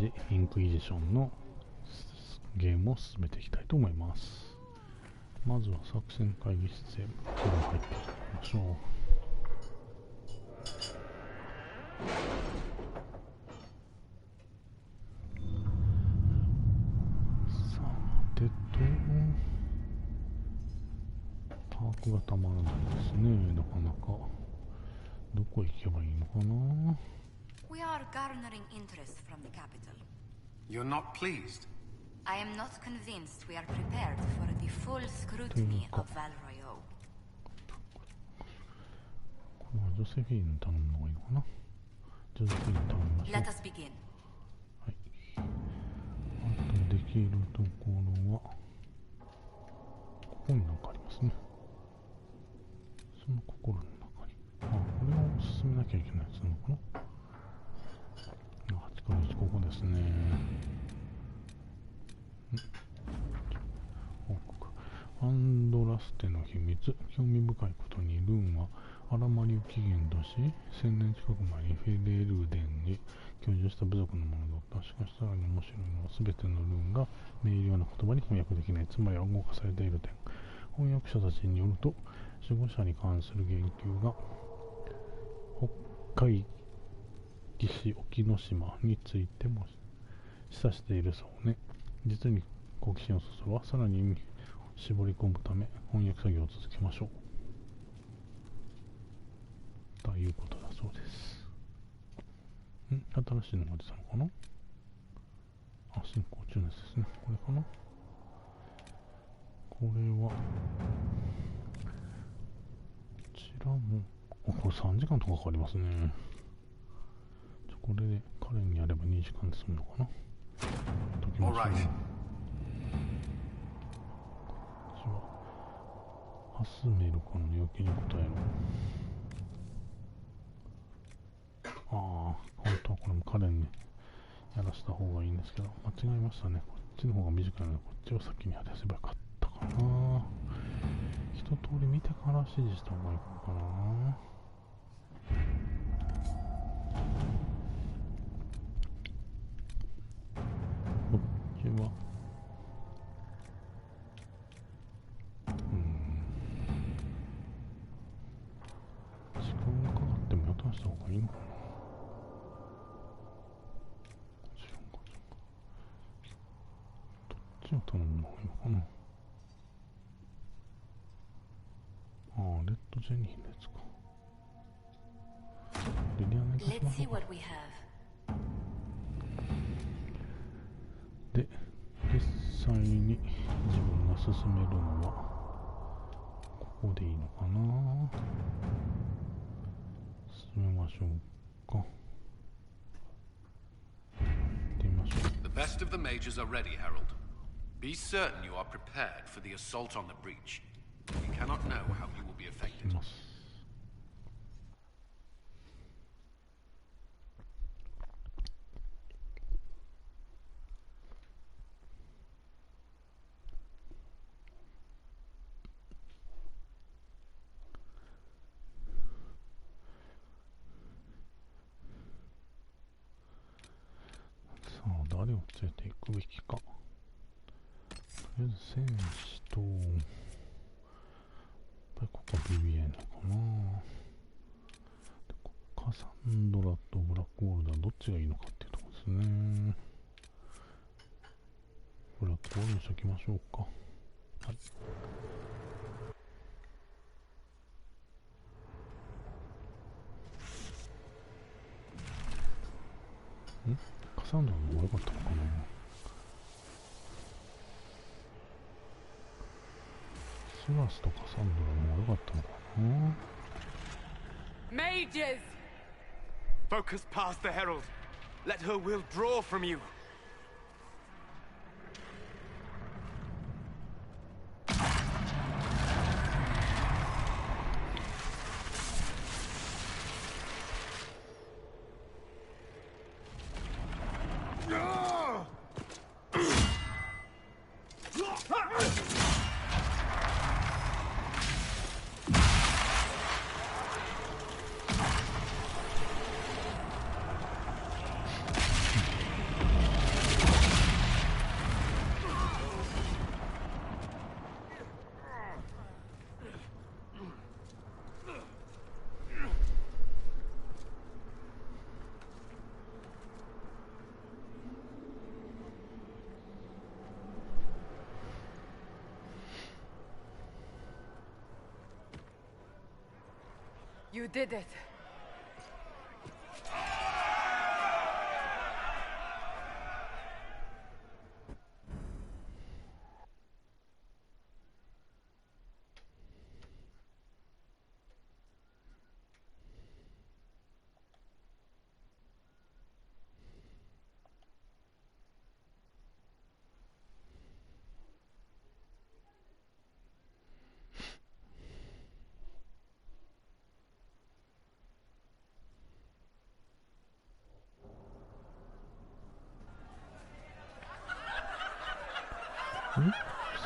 ジインクイジションのゲームを進めていきたいと思います。まずは作戦会議室へこれを入っていきましょう。さてとパークがたまらないですね。なかなかどこ行けばいいのかな。We are garnering interest from the capital. You're not pleased? I am not convinced we are prepared for the full scrutiny of Valroyo. これはジョセフィーヌに頼むのがいいのかな。ジョセフィーヌに頼みましょう。 Let us begin. はい。あとできるところはここになんかありますね。その心の中に。あ、これを進めなきゃいけないやつなのかな。8から1、ここですね。報告。アンドラステの秘密。興味深いことにルーンはアラマリを起源とし、1000年近く前にフェレルデンに居住した部族のものだった。しかしさらに面白いのは全てのルーンが明瞭な言葉に翻訳できない。つまり暗号化されている点。翻訳者たちによると、守護者に関する言及が北海岸沖ノ島についても示唆しているそうね。実に好奇心をそそるはさらに意味を絞り込むため翻訳作業を続けましょうということだそうです。新しいのが出たのかな。あ、進行中のやつですね。これかな。これはこちらもこれ3時間とかかかりますね。これで彼にやれば2時間で済むのかな。ときましょう。こっちはアスメルからの要求に答えろ。ああ、本当はこれも彼にやらせた方がいいんですけど、間違えましたね。こっちの方が短いので、こっちを先にやらせばよかったかな。一通り見てから指示した方がいいのかな。こっちは時間がかかってもやったした方がいいのかな。どっちを頼むのがいいのかな。ああ、レッドジェニーのやつか。リリアナにしましょうか。で、実際に自分が進めるのはここでいいのかな。進めましょうか。行ってみましょう。 The best of the mages are ready, Herald. Be certain you are prepared for the assault on the breach. You cannot know how you will be affected. さあ、誰を連れて行くべきか。とりあえず戦士とやっぱりここは BBA なのかな。カサンドラとブラックウォールダーどっちがいいのかっていうところですね。ブラックウォールにしときましょうか。はい。カサンドラの方が良かったのかな。スラスとカサンドラの方が良かったのかな。Mages! Focus past the Herald. Let her will draw from you. You did it.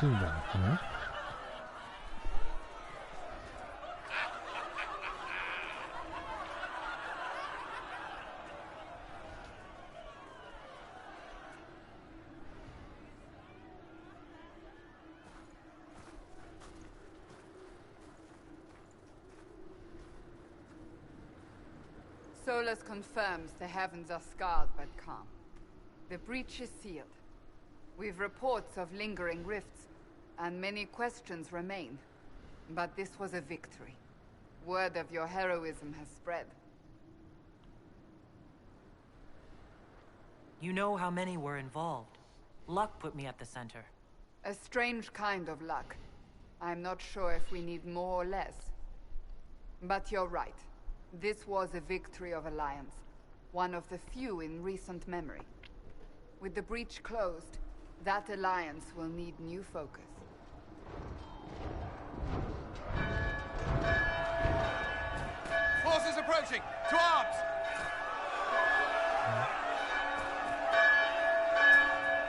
防いだのかな。Solus confirms the heavens are scarred but calm. The breach is sealed. We've reports of lingering rifts, and many questions remain. But this was a victory. Word of your heroism has spread. You know how many were involved. Luck put me at the center. A strange kind of luck. I'm not sure if we need more or less. But you're right. This was a victory of Alliance. One of the few in recent memory. With the breach closed, that alliance will need new focus. Forces approaching! To arms!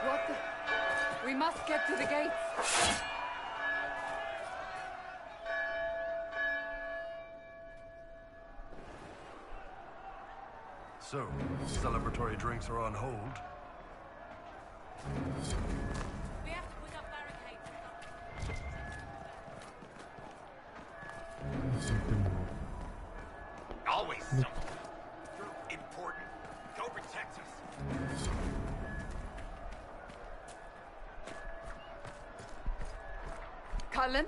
What the... We must get to the gates! So, celebratory drinks are on hold. We have to put up barricades. Always something. You're important. Go protect us. Cullen?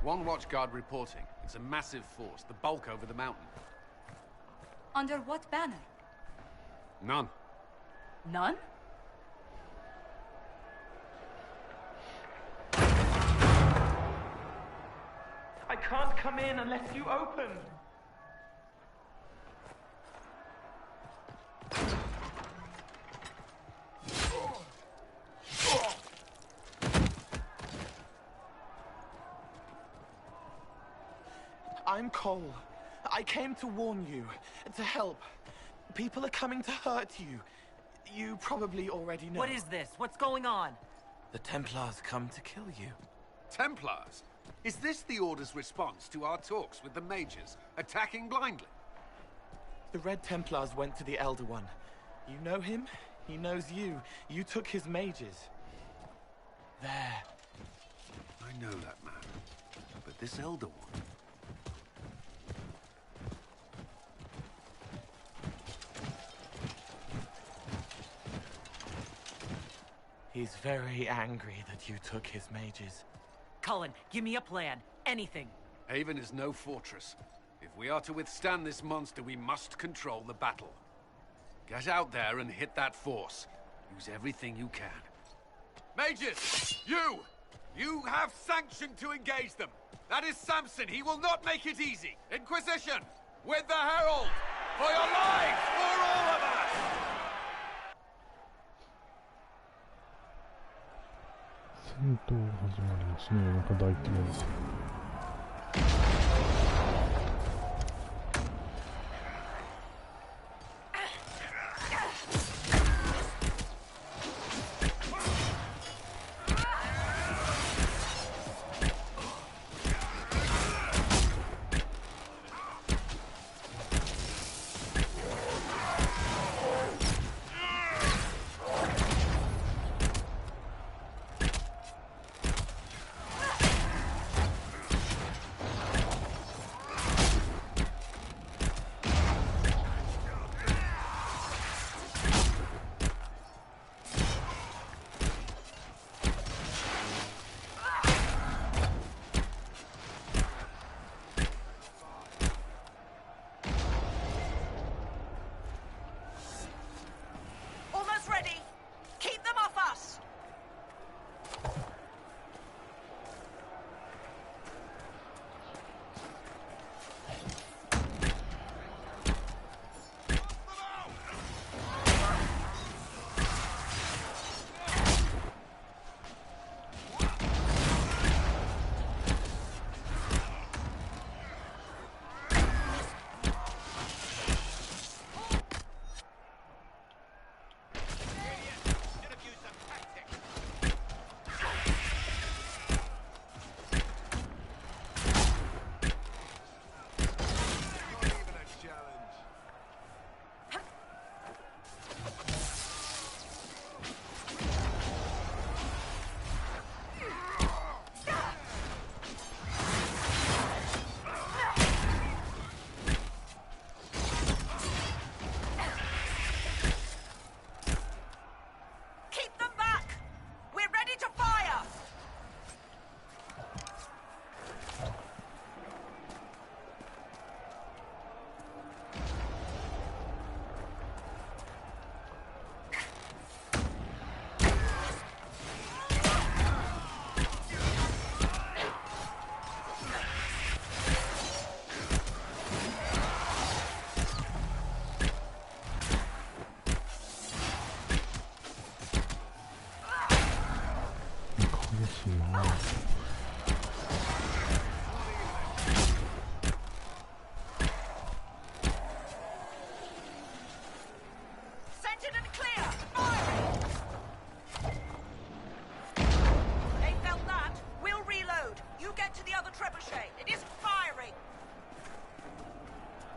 One watchguard reporting. It's a massive force, the bulk over the mountain. Under what banner? None. None? I can't come in unless you open. I'm Cole. I came to warn you, to help. People are coming to hurt you. You probably already know. What is this? What's going on? The Templars come to kill you. Templars? Is this the Order's response to our talks with the mages, attacking blindly? The Red Templars went to the Elder One. You know him? He knows you. You took his mages. There. I know that man. But this Elder One... He's very angry that you took his mages. Cullen, give me a plan. Anything. Haven is no fortress. If we are to withstand this monster, we must control the battle. Get out there and hit that force. Use everything you can. Mages! You have sanction to engage them. That is Samson. He will not make it easy. Inquisition! With the Herald! For your lives! For all of us! 戦闘が始まりますね。なんか大規模な。ます。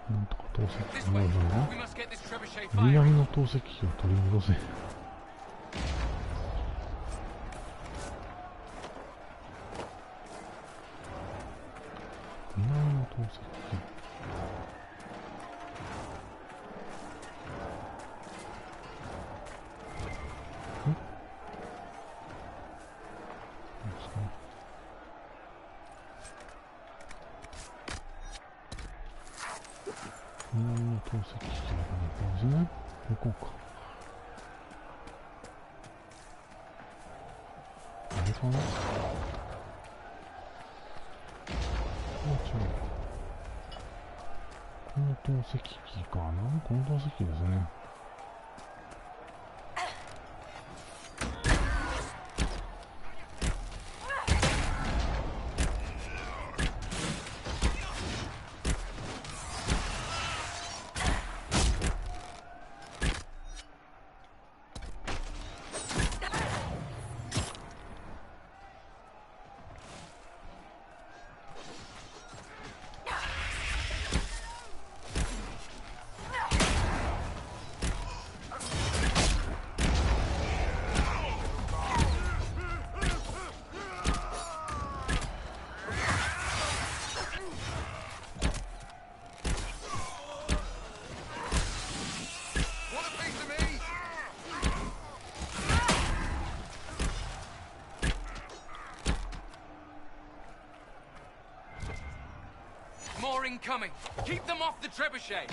なんとか投石機の売り上げの投石機を取り戻せ。売り上げの投石機。南の投石機がこんな感じね。行こうか。あれかな。この投石機かな。この投石機ですね。More incoming. Keep them off the trebuchet.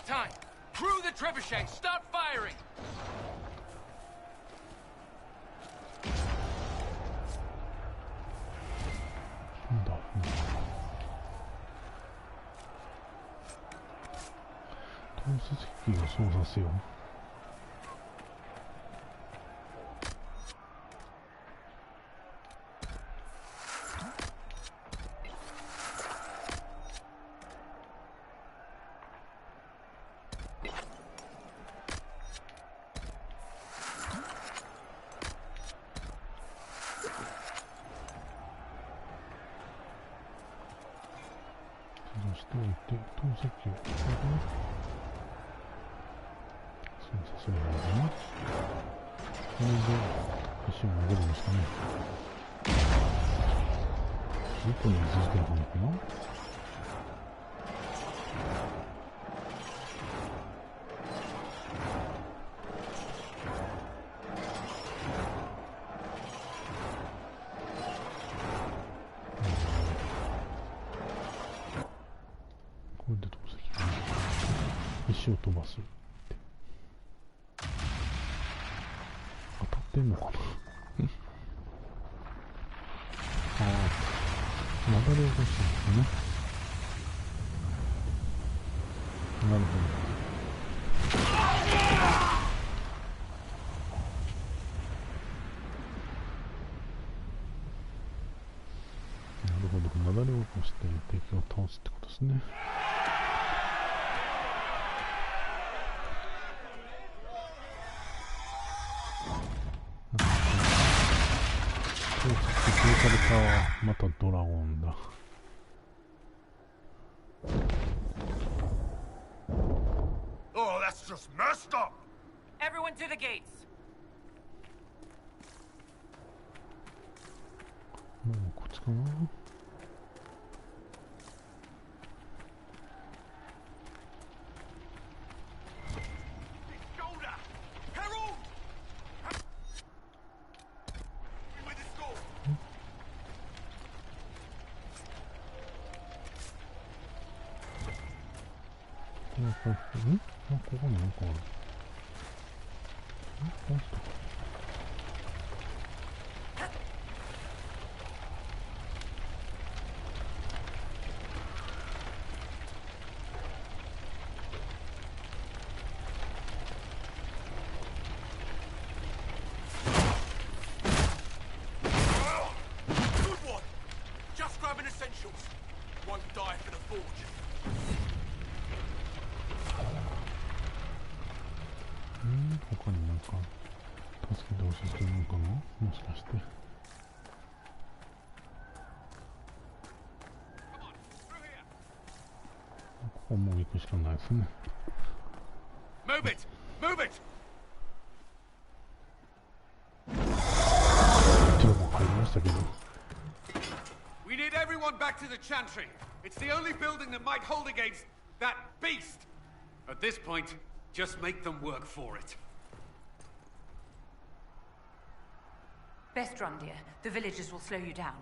Time. Crew the trebuchet. Start firing. なんだ。投石機を操作せよ。しておいて、投石機を操作すればいいかな。これで石を投げるんですかね。どこに続けるのかな。これで投石石を飛ばすって当たってんのかな。ああ、なだれを起こしたんですね。なるほど。なるほど、なだれを起こして敵を倒すってことですね。追加されたまたドラゴンだ。Oh, that's just messed up. Everyone to the gates. もうこっちかな。回復。ん？あ、ここになんかある。ん？この人か。他になんか助けてほしい人いるのかな、もしかして。ここもう行くしかないですね。Move it! Move it! 一応もう入りましたけど。We need everyone back to the chantry. It's the only building that might hold against that beast. At this point, just make them work for it. Best run, dear. The villagers will slow you down.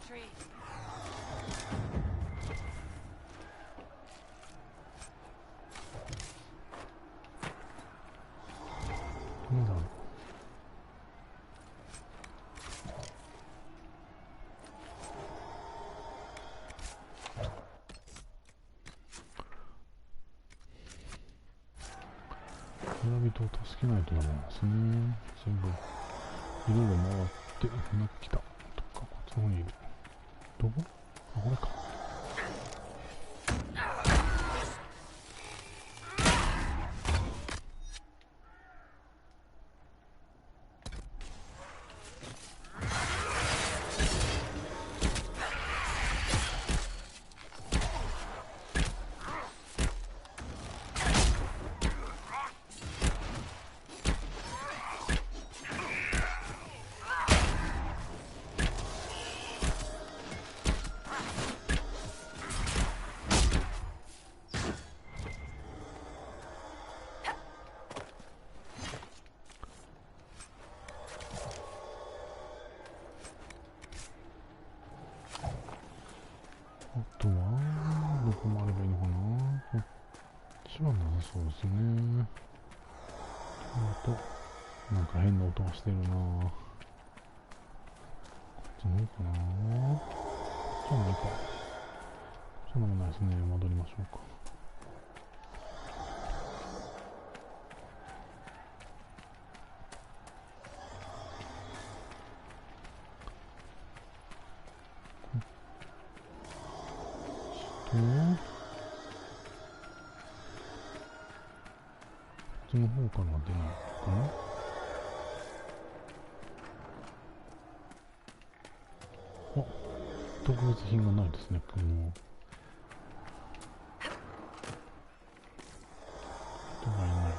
trees. どうだろう。村人を助けないとダメなんですね。全部いろいろ回ってなんか来た。どっかこっちの方にいる。どこ？あ、これか。あとはどこもあればいいのかな。こっちはなさそうですね。あとなんか変な音がしてるな。こっちの方かな。こっちはないか。こっちはなんもないですね。戻りましょうか。こっちの方からは出ないかな。あ、特別品がないですね。この人がいない。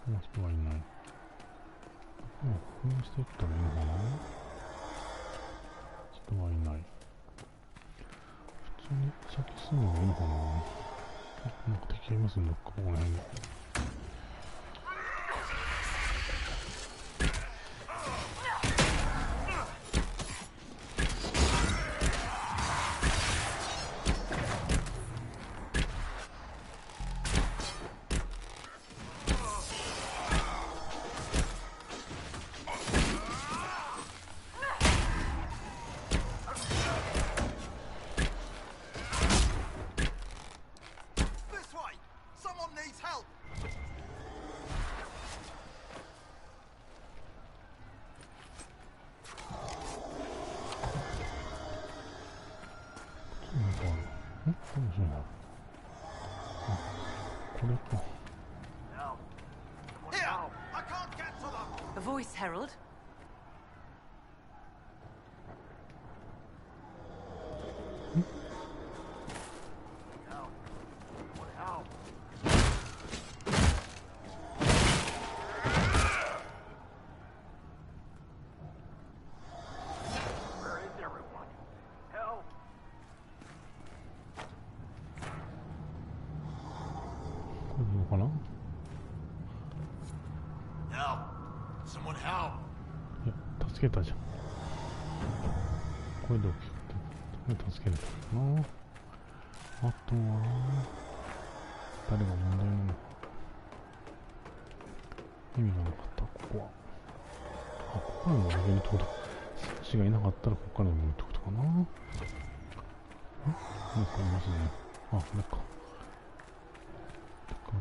この人はいない。こうしていったらいいのかな。人はいない。普通に先進むのがいいのかな。なんか敵がいますね、どっかここら辺に。面白いな。これか。A voice, Herald. Someone help! いや、助けたじゃん。これで OK。これ助けるな。あとは誰が問題なのか。意味がなかった。ここはあ、ここからも逃げるってこと。選手がいなかったらここからも逃げるってことかな。なんかありますね。あ、これか。だから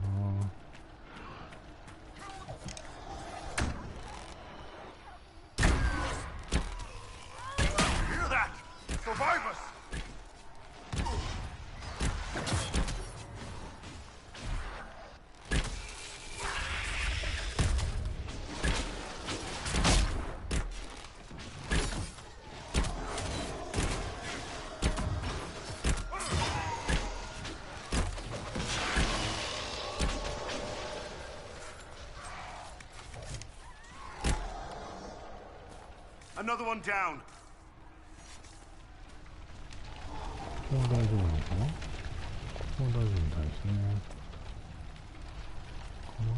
Another one down. ここは大丈夫なのかな。ここは大丈夫みたいですね。かな。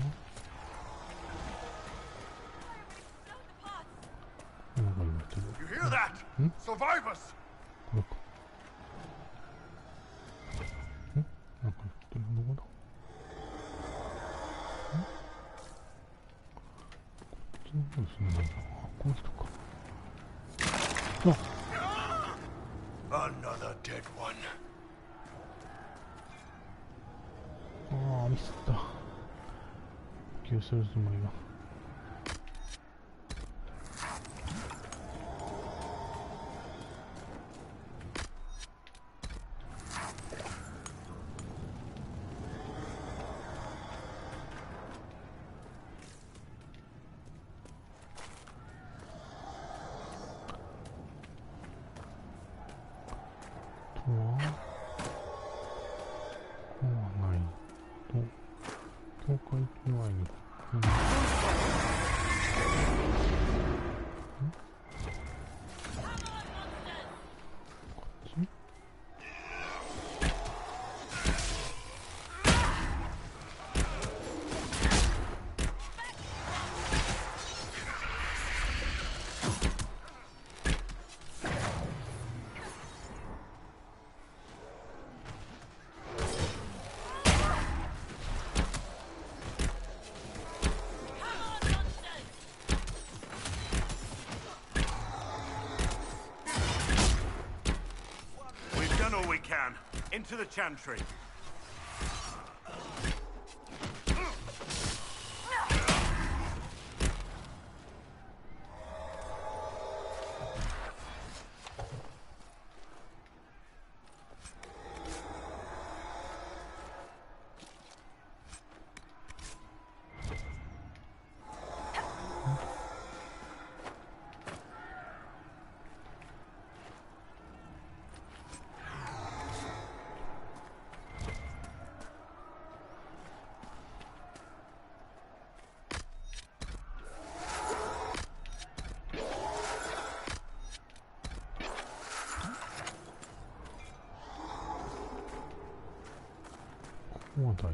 なんか言われてる。You hear that? Survivors! これか。なんか言ってる。どこだ。こっちの方ですね。なんかこの人か。Another dead one. ああ、ミスった。補給するつもりが。Into the chantry.ここは大丈夫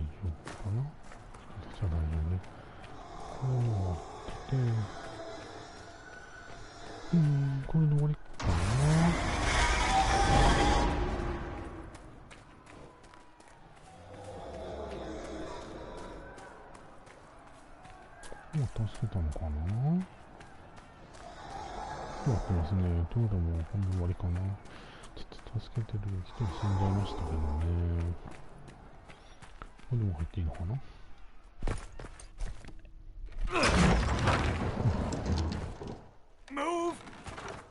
かな。じゃあ大丈夫ね。これも終わってて、これで終わりかな。もう助けたのかな。やってますね。どうでも半分終わりかな。ちょっと助けてる人死んじゃいましたけどね。これでも入っていいのかな。Move!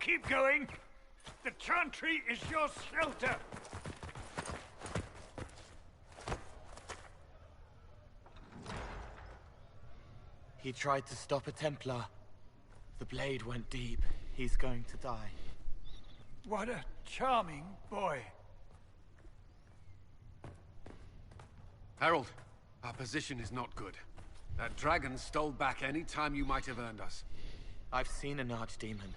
Keep going! The chantry is your shelter! He tried to stop a Templar. The blade went deep. He's going to die. What a charming boy. Harold, our position is not good. That dragon stole back any time you might have earned us. I've seen an archdemon.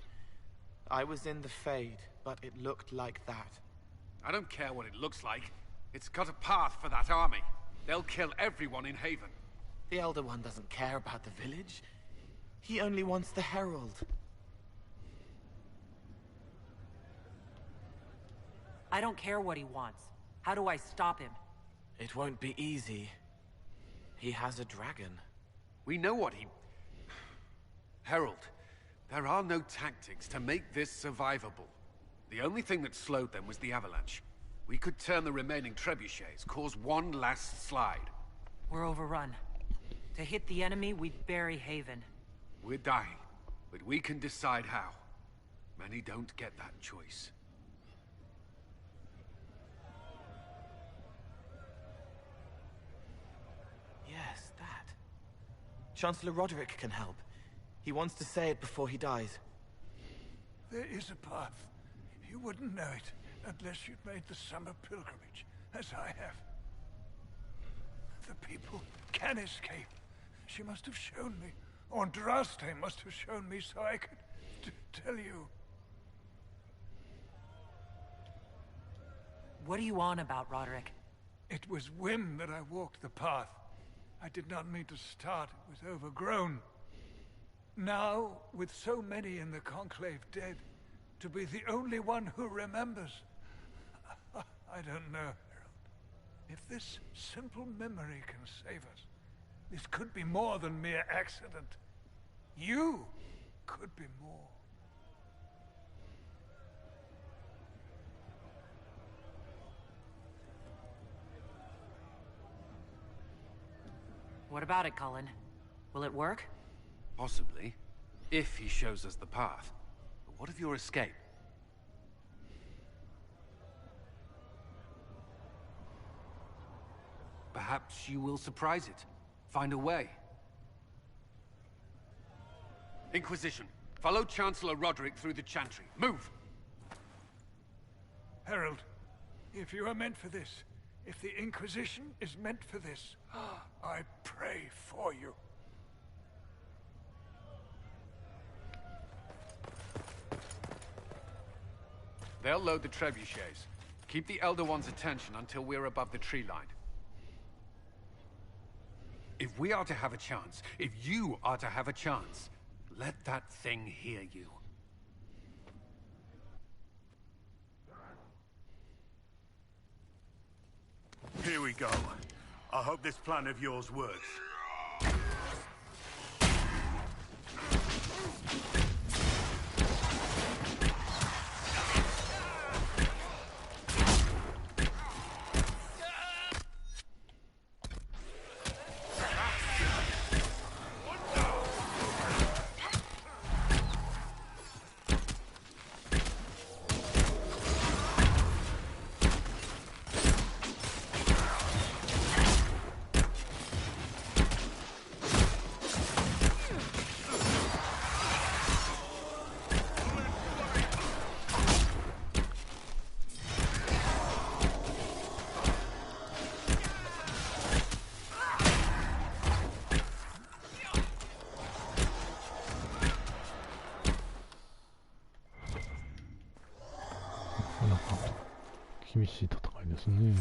I was in the Fade, but it looked like that. I don't care what it looks like. It's got a path for that army. They'll kill everyone in Haven. The Elder One doesn't care about the village. He only wants the Herald. I don't care what he wants. How do I stop him? It won't be easy. He has a dragon. We know what he... Herald, there are no tactics to make this survivable. The only thing that slowed them was the avalanche. We could turn the remaining trebuchets, cause one last slide. We're overrun. To hit the enemy, we'd bury Haven. We're dying, but we can decide how. Many don't get that choice. Yes, that. Chancellor Roderick can help. He wants to say it before he dies. There is a path. You wouldn't know it unless you'd made the summer pilgrimage, as I have. The people can escape. She must have shown me. Or Andraste must have shown me so I could tell you. What are you on about, Roderick? It was whim that I walked the path. I did not mean to start. It was overgrown. Now, with so many in the Conclave dead, to be the only one who remembers. I don't know, Harold. If this simple memory can save us, this could be more than mere accident. You could be more. What about it, Cullen? Will it work? Possibly. If he shows us the path. But what of your escape? Perhaps you will surprise it. Find a way. Inquisition, follow Chancellor Roderick through the Chantry. Move! Harold, if you are meant for this, if the Inquisition is meant for this, I pray for you. They'll load the trebuchets. Keep the Elder One's attention until we're above the tree line. If we are to have a chance, if you are to have a chance, let that thing hear you. Here we go. I hope this plan of yours works.厳しい戦いですね。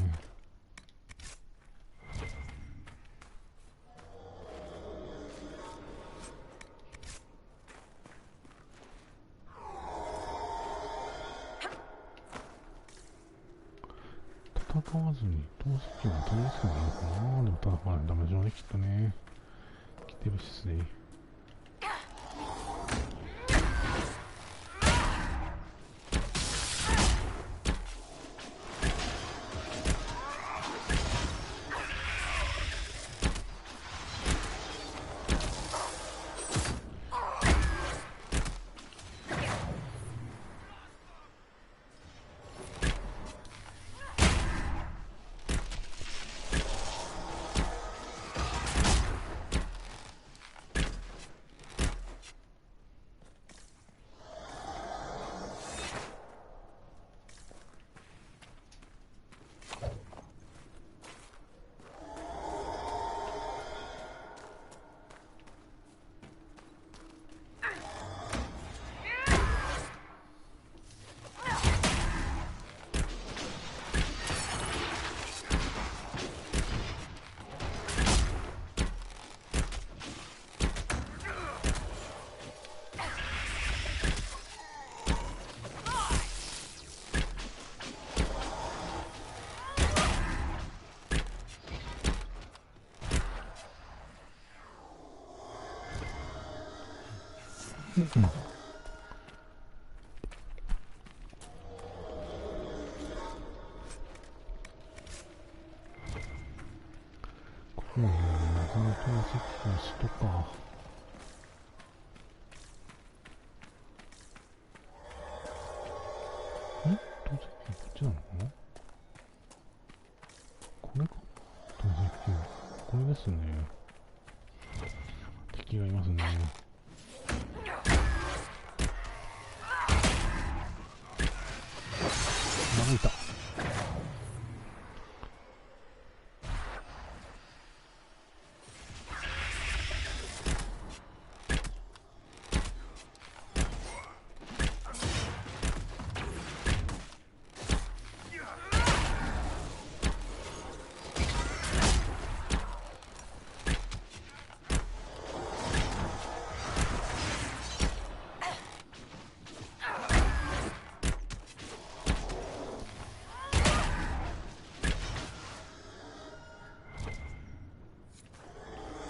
戦わずに投石機が飛びつけばいいのかな。でも戦わないとダメでしょうね、きっとね。来てるしすでに。ここもね、謎の透析室とか。透析室こっちなのかな。これか透析室。これですね。敵がいますね。いた。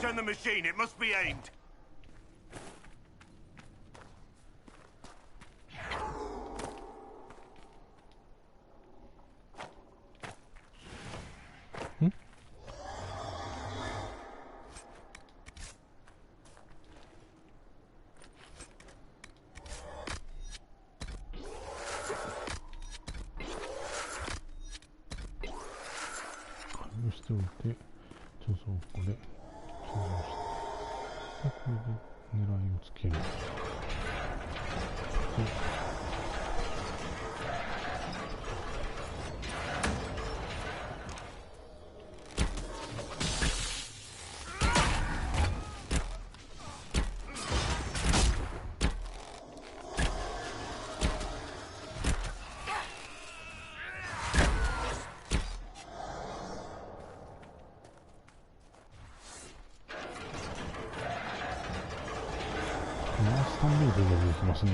Turn the machine. It must be aimed.しておいて、貯蔵庫で貯蔵して、これで狙いをつける。スタンビードが出てきますね。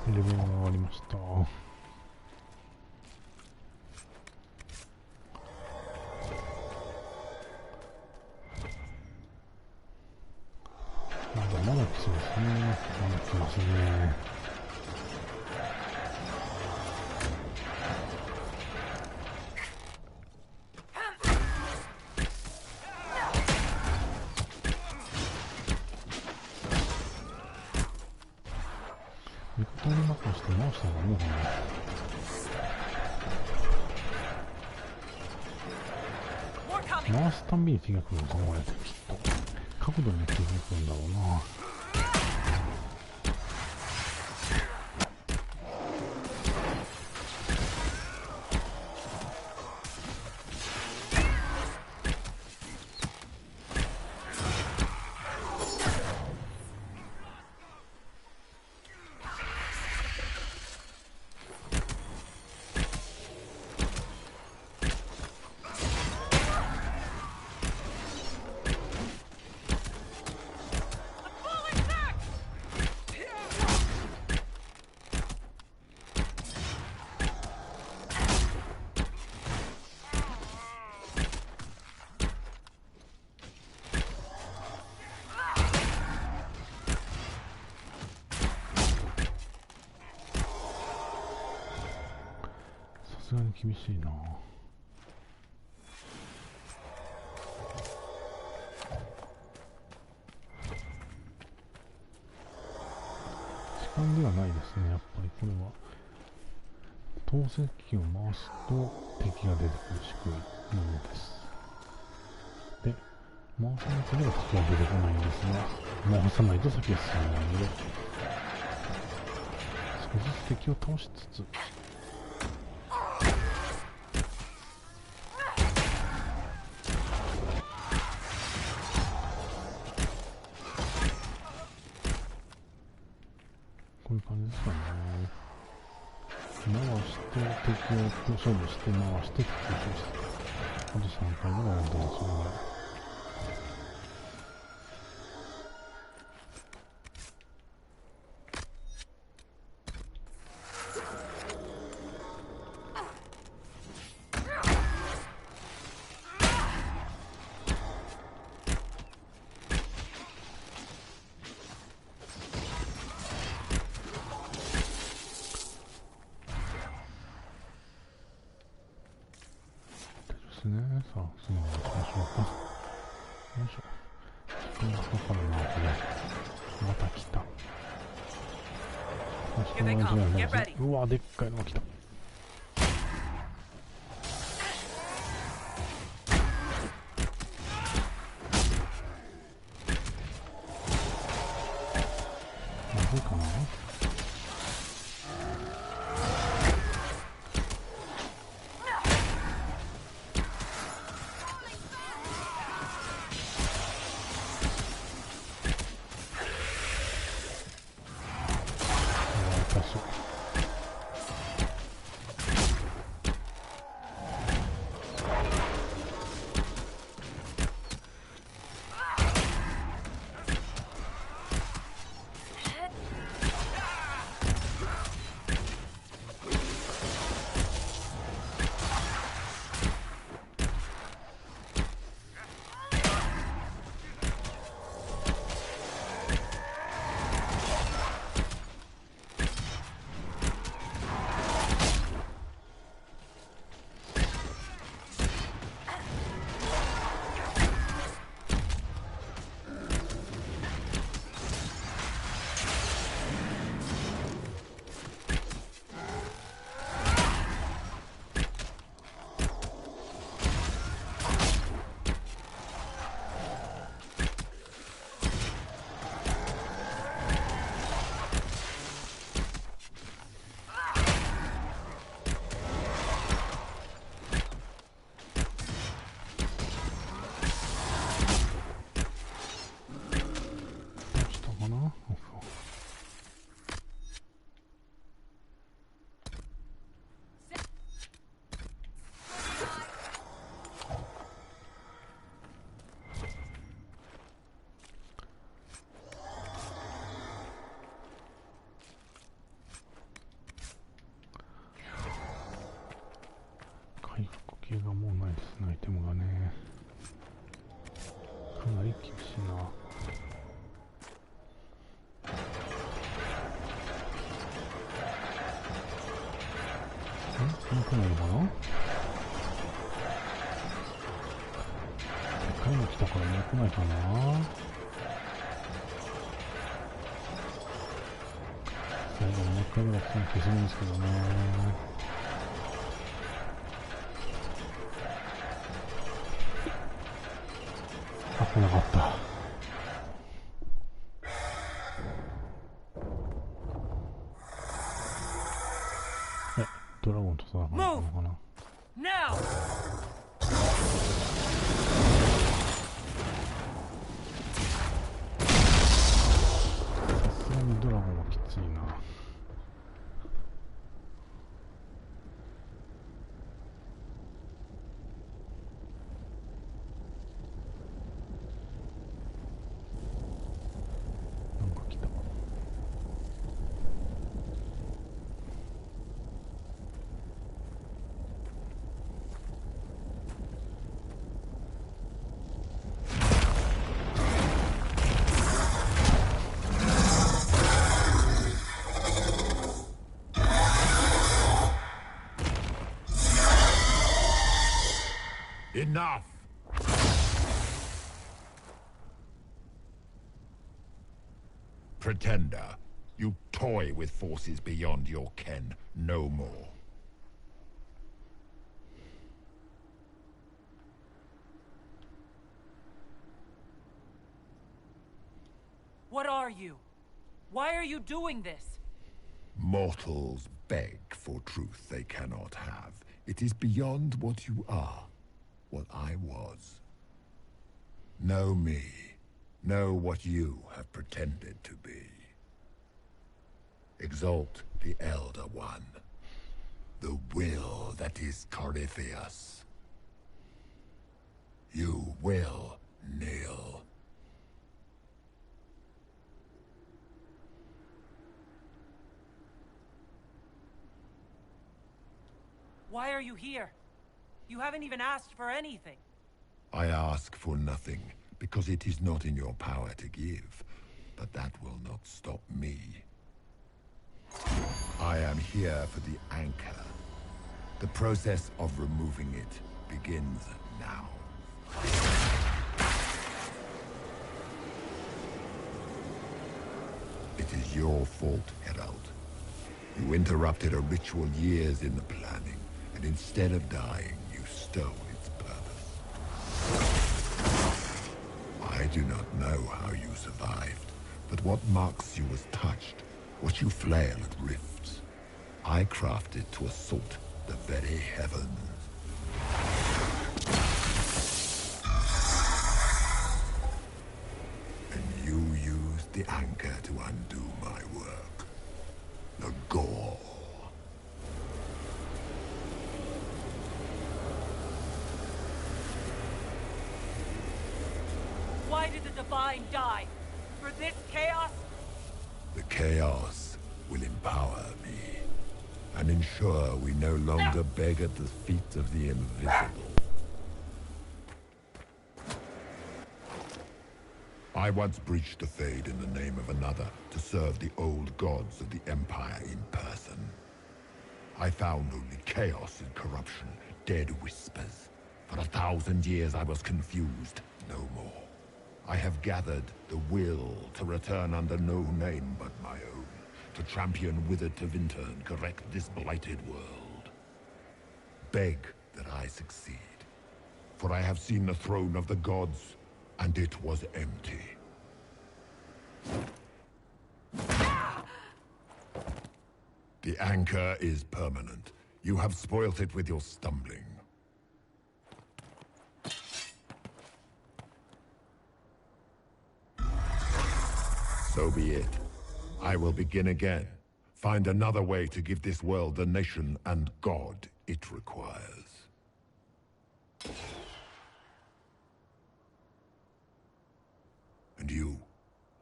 レベルが上がりました。まだ来そうですね。まだ来ますね。味方に任せて直した方がいいのかな。回すたんびに手が来るのかな、これ。きっと角度によって手が来るんだろうな。さすがに厳しいな。時間ではないですね、やっぱりこれは。投石機を回すと敵が出てくる仕組みのようです。で、回さなければ敵は出てこないんですが、回さないと先が進まないので、少しずつ敵を倒しつつ、こういう感じですかね。回して敵を勝負して回して敵を勝負して、あと3回ぐらいやってますよね。さあ、次に行きましょうか。よいしょ。こんなところの後で、また来た。うわ、でっかいのが来た。まずいかな。回復系がもうないですね、アイテムがね。かなり厳しいな。もう来ないのかな。でっかいの来たからもう来ないかな。最後もう一回ぐらい来たら消せるんですけどね。あ、来なかった。ドラゴンと戦うのかな。Now! さすがにドラゴンはきついな。なんか来た。Enough! Pretender, you toy with forces beyond your ken no more. are you? Why are you doing this? Mortals beg for truth they cannot have. It is beyond what you are, what I was. Know me. Know what you have pretended to be. Exalt the Elder One. The will that is Corypheus. You will kneel. Why are you here? You haven't even asked for anything. I ask for nothing, because it is not in your power to give. But that will not stop me. I am here for the anchor. The process of removing it begins now. It is your fault, Herald. You interrupted a ritual years in the planning, and instead of dying, you stole its purpose. I do not know how you survived, but what marks you as touched, what you flail at rifts, I crafted to assault the very heavens. And you used the anchor to undo my work. The gore. Why did the Divine die? For this chaos? The chaos will empower me, and ensure we no longer beg at the feet of the invisible. I once breached the Fade in the name of another to serve the old gods of the Empire in person. I found only chaos and corruption, dead whispers. For 1,000 years I was confused, no more. I have gathered the will to return under no name but my own, to champion Withered to Winter and correct this blighted world. Beg that I succeed, for I have seen the throne of the gods, and it was empty. The anchor is permanent. You have spoilt it with your stumbling. So be it. I will begin again. Find another way to give this world the nation and God it requires. And you,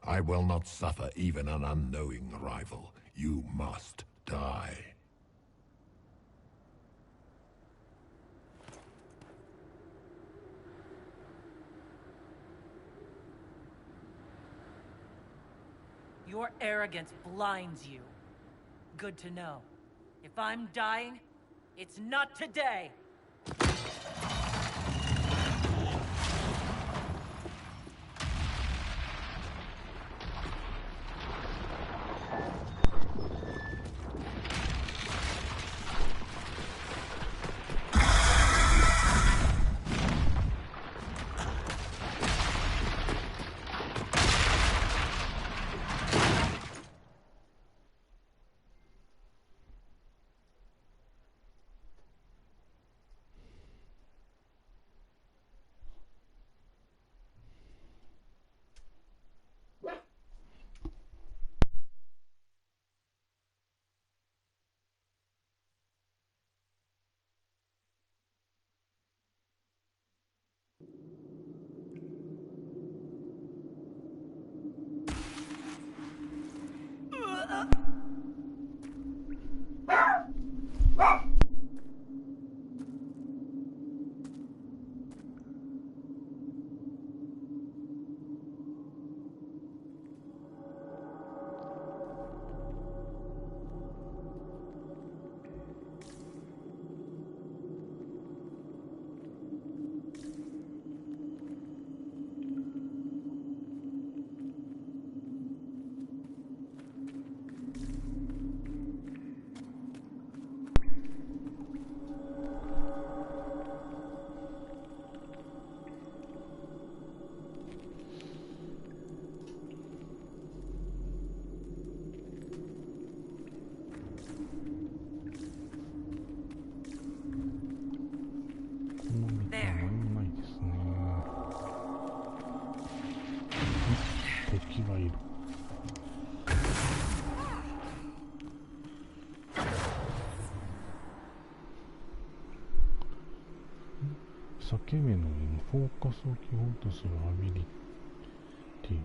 I will not suffer even an unknowing rival. You must die. Your arrogance blinds you. Good to know. If I'm dying, it's not today. 裂け目の印、フォーカスを基本とするアビリティ。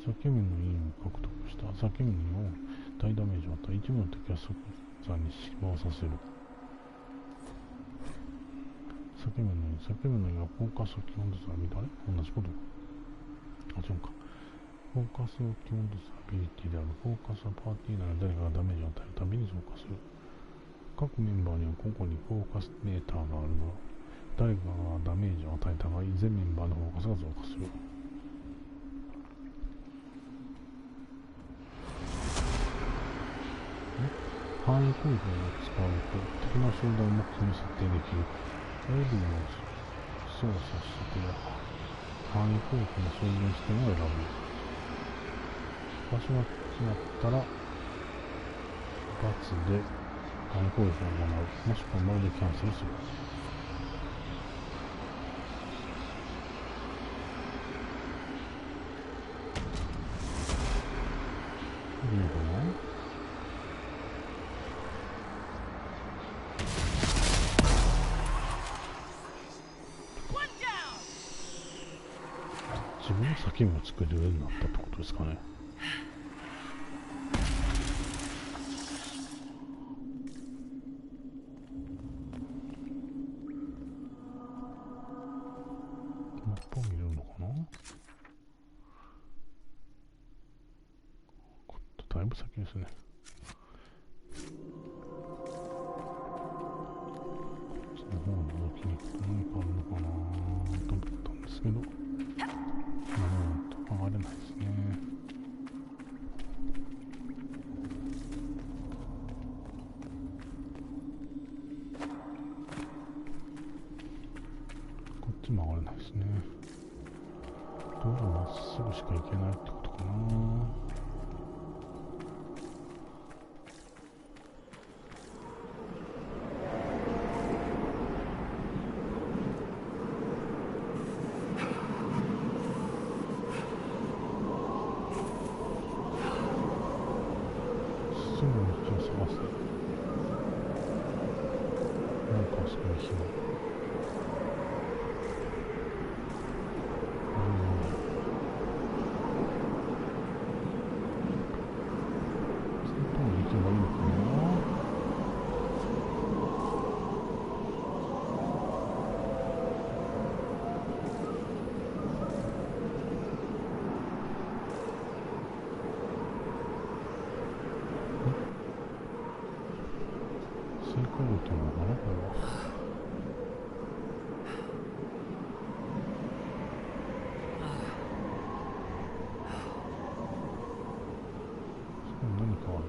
裂け目の印を獲得した。裂け目の印を大ダメージを与え、一部の敵は即座に死亡させる。裂け目の印はフォーカスを基本とするアビリティ。あれ同じことか。違うか。フォーカスを基本とするアビリティである。フォーカスはパーティー内で誰かがダメージを与えるたびに増加する。各メンバーには個々にフォーカスメーターがあるが、誰かがダメージを与えた場合、全メンバーのフォーカスが増加する。範囲攻撃を使うと、敵の集団を目標に設定できる。エリーを操作して範囲攻撃の制限視点を選ぶ。場所が決まったら、×で範囲攻撃を行う。もしくは丸でキャンセルする。いいのかな？自分の先も作れるようになったってことですかね。マップを見れるのかな？だいぶ先ですね。こっちの方の動きに何かあるのかなと思ったんですけど、上がれないですね。こっちも上がれないですね。どうもまっすぐしか行けないってことかな。すぐ道を探す。なんかそこに火が。行けばいいのかな。成功ルートなのかな、これは。何かある。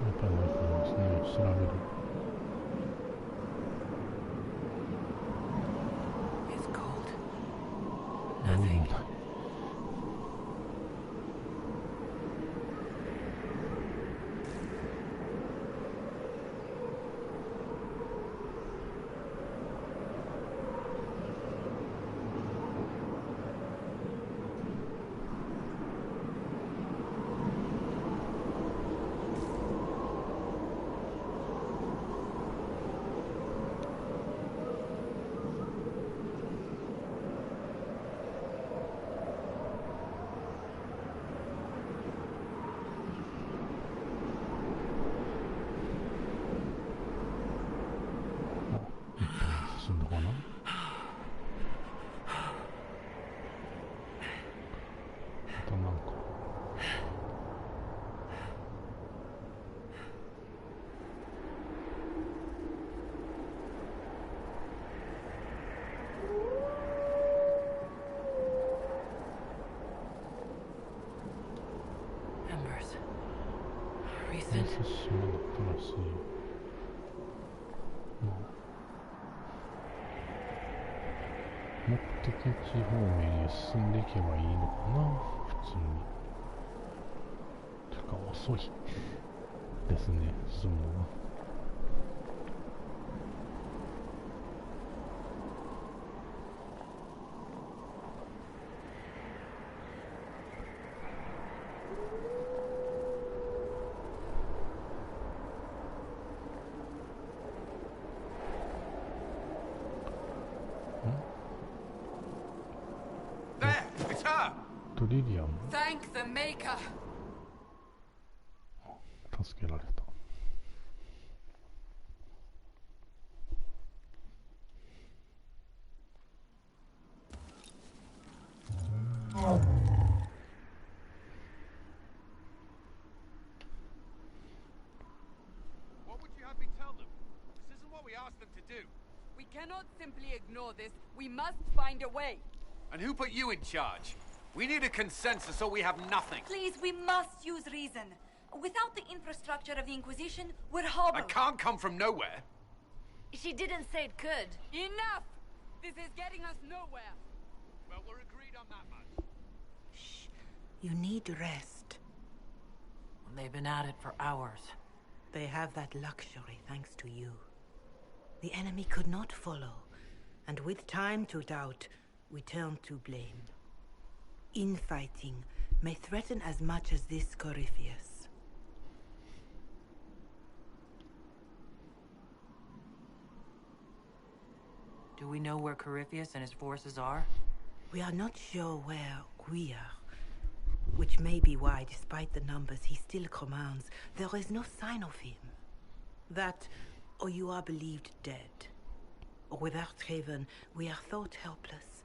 やっぱり何かありますね。調べる。何もない。進んだかな。またなんか伝説島だったらしい。目的地方面へ進んでいけばいいのかな、普通に。てか遅いですね、進むのが。リリアム Thank the Maker. 助けられた。What would you have me tell them? This isn't what we asked them to do. We cannot simply ignore this. We must find a way. And who put you in charge? We need a consensus or we have nothing. Please, we must use reason. Without the infrastructure of the Inquisition, we're hobbled. I can't come from nowhere. She didn't say it could. Enough! This is getting us nowhere. Well, we're agreed on that much. Shh. You need rest. They've been at it for hours. They have that luxury thanks to you. The enemy could not follow, and with time to doubt, we turn to blame. Infighting may threaten as much as this Corypheus. Do we know where Corypheus and his forces are? We are not sure where we are, which may be why, despite the numbers he still commands, there is no sign of him. That, or you are believed dead, or without Haven, we are thought helpless,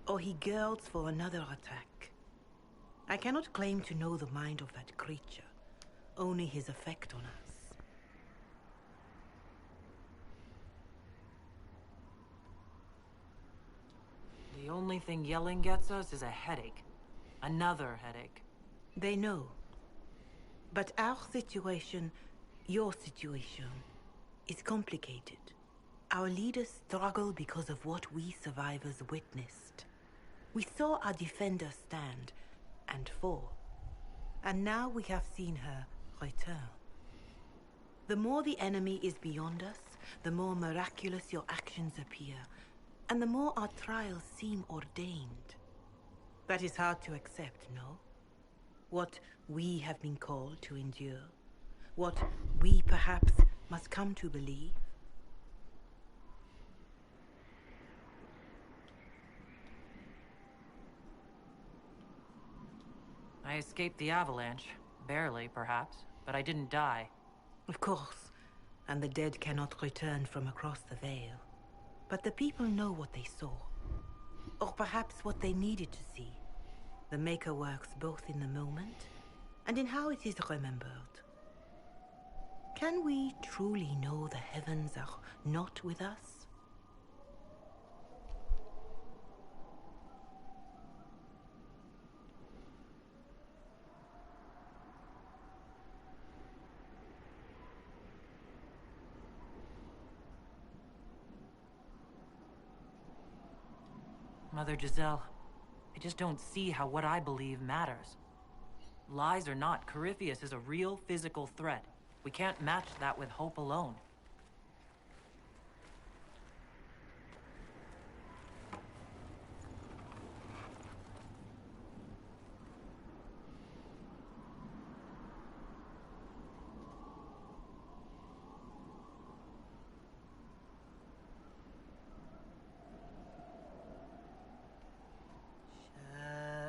or he girds for another attack. I cannot claim to know the mind of that creature, only his effect on us. The only thing yelling gets us is a headache. Another headache. They know. But our situation, your situation, is complicated. Our leaders struggle because of what we survivors witnessed. We saw our defender stand and fall. And now we have seen her return. The more the enemy is beyond us, the more miraculous your actions appear, and the more our trials seem ordained. That is hard to accept, no? What we have been called to endure. What we perhaps must come to believe. I escaped the avalanche. Barely, perhaps. But I didn't die. Of course. And the dead cannot return from across the veil. But the people know what they saw. Or perhaps what they needed to see. The Maker works both in the moment and in how it is remembered. Can we truly know the heavens are not with us? Mother Giselle, I just don't see how what I believe matters. Lies or not, Corypheus is a real physical threat. We can't match that with hope alone.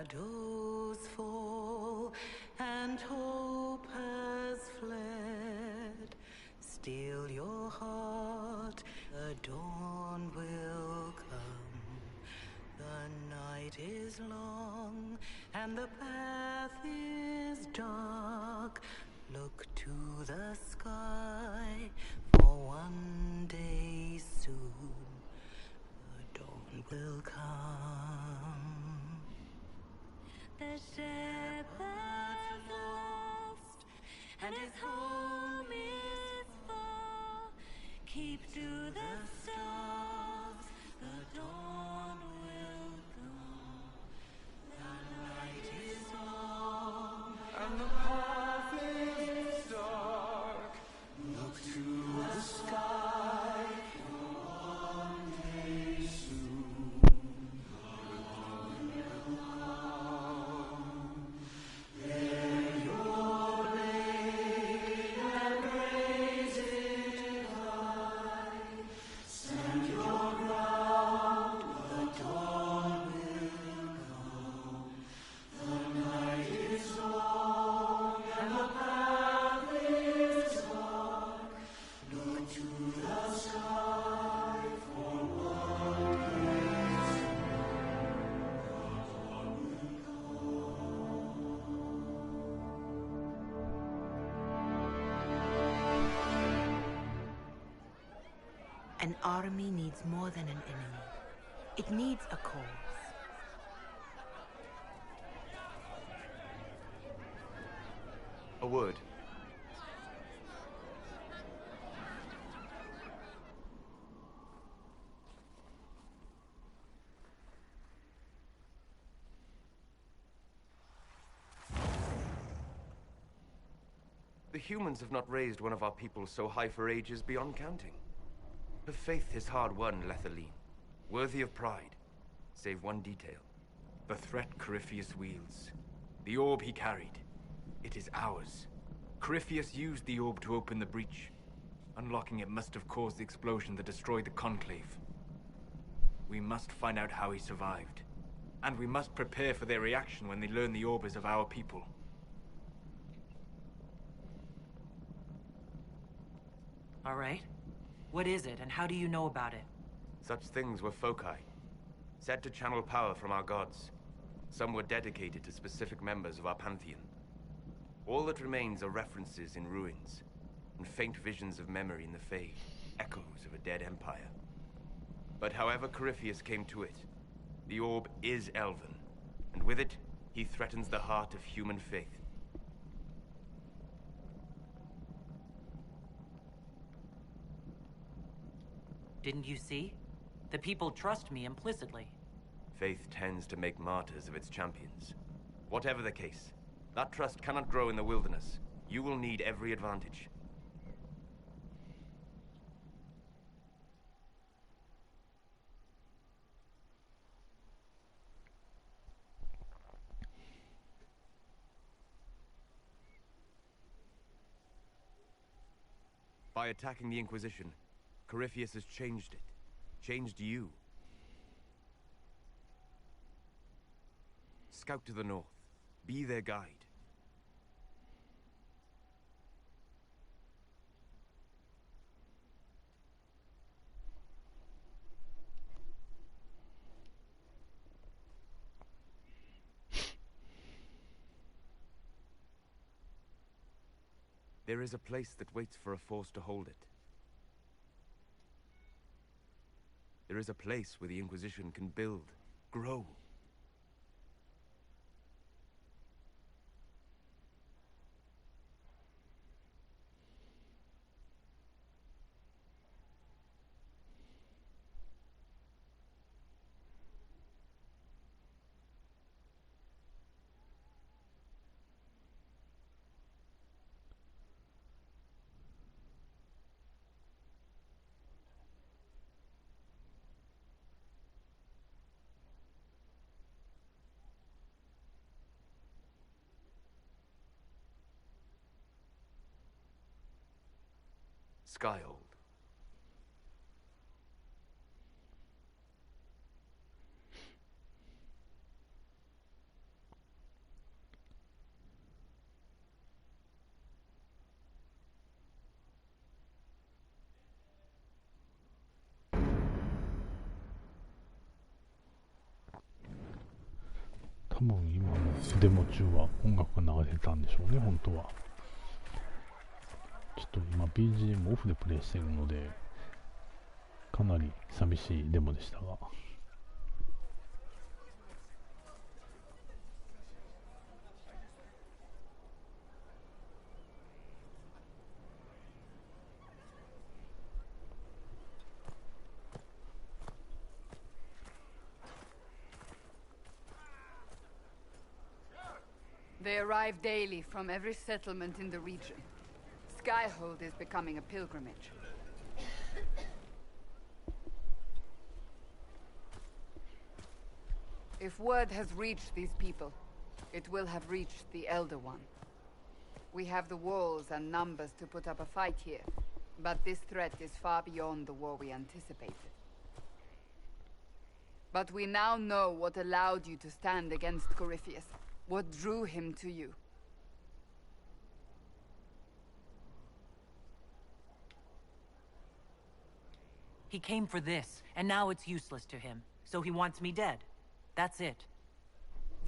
Shadows fall and hope has fled. Still your heart, the dawn will come. The night is long and the path is dark. Look to the sky, for one day soon the dawn will come. The shepherd's lost, and his home is far. Keep to the stars, the dawn will come. The night is long, and the path is dark. Look to the sky, for one day soon the dawn will come. Bear your blade and raise it high. army needs more than an enemy. It needs a cause. A word. The humans have not raised one of our people so high for ages beyond counting. Her faith is hard-won, Lethaline, worthy of pride, save one detail. The threat Corypheus wields. The orb he carried. It is ours. Corypheus used the orb to open the breach. Unlocking it must have caused the explosion that destroyed the Conclave. We must find out how he survived. And we must prepare for their reaction when they learn the orb is of our people. All right. What is it, and how do you know about it? Such things were foci, said to channel power from our gods. Some were dedicated to specific members of our pantheon. All that remains are references in ruins, and faint visions of memory in the Fade, echoes of a dead empire. But however Corypheus came to it, the orb is elven, and with it, he threatens the heart of human faith. Didn't you see? The people trust me implicitly. Faith tends to make martyrs of its champions. Whatever the case, that trust cannot grow in the wilderness. You will need every advantage. By attacking the Inquisition, Corypheus has changed it. Changed you. Scout to the north. Be their guide. There is a place that waits for a force to hold it. There is a place where the Inquisition can build, grow. Skyhold.多分今のデモ中は音楽が流れてたんでしょうね、本当は。ちょっと今 BGM オフでプレイしているのでかなり寂しいデモでしたが、They arrive daily from every settlement in the region. Skyhold is becoming a pilgrimage. If word has reached these people, it will have reached the Elder One. We have the walls and numbers to put up a fight here, but this threat is far beyond the war we anticipated. But we now know what allowed you to stand against Corypheus, what drew him to you. He came for this, and now it's useless to him. So he wants me dead. That's it.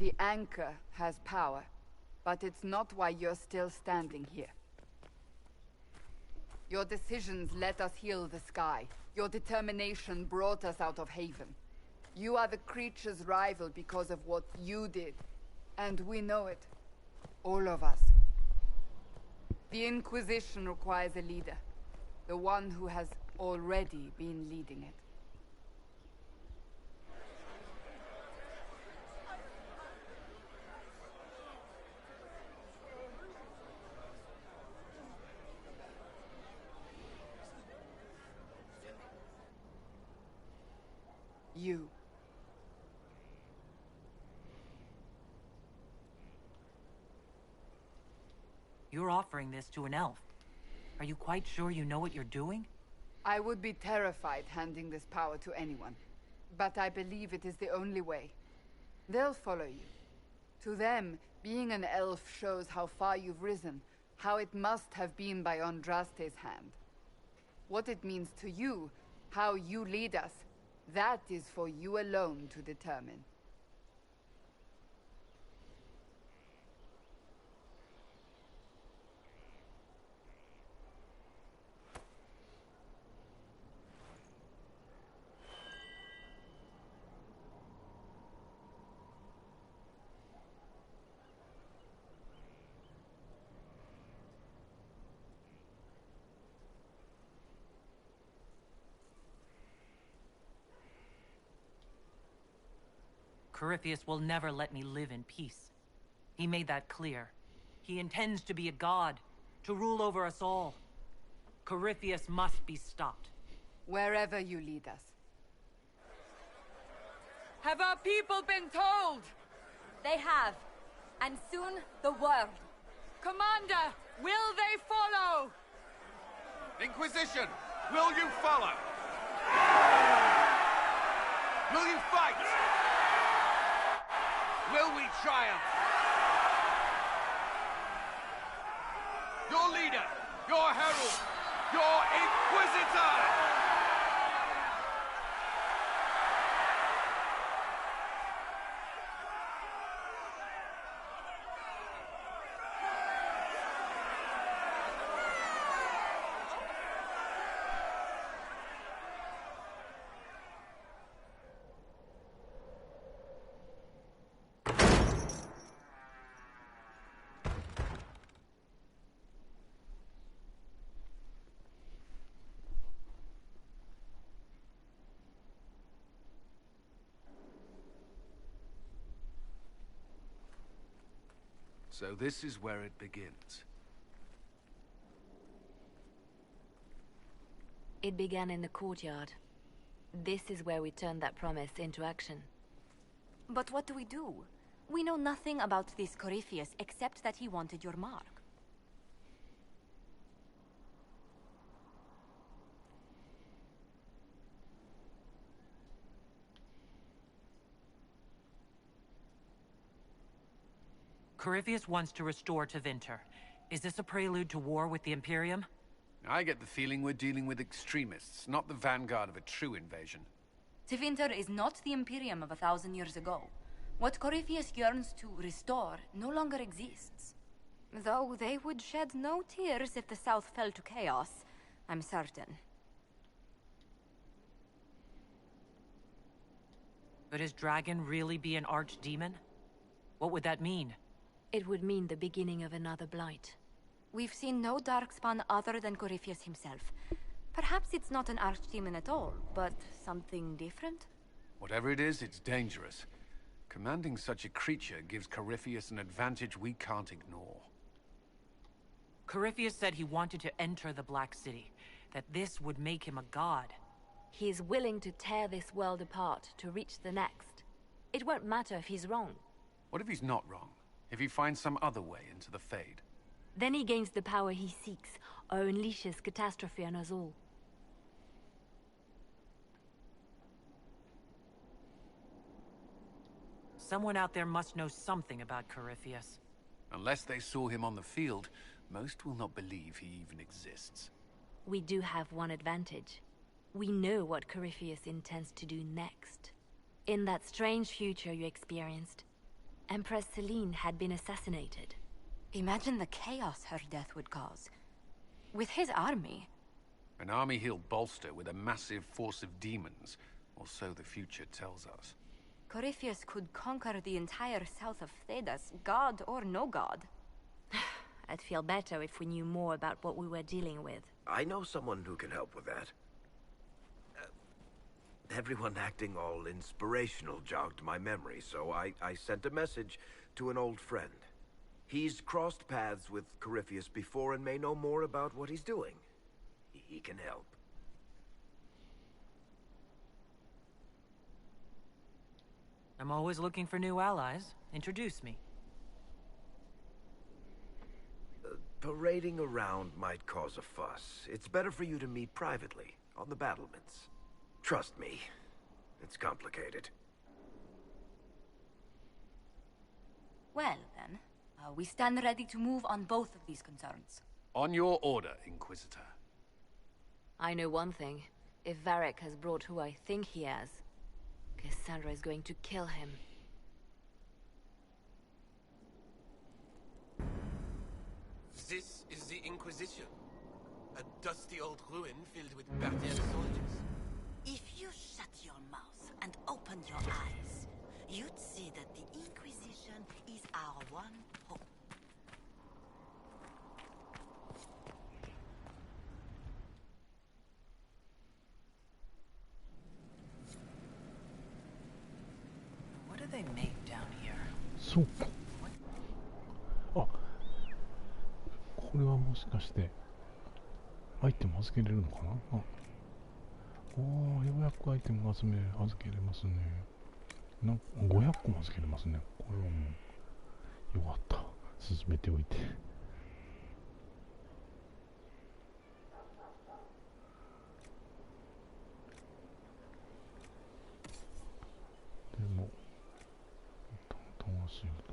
The Anchor has power, but it's not why you're still standing here. Your decisions let us heal the sky, Your determination brought us out of Haven. You are the creature's rival because of what you did. And we know it. All of us. The Inquisition requires a leader. The one who has already been leading it. You. You're offering this to an elf. Are you quite sure you know what you're doing? I would be terrified handing this power to anyone. But I believe it is the only way. They'll follow you. To them, being an elf shows how far you've risen, how it must have been by Andraste's hand. What it means to you, how you lead us, that is for you alone to determine. Corypheus will never let me live in peace. He made that clear. He intends to be a god, to rule over us all. Corypheus must be stopped. Wherever you lead us. Have our people been told? They have. And soon, the world. Commander, will they follow? Inquisition, will you follow? Will you fight? Will we triumph? Your leader, your herald, your inquisitor! So this is where it begins. It began in the courtyard. This is where we turned that promise into action. But what do? We know nothing about this Corypheus except that he wanted your mark. Corypheus wants to restore Tevinter. Is this a prelude to war with the Imperium? I get the feeling we're dealing with extremists, not the vanguard of a true invasion. Tevinter is not the Imperium of 1,000 years ago. What Corypheus yearns to restore no longer exists. Though they would shed no tears if the South fell to chaos, I'm certain. Could his dragon really be an archdemon? What would that mean? It would mean the beginning of another blight. We've seen no darkspawn other than Corypheus himself. Perhaps it's not an archdemon at all, but something different? Whatever it is, it's dangerous. Commanding such a creature gives Corypheus an advantage we can't ignore. Corypheus said he wanted to enter the Black City, that this would make him a god. He is willing to tear this world apart to reach the next. It won't matter if he's wrong. What if he's not wrong? If he finds some other way into the Fade? Then he gains the power he seeks, or unleashes catastrophe on us all. Someone out there must know something about Corypheus. Unless they saw him on the field, most will not believe he even exists. We do have one advantage. We know what Corypheus intends to do next. In that strange future you experienced, Empress Celine had been assassinated. Imagine the chaos her death would cause. With his army, An army he'll bolster with a massive force of demons, or so the future tells us. Corypheus could conquer the entire south of Thedas, god or no god. I'd feel better if we knew more about what we were dealing with. I know someone who can help with that. Everyone acting all inspirational jogged my memory, so I sent a message to an old friend. He's crossed paths with Corypheus before and may know more about what he's doing. He can help. I'm always looking for new allies. Introduce me. Parading around might cause a fuss. It's better for you to meet privately, on the battlements. Trust me, it's complicated. Well, then, we stand ready to move on both of these concerns. On your order, Inquisitor. I know one thing. If Varric has brought who I think he has, Cassandra is going to kill him. This is the Inquisition. A dusty old ruin filled with Bardian soldiers. If you shut your mouth and opened your eyes, you'd see that the Inquisition is our one hope. What do they make down here? そうか。あ、これはもしかしてアイテム預けれるのかな。あ、おー、ようやくアイテムが預けれますね。なんか500個も預けれますね。これはもうよかった。進めておいて。でもトンシールド。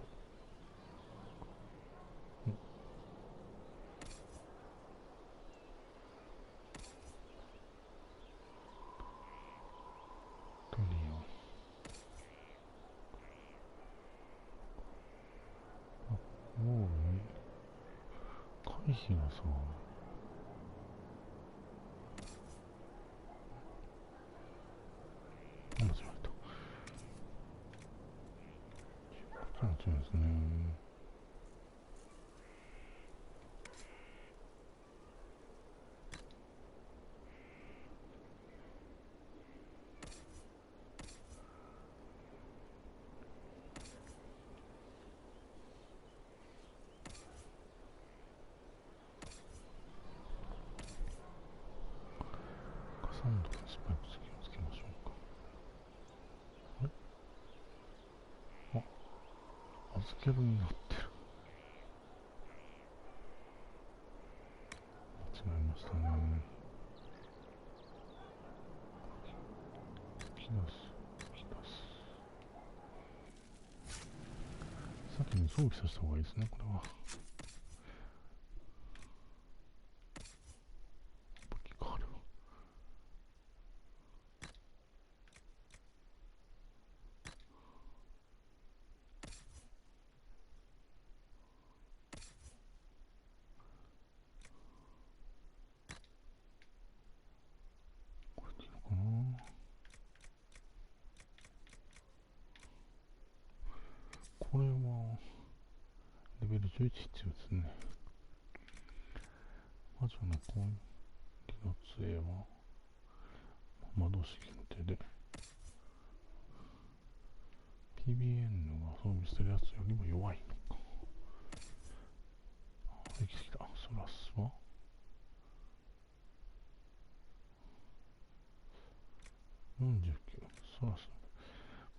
もう回避がさ、間違えた。こっちの違いですね。サンドのスパイク付きをつけましょうか。あ、預けるになってる。間違えましたね。突き出す。先に装備させた方がいいですね、これは。これはレベル11必要ですね。魔女の攻撃の杖は魔導士限定で PBN が装備してるやつよりも弱いのか。できてきた。ソラスは49。ソラス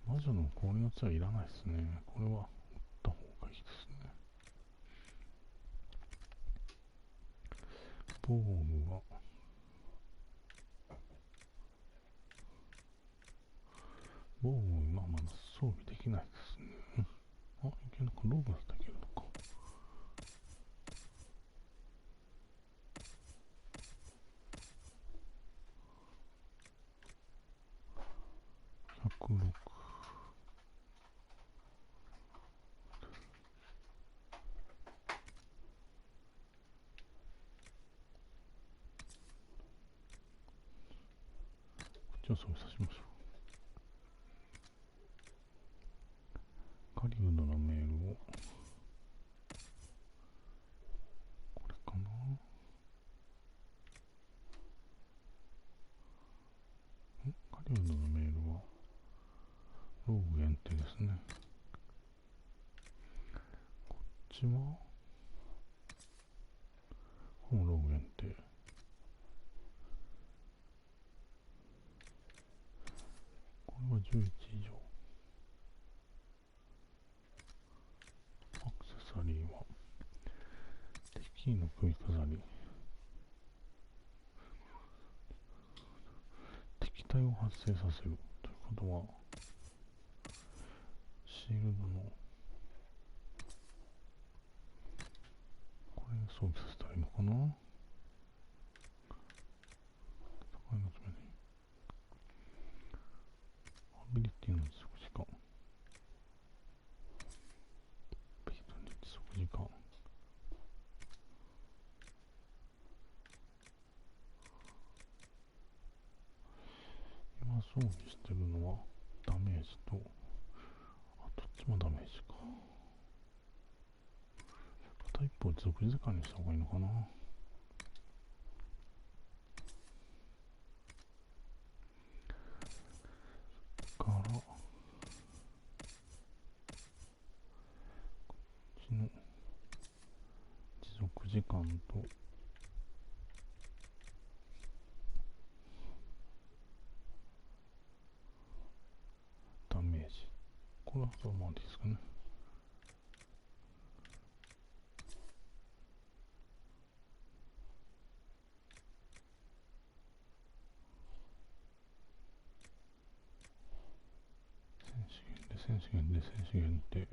魔女の氷の杖はいらないですね。これは打った方がいいですね。防具は防具がまだ装備できないですね。あ、いけるのか。ローブだったらいけるのか。106。ちを操作しましょう。狩人のメールをこれかな。狩人のメールはローグ限定ですね。こっちはこのローグ限定。これは11以上。アクセサリーは敵の首飾り。敵体を発生させるということは、シールドのこれ装備させたらいいのかな。戦いのためにアビリティの持続時間、ビートの持続時間、今装備してるのはダメージと、あ、どっちもダメージか。片一方持続時間にした方がいいのかな。からこっちの持続時間とダメージ、これはそうまでいいですかね。戦士限定、戦士限定。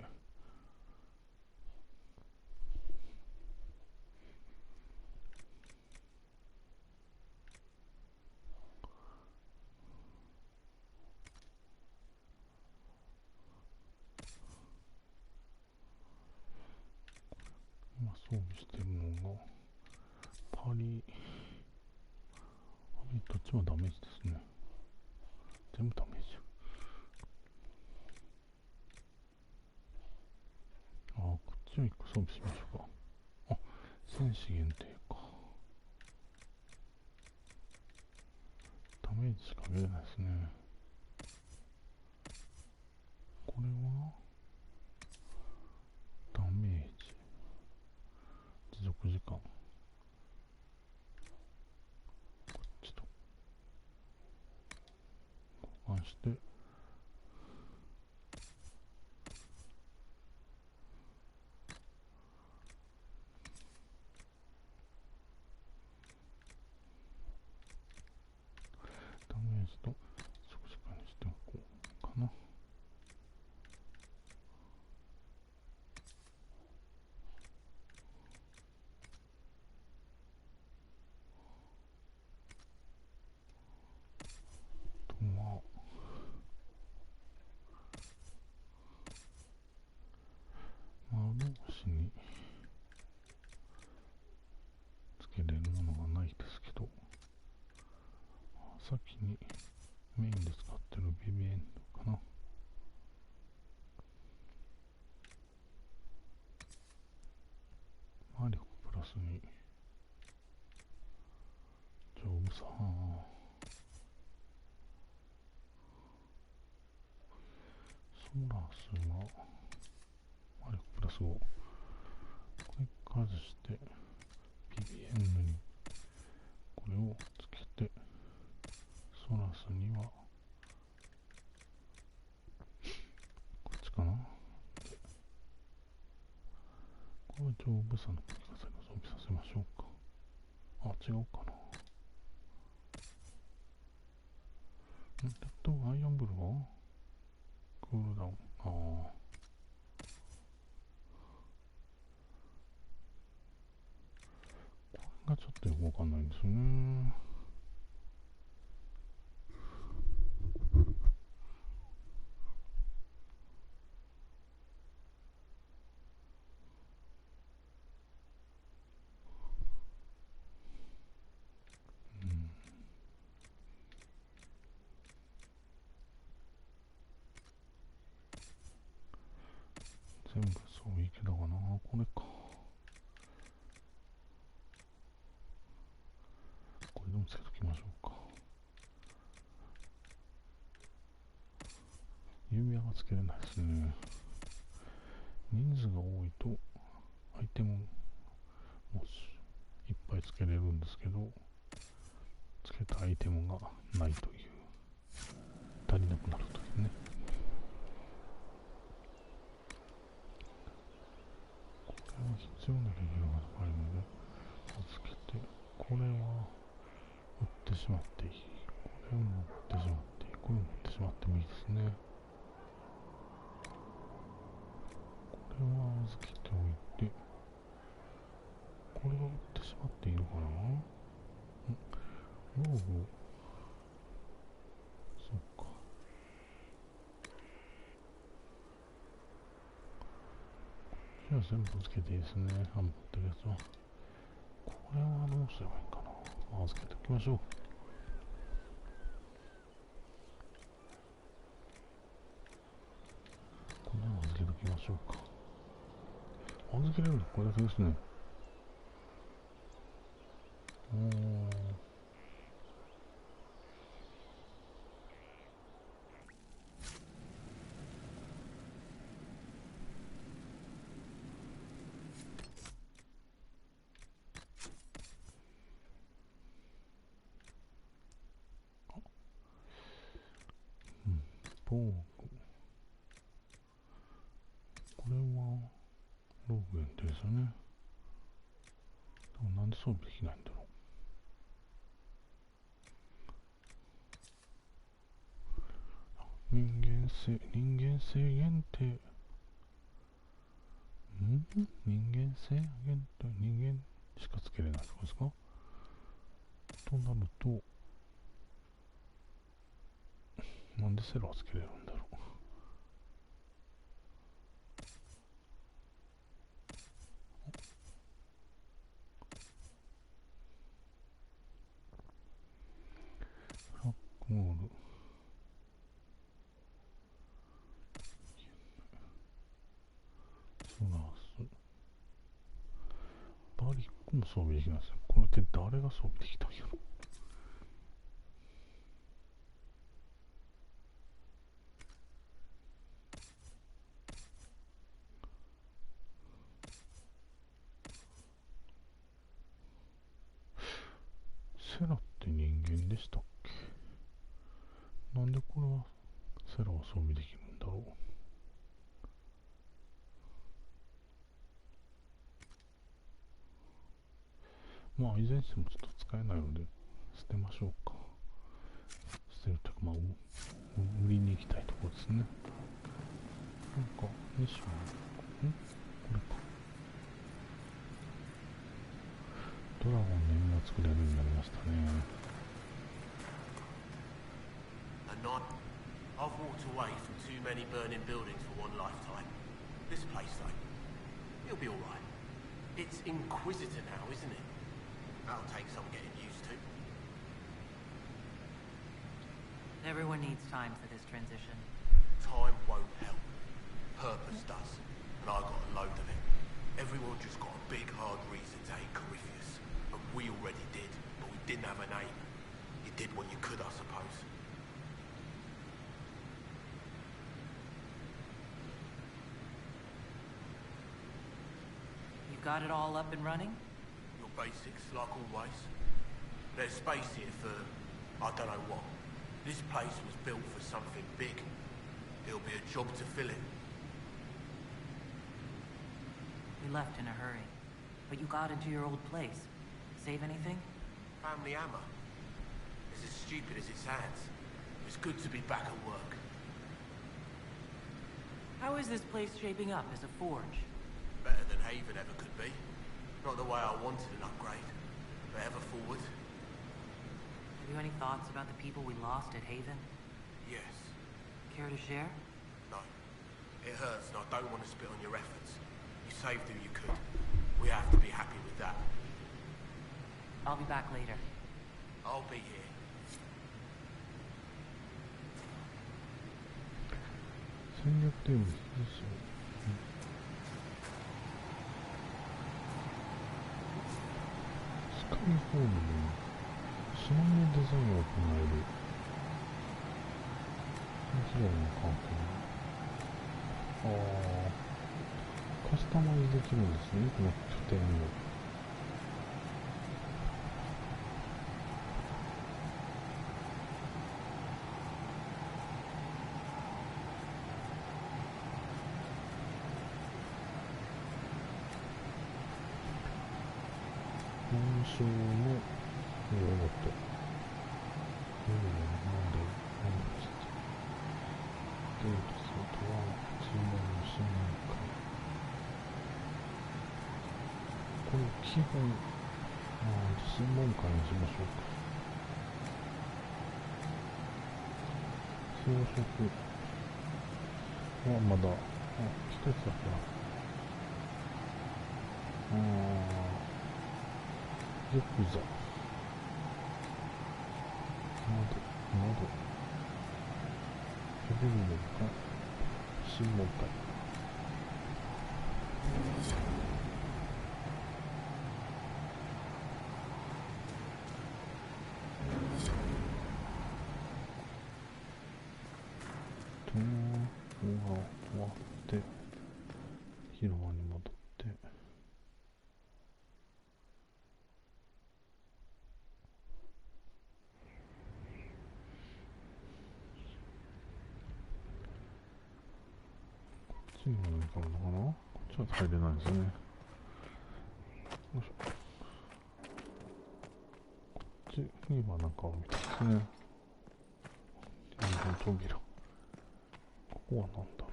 今装備してるのがパリ、どっちもダメージですね。全部ダメージ。ああ、こっちを1個装備しましょうか。あ、戦士限定か。ダメージしか出ないですね。これはダメージ、持続時間、こっちと交換して、ダメージと持続時間にしておこうかな。まあ窓越しにつけれるものがないですけど、先にメインで使ってるビビエンドかな。魔力プラスに丈夫さ、ソーラースは魔力プラス5、これ外してビビエンドにこれをつけて、ソラスにはこっちかな。でこれは丈夫さの吹き飾りを装備させましょうか。あ、違うかな。アイアンブルはクールダウン。ああ、これがちょっとよくわかんないんですよね。もつけときましょうか。指輪がつけれないですね。人数が多いとアイテムもいっぱいつけれるんですけど、つけたアイテムがないという、足りなくなるというね。これは必要なレベルが高いので預けて、これは売ってしまっていい、これを持ってしまっていい、これを持ってしまってもいいですね。これは預けておいて、これを売ってしまっていいのかな。ローグ、そっか。じゃあ全部つけていいですね。持ってるやつは。これはどうすればいいかな。預けておきましょう。これは預けておきましょうか。預けれるのこれだけですね。防具。これはローグ限定ですよね。でもなんで装備できないんだろう。人間性限定。人間性限定、人間しかつけれないってことですか。となると、なんでセラをつけれるんだろう。ブラックモール。ソラース。バリックも装備できないですね。これって誰が装備できたんやろ。セラって人間でしたっけ。なんでこれはセラは装備できるんだろう。まあいずれにしてもちょっと使えないので捨てましょうか。捨てるというか、まあ売りに行きたいところですね。なんかミッション、これか。ドラゴンの弓を作れるようになりましたね。I've walked away from too many burning buildings for one lifetime. This place, though, it'll be all right. It's Inquisitor now, isn't it? That'll take some getting used to. Everyone needs time for this transition. Time won't help. Purpose does. And I got a load of it. Everyone just got a big, hard reason to hate Corypheus. And we already did, but we didn't have a name. You did what you could, I suppose. You got it all up and running? Your basics, like always. There's space here for, I don't know what. This place was built for something big. It'll be a job to fill it. We left in a hurry, but you got into your old place. Save anything? Family hammer. It's as stupid as it sounds. It's good to be back at work. How is this place shaping up as a forge? Better than Haven ever could be. Not the way I wanted an upgrade, but ever forward. Have you any thoughts about the people we lost at Haven? Yes. Care to share? No. It hurts and I don't want to spit on your efforts. You saved who you could. We have to be happy with that. I'll be back later. I'll be here. 戦略テーブルですよ。スカイホールドにつまみデザインを行える。費用の関係。カスタマイズできるんですね、この拠点を。紋章のロボット。なんでデートするとは注文の新年会。これ基本、新年会にしましょうか。装飾はまだ、一つだけヤクザなどヘベルメが新問題。終わって広場に戻って次は何かあるのかな。こっちは入れないですね。よいしょ。こっちにはなんかあるみたいですね。扉。ここは何だろ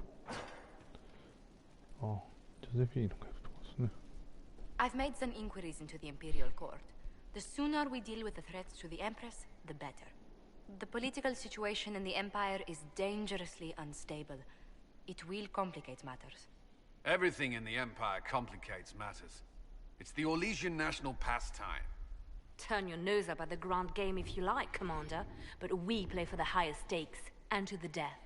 う。ジョゼフィーヌがいるとこですね。I've made some inquiries into the Imperial Court. The sooner we deal with the threats to the Empress, the better. The political situation in the Empire is dangerously unstable. It will complicate matters. Everything in the Empire complicates matters. It's the Orlesian national pastime. Turn your nose up at the grand game if you like, Commander, but we play for the highest stakes, and to the death.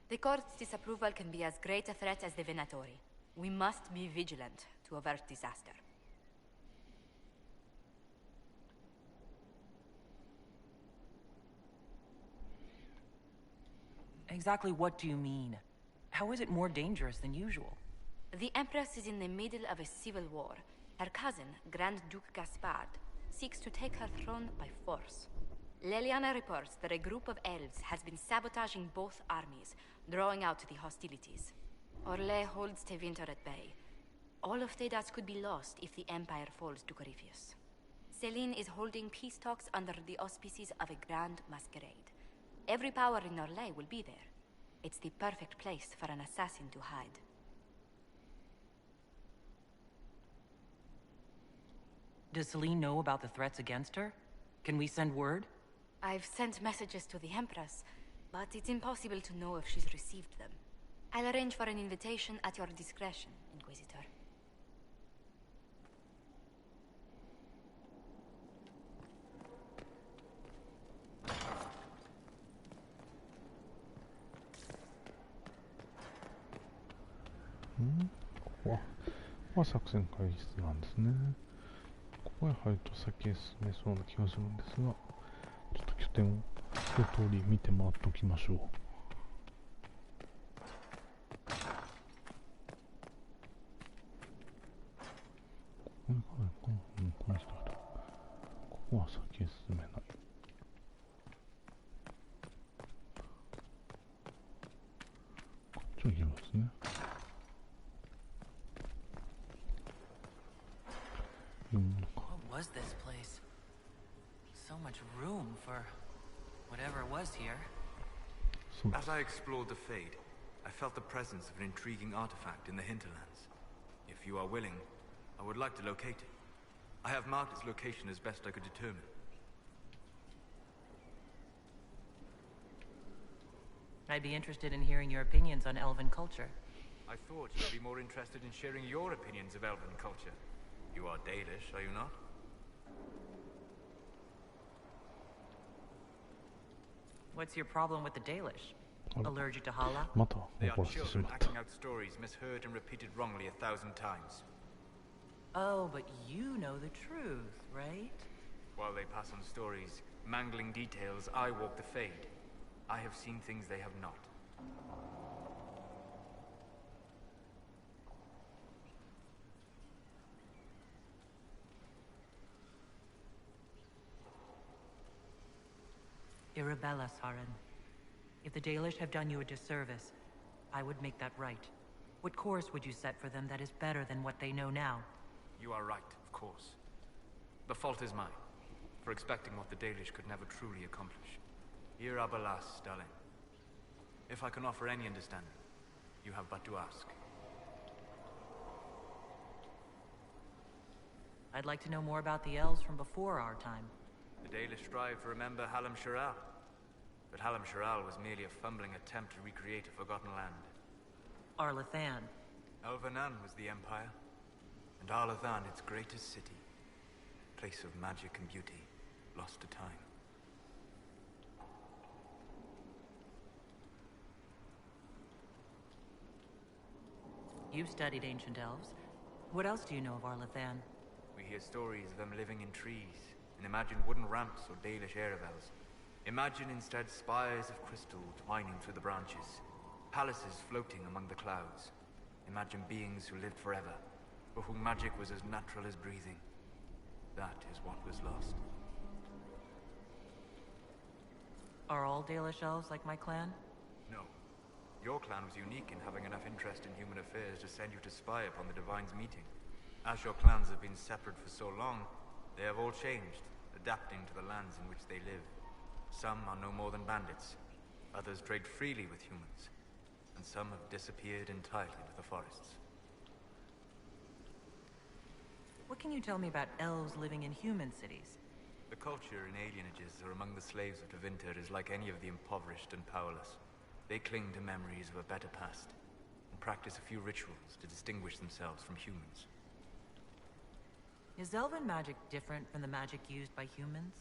The court's disapproval can be as great a threat as the Venatori. We must be vigilant to avert disaster. Exactly what do you mean? How is it more dangerous than usual? The Empress is in the middle of a civil war. Her cousin, Grand Duke Gaspard, seeks to take her throne by force. Leliana reports that a group of elves has been sabotaging both armies, drawing out the hostilities. Orlais holds Tevinter at bay. All of Thedas could be lost if the Empire falls to Corypheus. Celine is holding peace talks under the auspices of a grand masquerade. Every power in Orlais will be there. It's the perfect place for an assassin to hide. Does Celine know about the threats against her? Can we send word? I've sent messages to the Empress, but it's impossible to know if she's received them. I'll arrange for an invitation at your discretion, Inquisitor. Hmm? ここは作戦会議室なんですね。ここへ入ると先へ進めそうな気がするんですが、ちょっと拠点を一通り見て回っておきましょう。この人だ。ここは先へ進めない。こっちを行きますね。What was this place? So much room for whatever was here. As I explored the Fade, I felt the presence of an intriguing artifact in the hinterlands. If you are willing, I would like to locate it. I have marked its location as best I could determine. I'd be interested in hearing your opinions on elven culture. I thought you'd be more interested in sharing your opinions of elven culture. You are Dalish, are you not? What's your problem with the Dalish? Allergic to Hala? They are children acting out stories misheard and repeated wrongly 1,000 times. Oh, but you know the truth, right? While they pass on stories, Mangling details, I walk the Fade. I have seen things they have not. Irabella, Saren. If the Dalish have done you a disservice, I would make that right. What course would you set for them that is better than what they know now? You are right, of course. The fault is mine, for expecting what the Dalish could never truly accomplish. Irabalas, darling. If I can offer any understanding, you have but to ask. I'd like to know more about the elves from before our time. The Dalish strive to remember Halam Sharal. But Halam Sharal was merely a fumbling attempt to recreate a forgotten land. Arlathan. Elvanan was the Empire, and Arlathan its greatest city. Place of magic and beauty, lost to time. You've studied ancient elves. What else do you know of Arlathan? We hear stories of them living in trees, and imagine wooden ramps or Dalish Erebels. Imagine instead spires of crystal twining through the branches, palaces floating among the clouds. Imagine beings who lived forever, for whom magic was as natural as breathing. That is what was lost. Are all Dalish elves like my clan? No. Your clan was unique in having enough interest in human affairs to send you to spy upon the Divine's meeting. As your clans have been separate for so long, they have all changed, adapting to the lands in which they live. Some are no more than bandits, others trade freely with humans, and some have disappeared entirely into the forests. What can you tell me about elves living in human cities? The culture in alienages or among the slaves of Tevinter is like any of the impoverished and powerless. They cling to memories of a better past, and practice a few rituals to distinguish themselves from humans. Is elven magic different from the magic used by humans?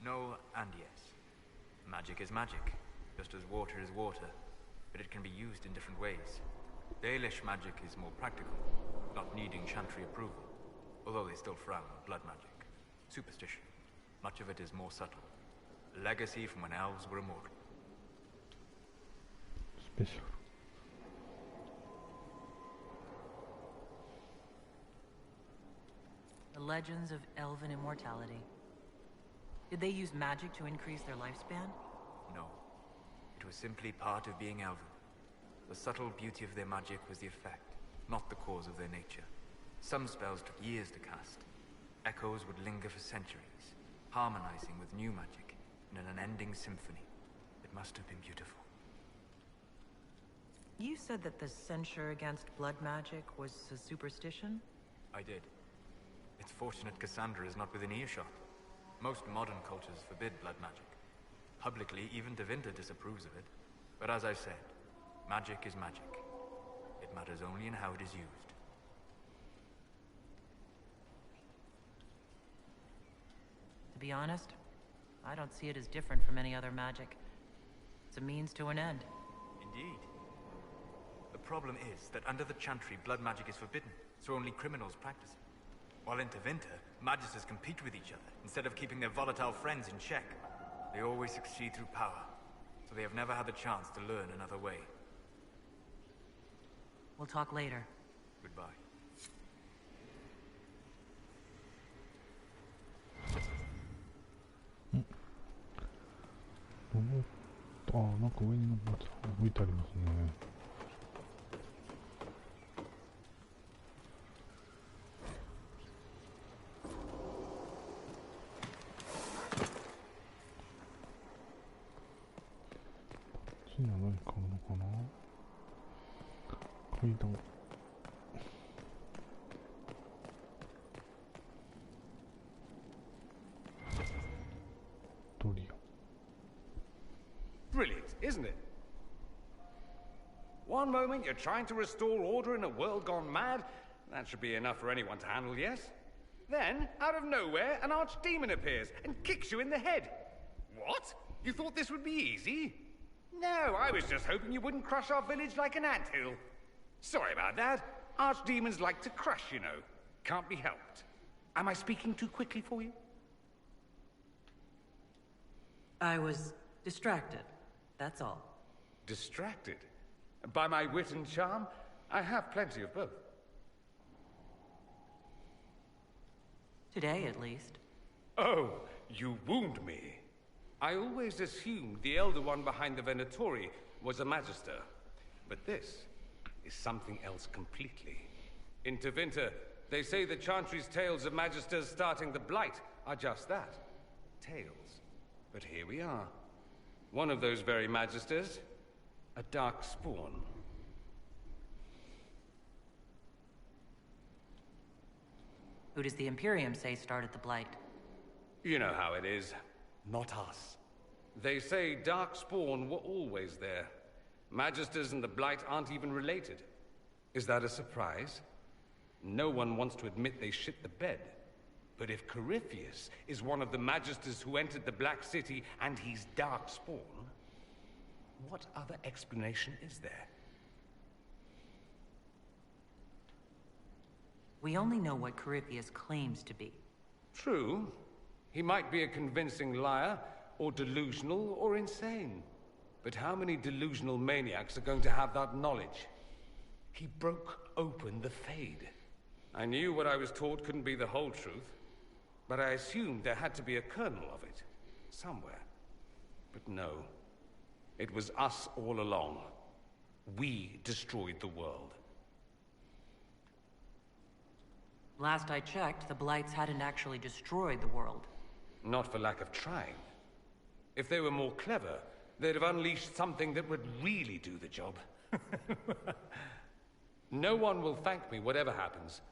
No and yes. Magic is magic, just as water is water, but it can be used in different ways. Dalish magic is more practical, not needing chantry approval, although they still frown on blood magic. Superstition. Much of it is more subtle. A legacy from when elves were immortal. Special. The legends of elven immortality. Did they use magic to increase their lifespan? No. It was simply part of being elven. The subtle beauty of their magic was the effect, not the cause of their nature. Some spells took years to cast. Echoes would linger for centuries, harmonizing with new magic in an unending symphony. It must have been beautiful. You said that the censure against blood magic was a superstition? I did. It's fortunate Cassandra is not within earshot. Most modern cultures forbid blood magic. Publicly, even Tevinter disapproves of it. But as I said, magic is magic. It matters only in how it is used. To be honest, I don't see it as different from any other magic. It's a means to an end. Indeed. The problem is that under the Chantry, blood magic is forbidden, so only criminals practice it. While in Tevinter, magisters compete with each other, instead of keeping their volatile friends in check. They always succeed through power, so they have never had the chance to learn another way. We'll talk later. Goodbye.あ、なんか上に置いてありますね。次は何買うのかな。階段。ドリア。Brilliant, isn't it? One moment you're trying to restore order in a world gone mad. That should be enough for anyone to handle, yes? Then, out of nowhere, an archdemon appears and kicks you in the head. What? You thought this would be easy? No, I was just hoping you wouldn't crush our village like an anthill. Sorry about that. Archdemons like to crush, you know. Can't be helped. Am I speaking too quickly for you? I was distracted, that's all. Distracted? By my wit and charm? I have plenty of both. Today, at least. Oh, you wound me. I always assumed the Elder One behind the Venatori was a Magister. But this is something else completely. In Tevinter, they say the Chantry's tales of Magisters starting the Blight are just that. Tales. But here we are. One of those very Magisters, a dark spawn. Who does the Imperium say started the Blight? You know how it is. Not us. They say Darkspawn were always there. Magisters and the Blight aren't even related. Is that a surprise? No one wants to admit they shit the bed. But if Corypheus is one of the Magisters who entered the Black City and he's Darkspawn, what other explanation is there? We only know what Corypheus claims to be. True. He might be a convincing liar, or delusional, or insane. But how many delusional maniacs are going to have that knowledge? He broke open the Fade. I knew what I was taught couldn't be the whole truth, but I assumed there had to be a kernel of it, somewhere. But no. It was us all along. We destroyed the world. Last I checked, the Blights hadn't actually destroyed the world. Not for lack of trying. If they were more clever, they'd have unleashed something that would really do the job. No one will thank me, whatever happens.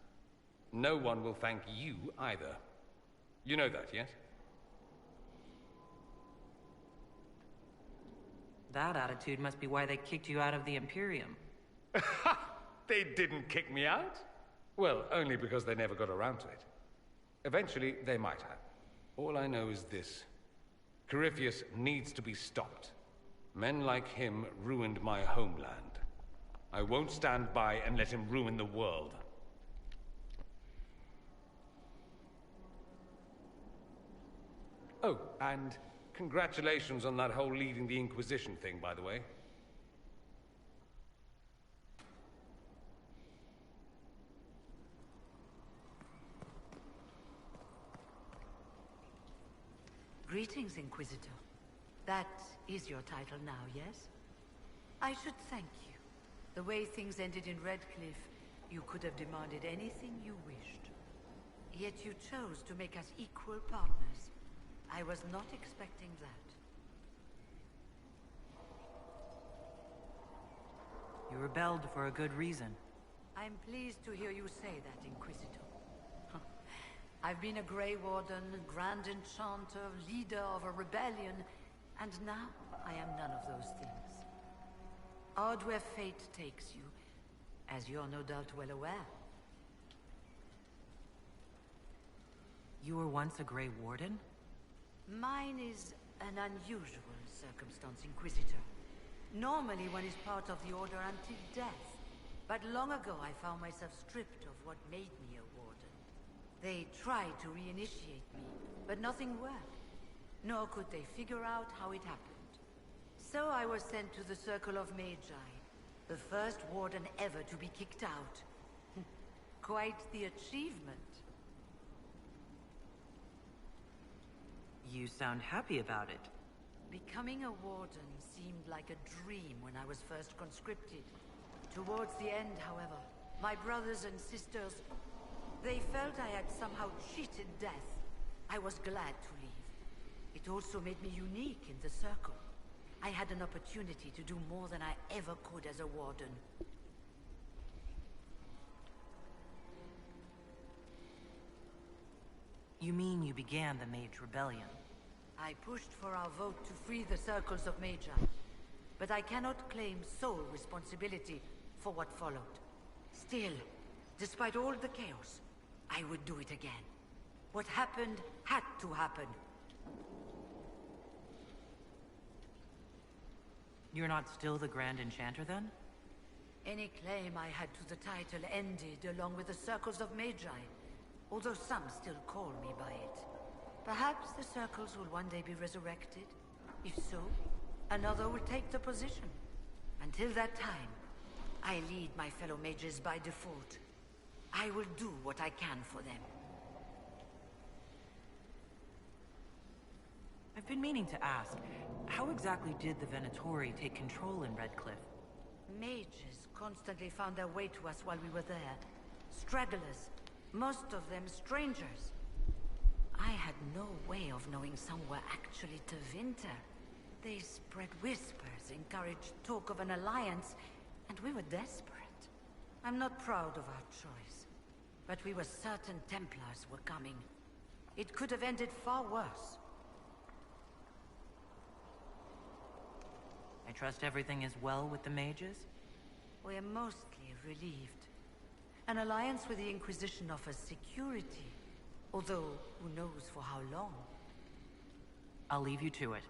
No one will thank you either. You know that, yes? That attitude must be why they kicked you out of the Imperium. They didn't kick me out? Well, only because they never got around to it. Eventually, they might have. All I know is this. Corypheus needs to be stopped. Men like him ruined my homeland. I won't stand by and let him ruin the world. Oh, and congratulations on that whole leading the Inquisition thing, by the way. Greetings, Inquisitor. That is your title now, yes? I should thank you. The way things ended in Redcliffe, you could have demanded anything you wished. Yet you chose to make us equal partners. I was not expecting that. You rebelled for a good reason. I'm pleased to hear you say that, Inquisitor. I've been a Grey Warden, Grand Enchanter, leader of a rebellion, and now I am none of those things. Odd where fate takes you, as you're no doubt well aware. You were once a Grey Warden? Mine is an unusual circumstance, Inquisitor. Normally one is part of the Order until death, but long ago I found myself stripped of what made me a Warden. They tried to reinitiate me, but nothing worked. Nor could they figure out how it happened. So I was sent to the Circle of Magi, the first Warden ever to be kicked out. Quite the achievement. You sound happy about it. Becoming a Warden seemed like a dream when I was first conscripted. Towards the end, however, my brothers and sisters, they felt I had somehow cheated death. I was glad to leave. It also made me unique in the Circle. I had an opportunity to do more than I ever could as a Warden. You mean you began the Mage Rebellion? I pushed for our vote to free the Circles of Magi, but I cannot claim sole responsibility for what followed. Still, despite all the chaos, I would do it again. What happened had to happen. You're not still the Grand Enchanter, then? Any claim I had to the title ended along with the Circles of Magi, although some still call me by it. Perhaps the Circles will one day be resurrected. If so, another will take the position. Until that time, I lead my fellow mages by default. I will do what I can for them. I've been meaning to ask, how exactly did the Venatori take control in Redcliffe? Mages constantly found their way to us while we were there. Stragglers, most of them strangers. I had no way of knowing some were actually Tevinter. They spread whispers, encouraged talk of an alliance, and we were desperate. I'm not proud of our choice, but we were certain Templars were coming. It could have ended far worse. I trust everything is well with the mages? We're mostly relieved. An alliance with the Inquisition offers security, although who knows for how long. I'll leave you to it.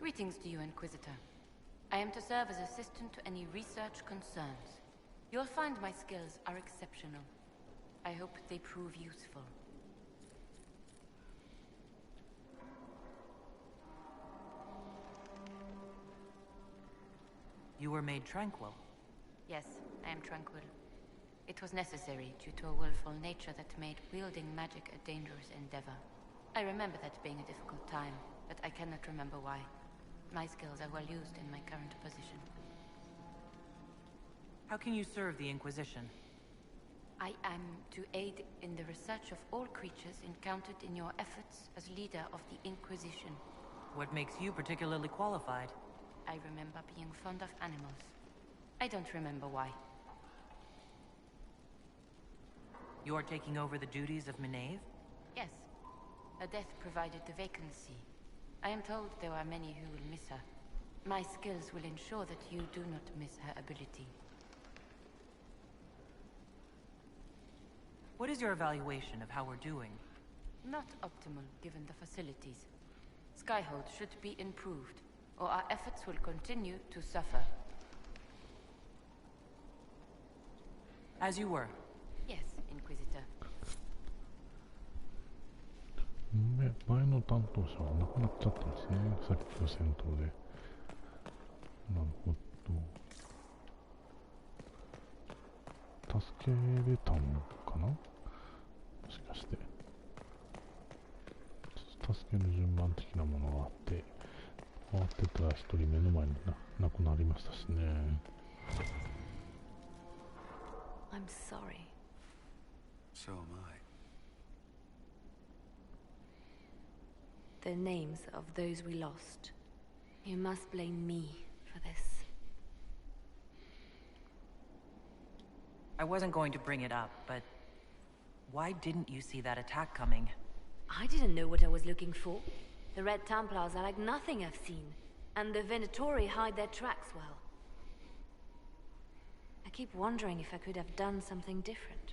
Greetings to you, Inquisitor. I am to serve as assistant to any research concerns. You'll find my skills are exceptional. I hope they prove useful. You were made tranquil. Yes, I am tranquil. It was necessary due to a willful nature that made wielding magic a dangerous endeavor. I remember that being a difficult time, but I cannot remember why. My skills are well used in my current position. How can you serve the Inquisition? I am to aid in the research of all creatures encountered in your efforts as leader of the Inquisition. What makes you particularly qualified? I remember being fond of animals. I don't remember why. You're taking over the duties of Maeve? Yes. Her death provided the vacancy. I am told there are many who will miss her. My skills will ensure that you do not miss her ability. What is your evaluation of how we're doing? Not optimal, given the facilities. Skyhold should be improved, or our efforts will continue to suffer. As you were. Yes, Inquisitor. 前の担当者は亡くなっちゃったんですね。さっきの戦闘で。なるほど。助けれたのかな、もしかして。助ける順番的なものがあって、回ってたら一人目の前に亡くなりましたしね。I'm sorry. So am I. The names of those we lost. You must blame me for this. I wasn't going to bring it up, but why didn't you see that attack coming? I didn't know what I was looking for. The Red Templars are like nothing I've seen, and the Venatori hide their tracks well. I keep wondering if I could have done something different.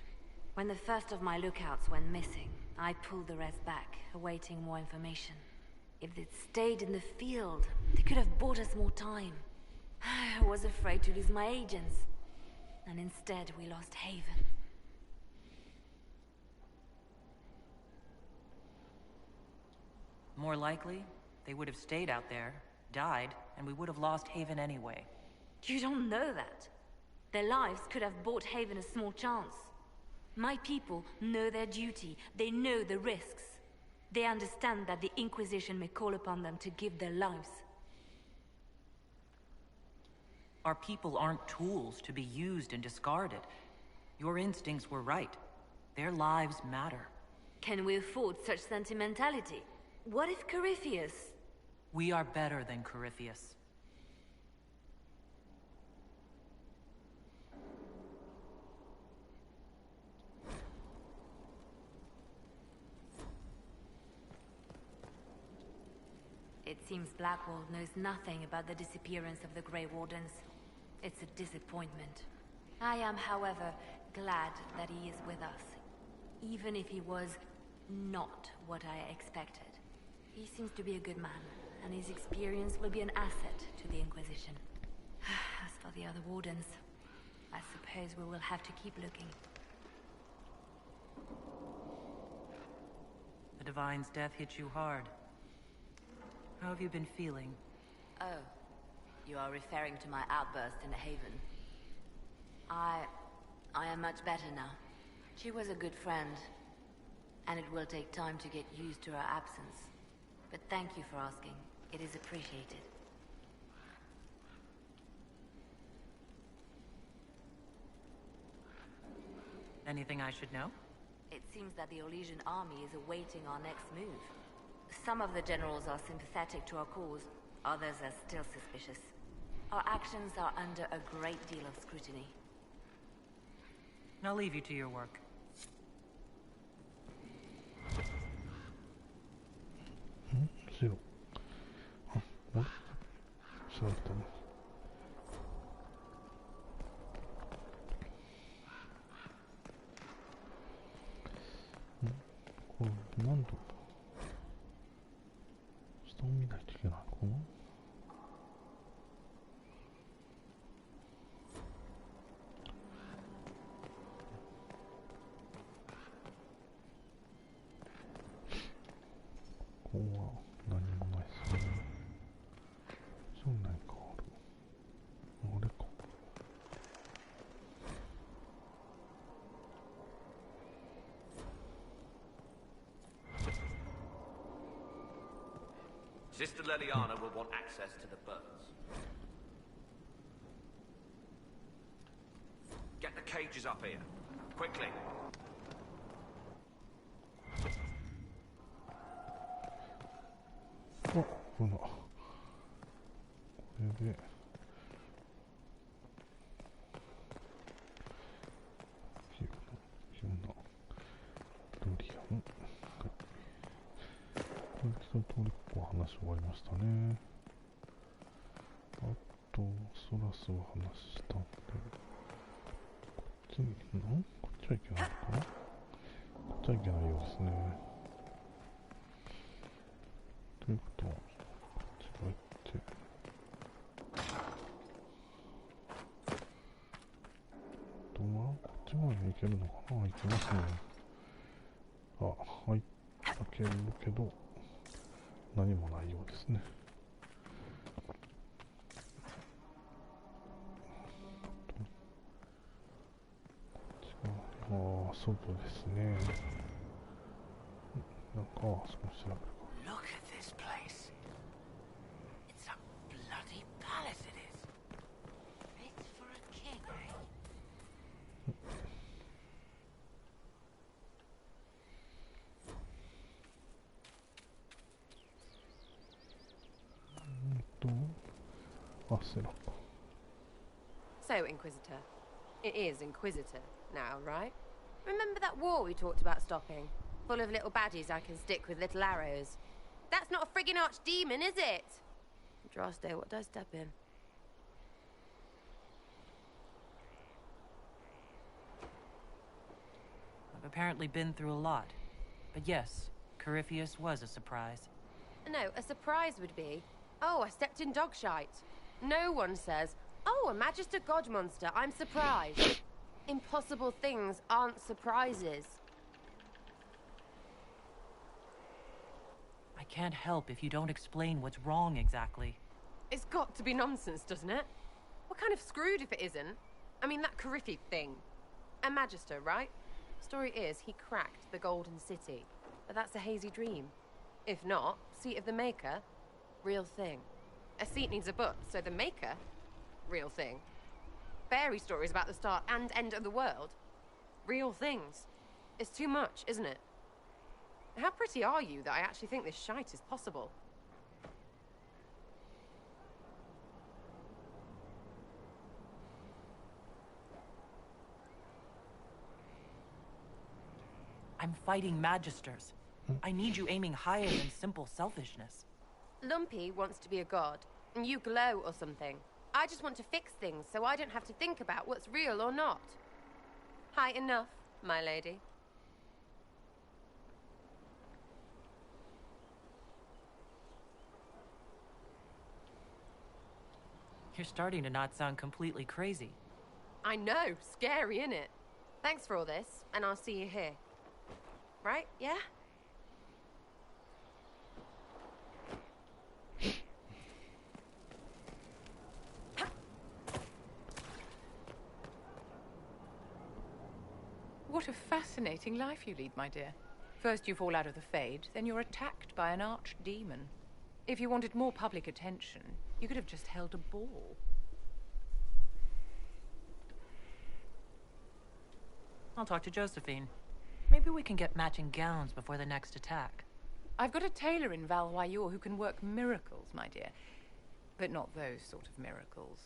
When the first of my lookouts went missing, I pulled the rest back, awaiting more information. If they'd stayed in the field, they could have bought us more time. I was afraid to lose my agents, and instead we lost Haven. More likely, they would have stayed out there, died, and we would have lost Haven anyway. You don't know that. Their lives could have bought Haven a small chance. My people know their duty. They know the risks. They understand that the Inquisition may call upon them to give their lives. Our people aren't tools to be used and discarded. Your instincts were right. Their lives matter. Can we afford such sentimentality? What if Corypheus... We are better than Corypheus. It seems Blackwall knows nothing about the disappearance of the Grey Wardens. It's a disappointment. I am, however, glad that he is with us, Even if he was not what I expected. He seems to be a good man, and his experience will be an asset to the Inquisition. As for the other wardens, I suppose we will have to keep looking. The Divine's death hit you hard. How have you been feeling? Oh, you are referring to my outburst in the Haven. I am much better now. She was a good friend, and it will take time to get used to her absence. But thank you for asking. It is appreciated. Anything I should know? It seems that the Orlesian army is awaiting our next move. Some of the generals are sympathetic to our cause, others are still suspicious. Our actions are under a great deal of scrutiny. I'll leave you to your work. Zero. What? So done.これ何度下を見ないといけないのかな。ここは何もないですね。そう何かある。あれか。Sister Leliana will want access to the birds. Get the cages up here. Quickly. あ、ほら。これで。ヒュナ、ドリアン。これで一通りここ話終わりましたね。あと、ソラスは話したんで。こっちに、こっちはいけないのかな。こっちはいけないようですね。ということは、こっちが行って、あとは、こっちまで行けるのかな。行けますね。あ、はい、開けるけど、何もないようですね。こっちが、外ですね。なんか、少し調べる。Look at this place. It's a bloody palace it is. Fit for a king, eh? あ、セラか。So, Inquisitor. It is Inquisitor now, right? Remember that war we talked about stopping? Full of little baddies I can stick with little arrows. That's not a friggin' archdemon, is it? Drosto, what did I step in? I've apparently been through a lot. But yes, Corypheus was a surprise. No, a surprise would be, oh, I stepped in dog shite. No one says, oh, a Magister God monster, I'm surprised. Impossible things aren't surprises. I can't help if you don't explain what's wrong exactly. It's got to be nonsense, doesn't it? We're kind of screwed if it isn't. I mean, that Corypheus thing. A Magister, right? Story is, he cracked the Golden City. But that's a hazy dream. If not, Seat of the Maker, real thing. A seat needs a book, so the Maker, real thing. Fairy stories about the start and end of the world, real things. It's too much, isn't it? How pretty are you that I actually think this shite is possible? I'm fighting Magisters. I need you aiming higher than simple selfishness. Lumpy wants to be a god, and you glow or something. I just want to fix things so I don't have to think about what's real or not. High enough, my lady. You're starting to not sound completely crazy. I know, scary, innit? Thanks for all this, and I'll see you here. Right, yeah? What a fascinating life you lead, my dear. First you fall out of the Fade, then you're attacked by an archdemon. If you wanted more public attention, you could have just held a ball. I'll talk to Josephine. Maybe we can get matching gowns before the next attack. I've got a tailor in Valwayor who can work miracles, my dear. But not those sort of miracles.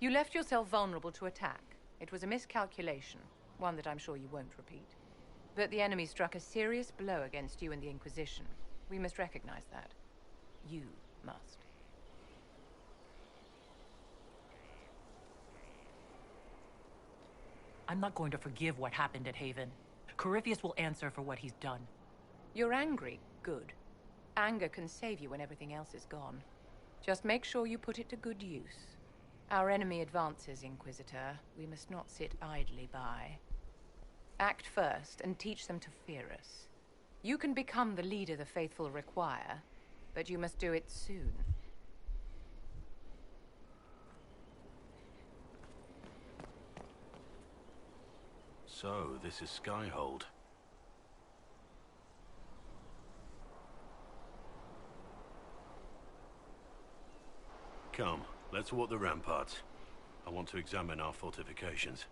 You left yourself vulnerable to attack. It was a miscalculation, one that I'm sure you won't repeat. But the enemy struck a serious blow against you and the Inquisition. We must recognize that. You must. I'm not going to forgive what happened at Haven. Corypheus will answer for what he's done. You're angry. Good. Anger can save you when everything else is gone. Just make sure you put it to good use. Our enemy advances, Inquisitor. We must not sit idly by. Act first and teach them to fear us. You can become the leader the faithful require, but you must do it soon. So, this is Skyhold. Come, let's walk the ramparts. I want to examine our fortifications.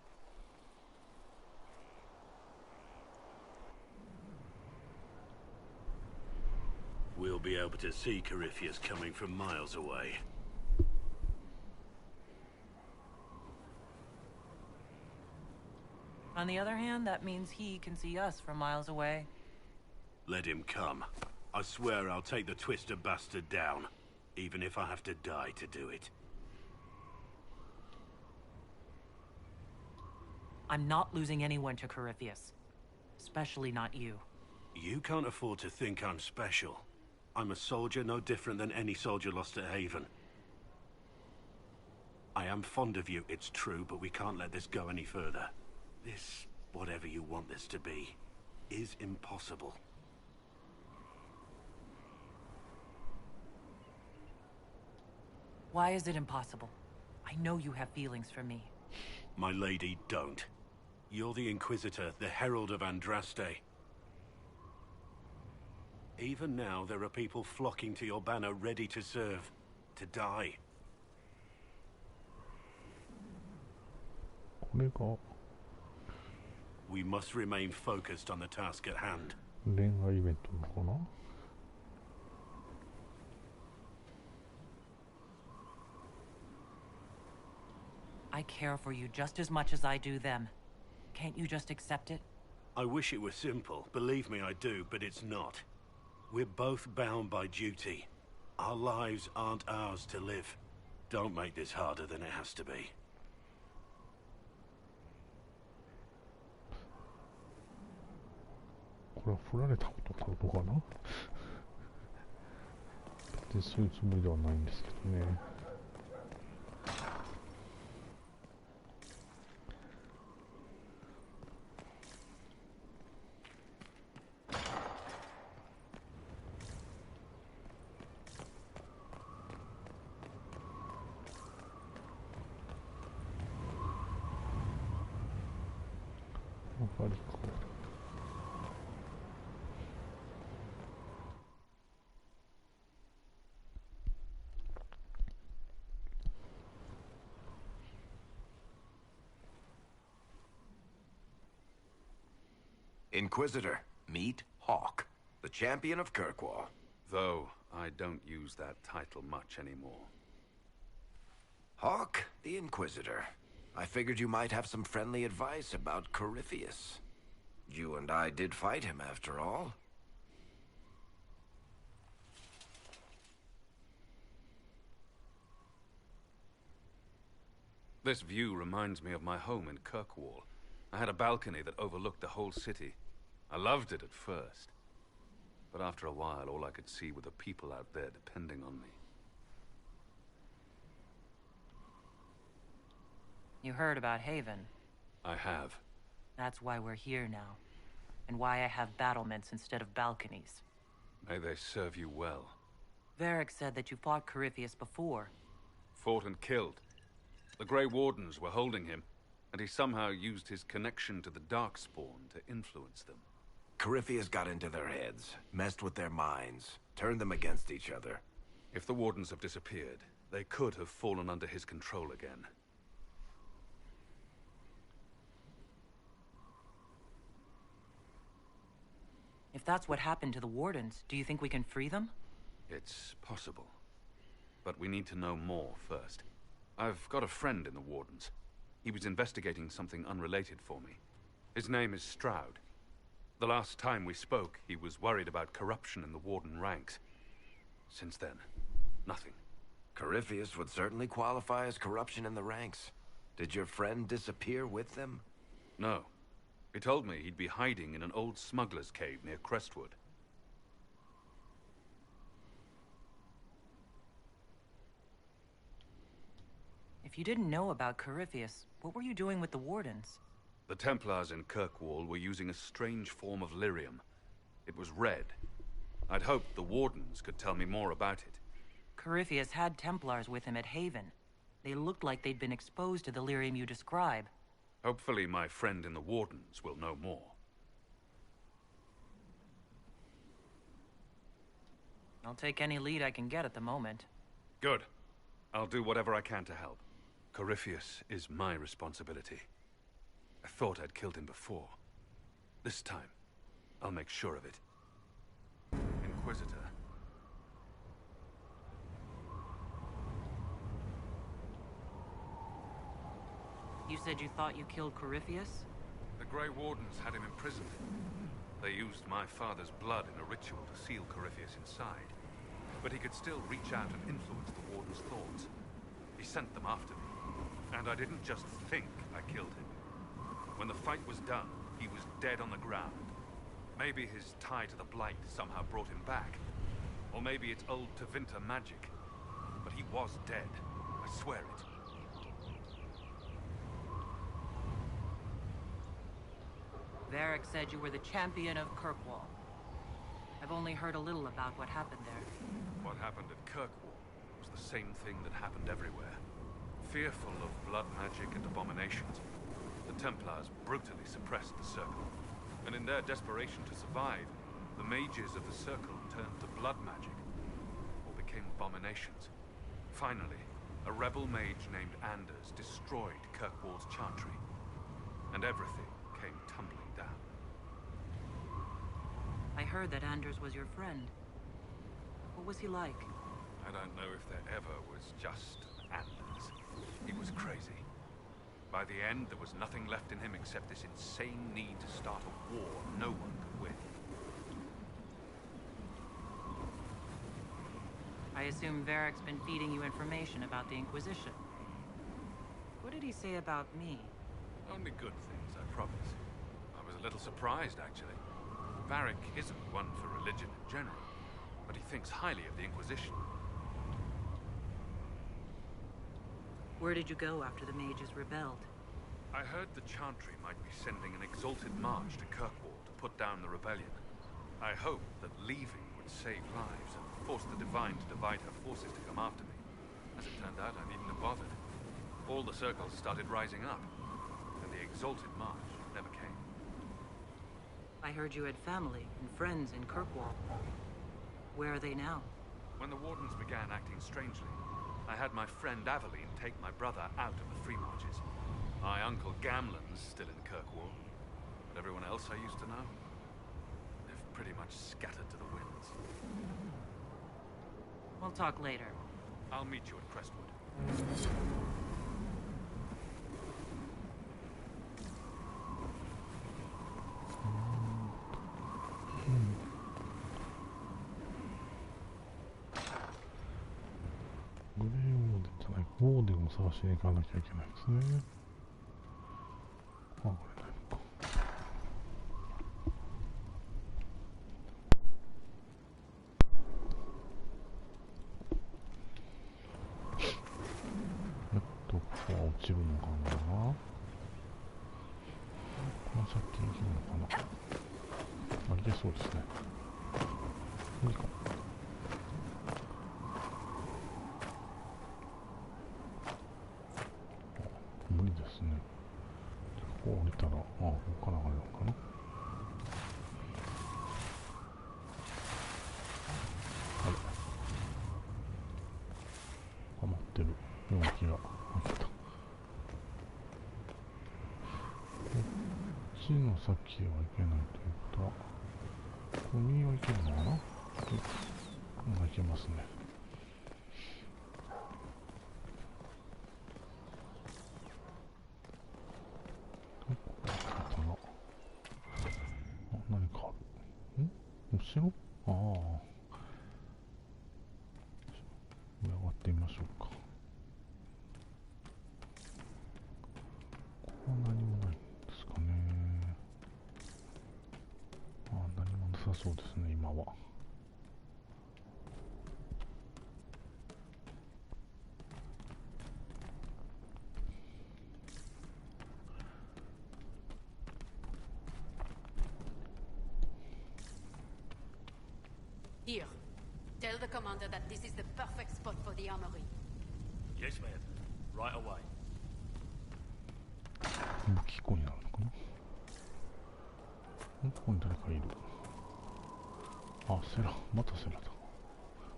We'll be able to see Corypheus coming from miles away. On the other hand, that means he can see us from miles away. Let him come. I swear I'll take the twister bastard down, even if I have to die to do it. I'm not losing anyone to Corypheus. Especially not you. You can't afford to think I'm special. I'm a soldier no different than any soldier lost at Haven. I am fond of you, it's true, but we can't let this go any further. This, whatever you want this to be, is impossible. Why is it impossible? I know you have feelings for me. My lady, don't. You're the Inquisitor, the Herald of Andraste. Even now, there are people flocking to your banner ready to serve, to die. これが We must remain focused on the task at hand. 恋愛イベントなのかな I care for you just as much as I do them. Can't you just accept it? I wish it were simple. Believe me, I do, but it's not. We're both bound by duty. Our lives aren't ours to live. Don't make this harder than it has to be. これは振られたことってことかな別にそういうつもりではないんですけどね。やっぱりこう Inquisitor, meet Hawk, the champion of Kirkwall. Though I don't use that title much anymore. Hawk, the Inquisitor. I figured you might have some friendly advice about Corypheus. You and I did fight him, after all. This view reminds me of my home in Kirkwall. I had a balcony that overlooked the whole city. I loved it at first. But after a while, all I could see were the people out there depending on me. You heard about Haven. I have. That's why we're here now. And why I have battlements instead of balconies. May they serve you well. Varric said that you fought Corypheus before. Fought and killed. The Grey Wardens were holding him, and he somehow used his connection to the Darkspawn to influence them. Corypheus got into their heads, messed with their minds, turned them against each other. If the Wardens have disappeared, they could have fallen under his control again. If that's what happened to the Wardens, do you think we can free them? It's possible. But we need to know more first. I've got a friend in the Wardens. He was investigating something unrelated for me. His name is Stroud. The last time we spoke, he was worried about corruption in the Warden ranks. Since then, nothing. Corypheus would certainly qualify as corruption in the ranks. Did your friend disappear with them? No. He told me he'd be hiding in an old smuggler's cave near Crestwood. If you didn't know about Corypheus, what were you doing with the Wardens? The Templars in Kirkwall were using a strange form of lyrium. It was red. I'd hoped the Wardens could tell me more about it. Corypheus had Templars with him at Haven. They looked like they'd been exposed to the lyrium you describe. Hopefully my friend in the Wardens will know more. I'll take any lead I can get at the moment. Good. I'll do whatever I can to help. Corypheus is my responsibility. I thought I'd killed him before. This time, I'll make sure of it. Inquisitor. You said you thought you killed Corypheus? The Grey Wardens had him imprisoned. They used my father's blood in a ritual to seal Corypheus inside. But he could still reach out and influence the Warden's thoughts. He sent them after me. And I didn't just think I killed him. When the fight was done, he was dead on the ground. Maybe his tie to the Blight somehow brought him back. Or maybe it's old Tevinter magic. But he was dead. I swear it. Varric said you were the champion of Kirkwall. I've only heard a little about what happened there. What happened at Kirkwall was the same thing that happened everywhere. Fearful of blood magic and abominations, the Templars brutally suppressed the Circle. And in their desperation to survive, the mages of the Circle turned to blood magic, or became abominations. Finally, a rebel mage named Anders destroyed Kirkwall's chantry, and everything came tumbling down. I heard that Anders was your friend. What was he like? I don't know if there ever was just Anders. He was crazy. By the end, there was nothing left in him except this insane need to start a war no one could win. I assume Varric's been feeding you information about the Inquisition. What did he say about me? Only good things, I promise. I was a little surprised, actually. Varric isn't one for religion in general, but he thinks highly of the Inquisition. Where did you go after the mages rebelled? I heard the Chantry might be sending an exalted march to Kirkwall to put down the rebellion. I hoped that leaving would save lives and force the Divine to divide her forces to come after me. As it turned out, I needn't have bothered. All the circles started rising up, and the exalted march never came. I heard you had family and friends in Kirkwall. Where are they now? When the Wardens began acting strangely, I had my friend Aveline take my brother out of the Free Marches. My uncle Gamlen's still in Kirkwall, but everyone else I used to know, they've pretty much scattered to the winds. We'll talk later. I'll meet you at Crestwood.グレーウォーデンじゃない、ウォーデンを探しに行かなきゃいけないですね。あ、これないのか。ここは落ちるのかな。先行けるのかな。あ、いけそうですね。無理か。無理ですね。ここ降りたら、ここから上がるのかな。あれ、余ってる容器が開けた。こっちの先へはいけないということは、ここにはいけるのかな。いけますね。何かある。後ろ。ああ。上上がってみましょうか。ここは何もないんですかね。何もなさそうですね、今は。Here. Tell the commander that this is the perfect spot for the armory. Yes, ma'am. Right away. 武器庫になるのかな。ここに誰かいる。あ、セラ。またセラだ。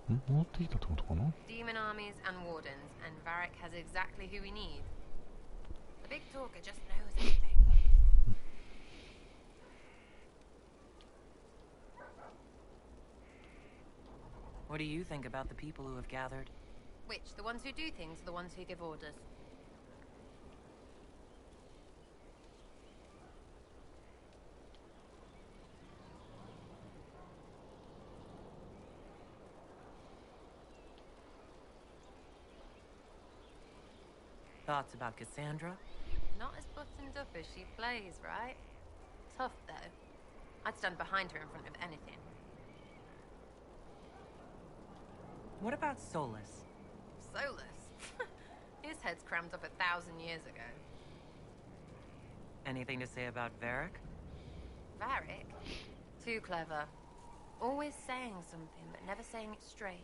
戻ってきたってことかな。 Demon armies and wardens, and Varric has exactly who we need. The big talker just knows everything. What do you think about the people who have gathered? Which, the ones who do things or the ones who give orders? Thoughts about Cassandra? Not as buttoned up as she plays, right? Tough, though. I'd stand behind her in front of anything. What about Solus? Solus? His head's crammed up 1,000 years ago. Anything to say about Varric? Varric? Too clever. Always saying something, but never saying it straight.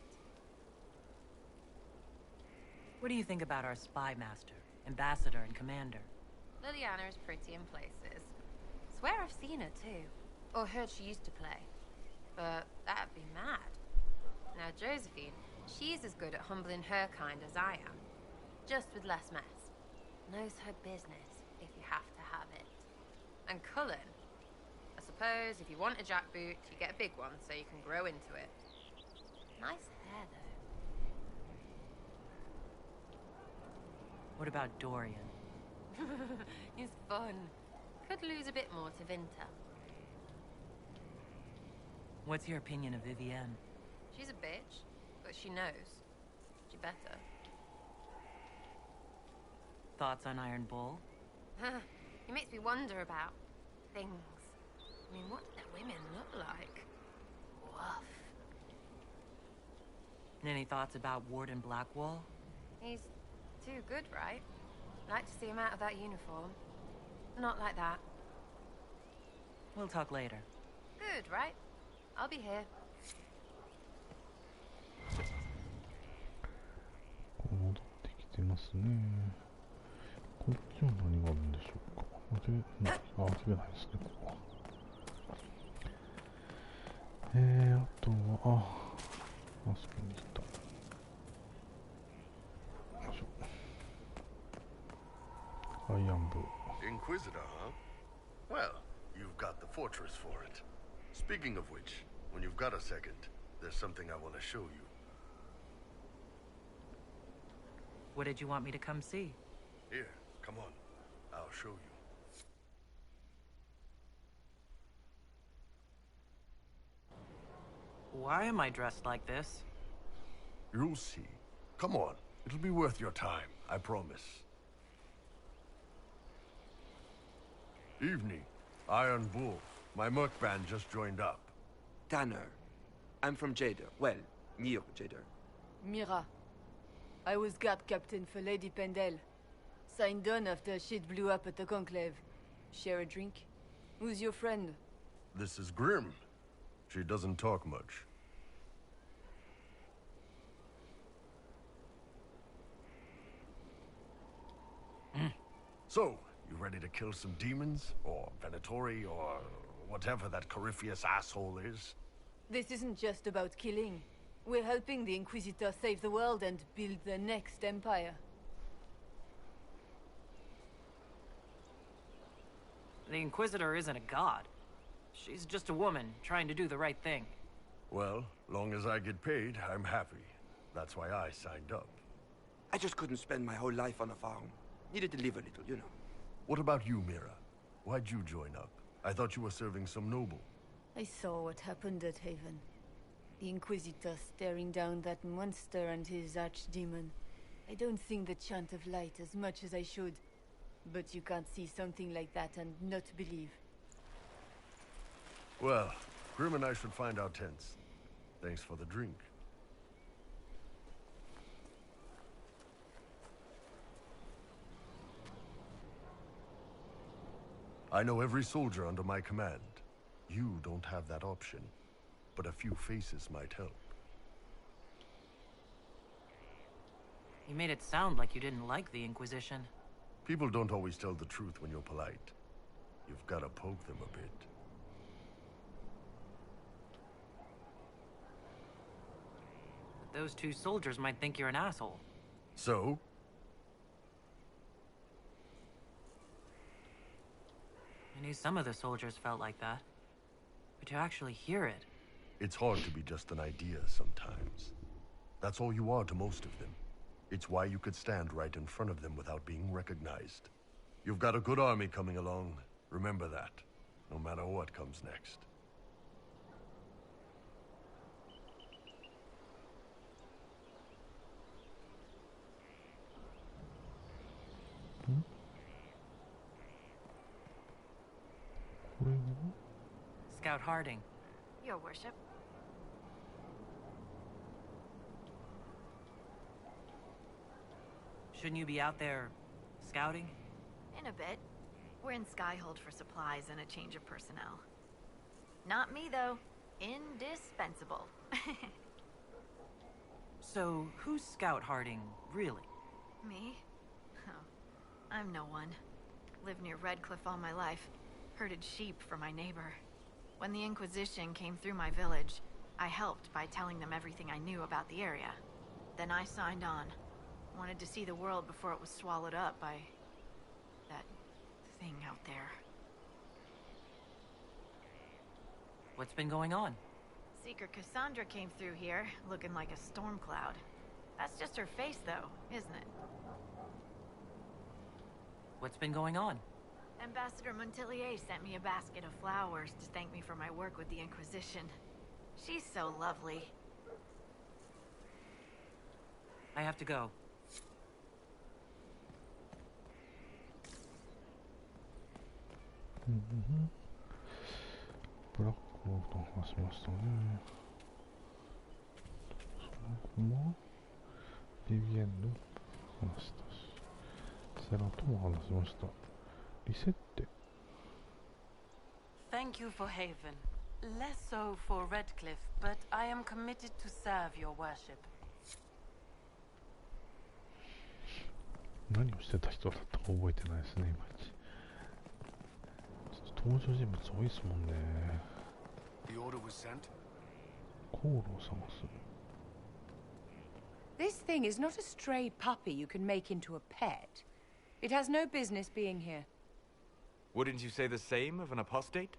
What do you think about our spy master, ambassador, and commander? Liliana is pretty in places. Swear I've seen her too. Or heard she used to play. But that'd be mad. Now Josephine, she's as good at humbling her kind as I am. Just with less mess. Knows her business, if you have to have it. And Cullen? I suppose if you want a jackboot, you get a big one so you can grow into it. Nice hair, though. What about Dorian? He's fun. Could lose a bit more to Vinter. What's your opinion of Vivienne? She's a bitch, but she knows. She better. Thoughts on Iron Bull? He makes me wonder about things. I mean, what do the women look like? Woof. And any thoughts about Warden Blackwall? He's too good, right? I'd like to see him out of that uniform. Not like that. We'll talk later. Good, right? I'll be here. 戻ってきてますね。こっちは何があるんでしょうか。間違いないですね、ここは。あとは、あそこに来た。よいしょ。アイアンブー。Inquisitor, huh? Well, you've got the fortress for it. Speaking of which, when you've got a second, there's something I want to show you. What did you want me to come see? Here, come on. I'll show you. Why am I dressed like this? You'll see. Come on. It'll be worth your time, I promise. Evening. Iron Bull. My merc band just joined up. Tanner. I'm from Jader. Well, near Jader. Mira. I was guard captain for Lady Pendel. Signed on after shit blew up at the Conclave. Share a drink? Who's your friend? This is Grim. She doesn't talk much. So, you ready to kill some demons? Or Venatori, or whatever that Corypheus asshole is? This isn't just about killing. We're helping the Inquisitor save the world and build the next empire. The Inquisitor isn't a god. She's just a woman trying to do the right thing. Well, long as I get paid, I'm happy. That's why I signed up. I just couldn't spend my whole life on a farm. Needed to live a little, you know. What about you, Mira? Why'd you join up? I thought you were serving some noble. I saw what happened at Haven. The Inquisitor staring down that monster and his archdemon. I don't sing the chant of light as much as I should. But you can't see something like that and not believe. Well, Grim and I should find our tents. Thanks for the drink. I know every soldier under my command. You don't have that option, but a few faces might help. You made it sound like you didn't like the Inquisition. People don't always tell the truth when you're polite. You've got to poke them a bit. Those two soldiers might think you're an asshole. So? I knew some of the soldiers felt like that. But to actually hear it... It's hard to be just an idea sometimes. That's all you are to most of them. It's why you could stand right in front of them without being recognized. You've got a good army coming along. Remember that, no matter what comes next. Scout Harding. Your worship. Shouldn't you be out there scouting? In a bit. We're in Skyhold for supplies and a change of personnel. Not me, though. Indispensable. So, who's Scout Harding, really? Me? Oh, I'm no one. Lived near Redcliffe all my life. Herded sheep for my neighbor. When the Inquisition came through my village, I helped by telling them everything I knew about the area. Then I signed on. Wanted to see the world before it was swallowed up by... that thing out there. What's been going on? Seeker Cassandra came through here, looking like a storm cloud. That's just her face, though, isn't it? What's been going on? Ambassador Montillier sent me a basket of flowers to thank me for my work with the Inquisition. She's so lovely. I have to go.ブラックロードと話しましたね。その後もビビエンヌ話したし、セラとも話しました。リセッテ。Thank you for Haven. Less so for Redcliffe, but I am committed to serve your worship. 何をしてた人だったか覚えてないですね、いまいち。登場人物多いですもんね。The order was sent. 航路を探す。This thing is not a stray puppy you can make into a pet. It has no business being here. Wouldn't you say the same of an apostate?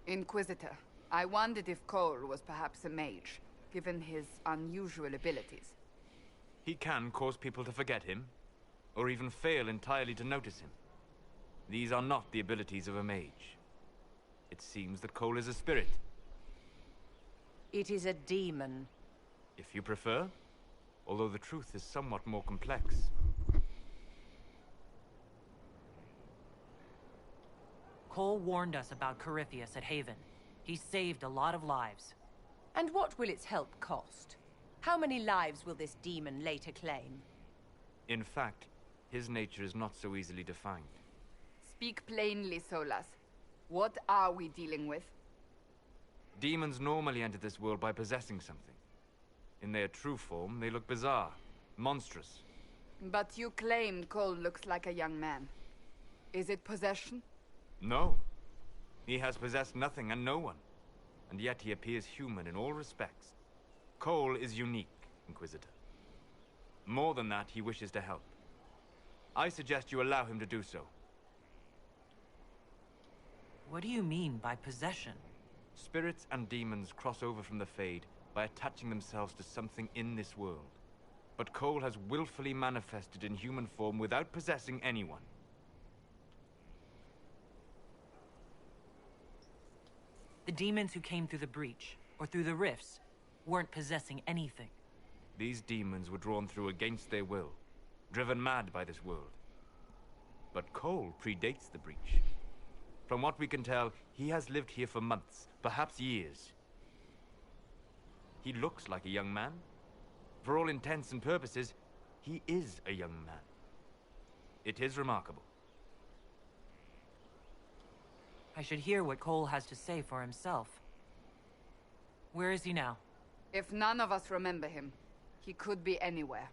Inquisitor, I wondered if Cole was perhaps a mage, given his unusual abilities. He can cause people to forget him, or even fail entirely to notice him. These are not the abilities of a mage. It seems that Cole is a spirit. It is a demon. If you prefer, although the truth is somewhat more complex. Cole warned us about Corypheus at Haven. He saved a lot of lives. And what will its help cost? How many lives will this demon later claim? In fact, his nature is not so easily defined. Speak plainly, Solas. What are we dealing with? Demons normally enter this world by possessing something. In their true form, they look bizarre, monstrous. But you claim Cole looks like a young man. Is it possession? No. He has possessed nothing and no one. And yet he appears human in all respects. Cole is unique, Inquisitor. More than that, he wishes to help. I suggest you allow him to do so. What do you mean by possession? Spirits and demons cross over from the Fade by attaching themselves to something in this world. But Cole has willfully manifested in human form without possessing anyone. The demons who came through the breach, or through the rifts, weren't possessing anything. These demons were drawn through against their will, driven mad by this world. But Cole predates the breach. From what we can tell, he has lived here for months, perhaps years. He looks like a young man. For all intents and purposes, he is a young man. It is remarkable. I should hear what Cole has to say for himself. Where is he now? If none of us remember him, he could be anywhere.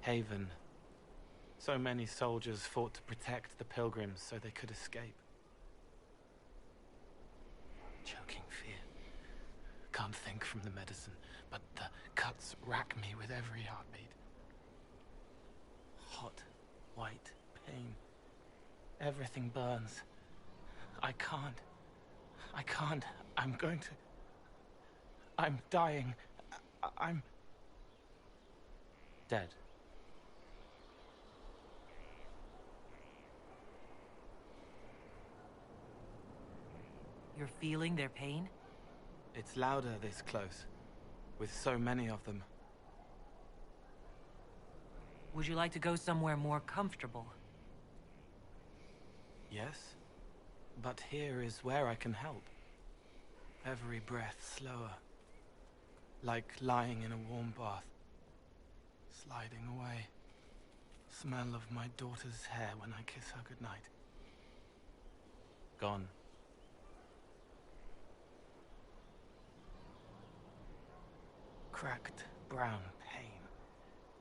Haven. So many soldiers fought to protect the pilgrims so they could escape. Choking fear. Can't think from the medicine, but the cuts rack me with every heartbeat. Hot, white pain. Everything burns. I can't. I'm going to... I'm dying. I'm... dead. You're feeling their pain? It's louder this close, with so many of them. Would you like to go somewhere more comfortable? Yes, but here is where I can help. Every breath slower, like lying in a warm bath, sliding away. Smell of my daughter's hair when I kiss her goodnight. Gone. Cracked brown pain,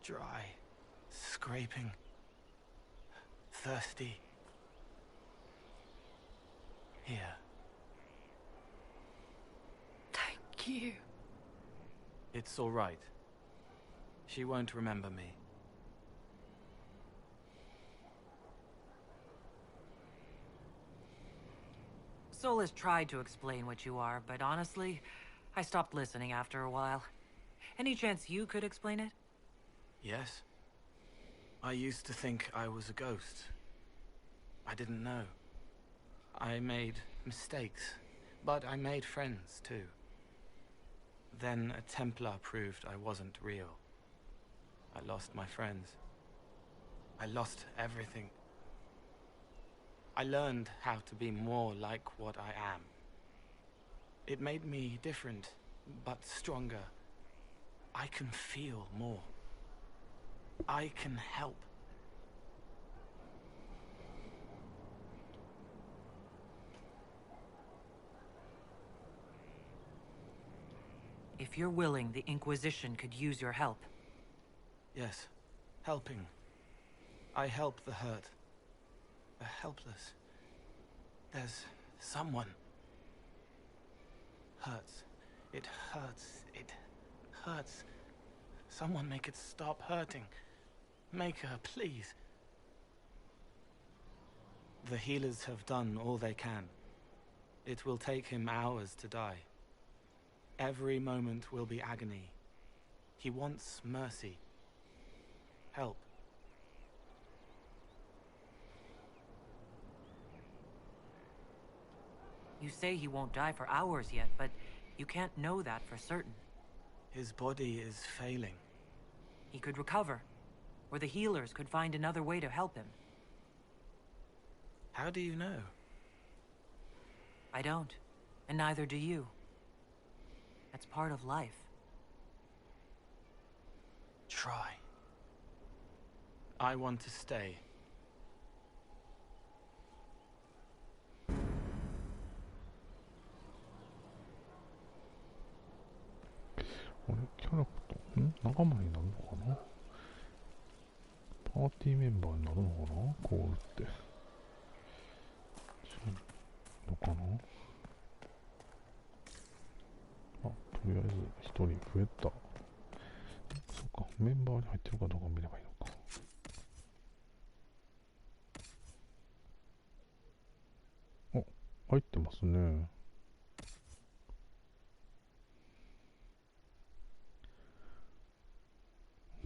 dry, scraping, thirsty. Here. Thank you. It's all right. She won't remember me. Sol has tried to explain what you are, but honestly, I stopped listening after a while. Any chance you could explain it? Yes. I used to think I was a ghost. I didn't know. I made mistakes, but I made friends too. Then a Templar proved I wasn't real. I lost my friends. I lost everything. I learned how to be more like what I am. It made me different, but stronger. I can feel more. I can help. If you're willing, the Inquisition could use your help. Yes, helping. I help the hurt. The helpless. There's someone. Hurts. It hurts. It hurts. Someone make it stop hurting. Make her, please. The healers have done all they can. It will take him hours to die. Every moment will be agony. He wants mercy. Help. You say he won't die for hours yet, but you can't know that for certain. His body is failing. He could recover, or the healers could find another way to help him. How do you know? I don't, and neither do you. It's part of life. Try. I want to stay. あれ、キャラクター、仲間になるのかな？パーティーメンバーになるのかな？コールって。のかな？あ、とりあえず一人増えた。そっか、メンバーに入ってるかどうか見ればいいのか。あ、入ってますね。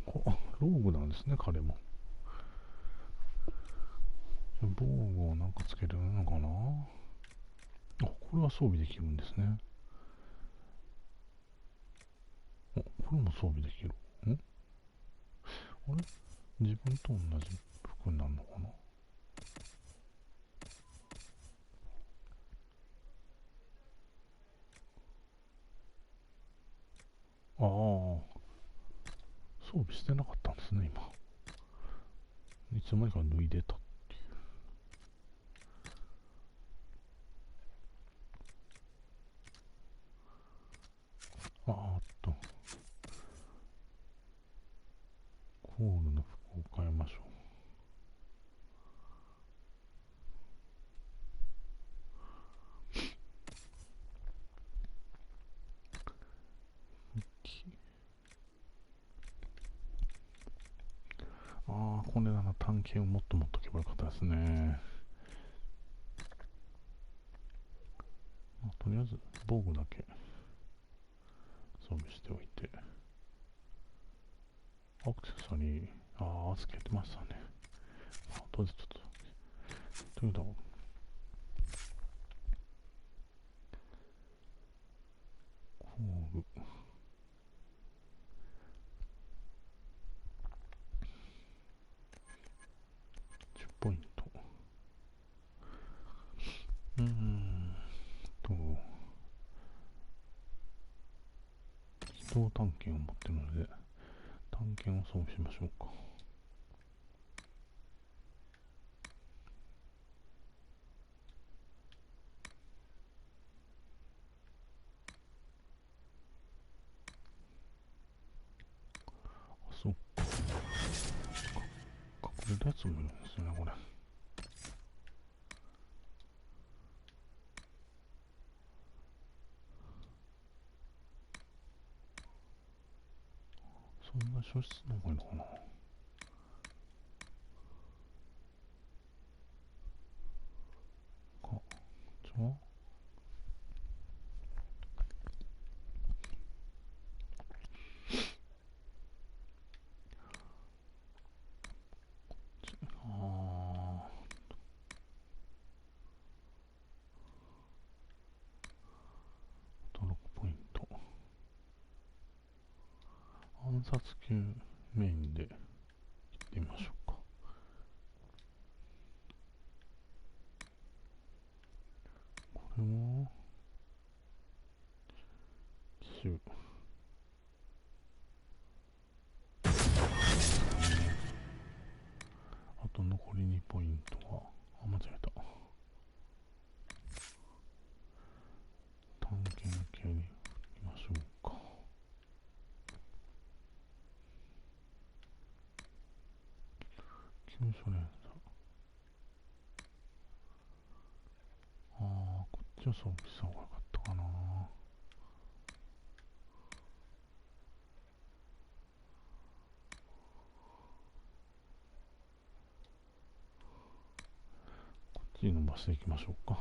あ、ローグなんですね、彼も。防具をなんかつけるのかな。あ、これは装備できるんですね。あ、これも装備できる。あれ、自分と同じ服になるのかな。ああ、装備してなかったんですね、今。いつの間にか脱いでたっていう。コールの服を変えましょう。ああ、これなら探検をもっと持っとけばよかったですね。とりあえず防具だけ装備しておいて、アクセサリー、預けてましたね。とりあえずちょっと、というと、コール、10ポイント。機動探検を持ってるので、探検を装備しましょうか。そっか。隠れたやつもいるんですよね、これ。そんな書室の方がいいのかな。じゃあ暗殺級メインで行ってみましょうか。これは奇襲。あと残り2ポイントは、間違えた。探検系に行きましょうか。急所連鎖。こっちを装備した方がよかったかな。こっちに伸ばしていきましょうか。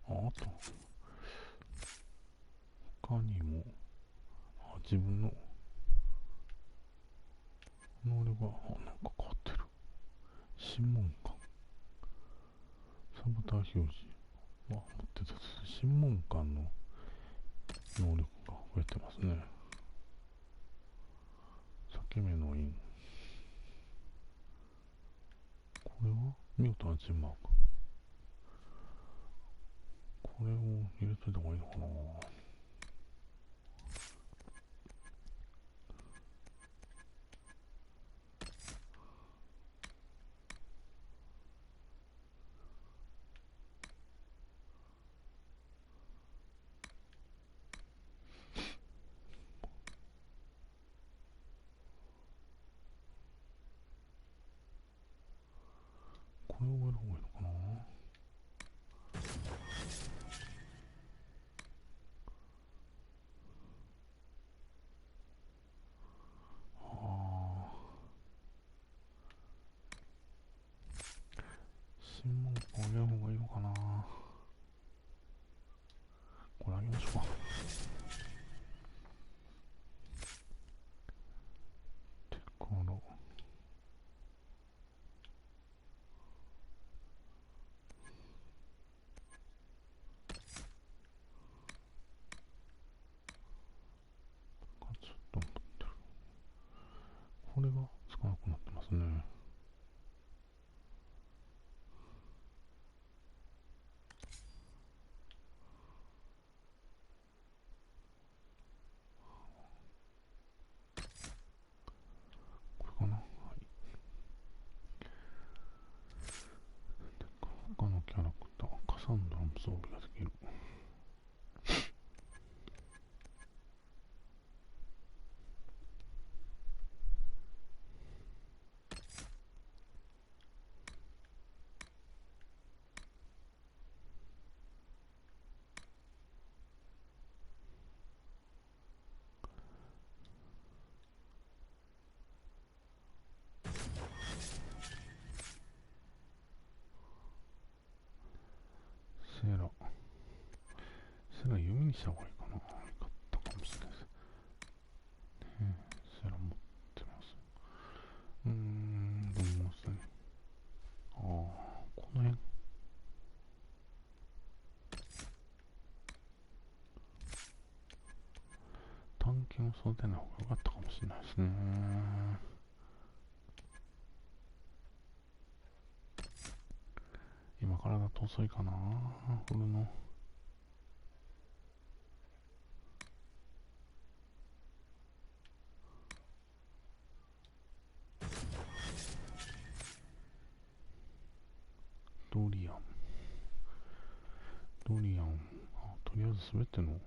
あと他にも自分の能力がなんか変わってる。審問官、サボター表示は持ってた。審問官の能力が増えてますね。裂け目の印、これは見事なチームマーク。これを入れといた方がいいのかな。これを植える方がいいのかな。新聞あげる方がいいのかな。これあげましょうか。てからちょっと待ってる。これがつかなくなってますね。これかな。はい。で他のキャラクター、カサンドラも装備ができる。セラ弓にした方がいいかな。よかったかもしれないです。セラ持ってます。どう思いますね。この辺。探検を育てない方が良かったかもしれないですね。今からだと遅いかな、振るの。ドリアン。とりあえず全ての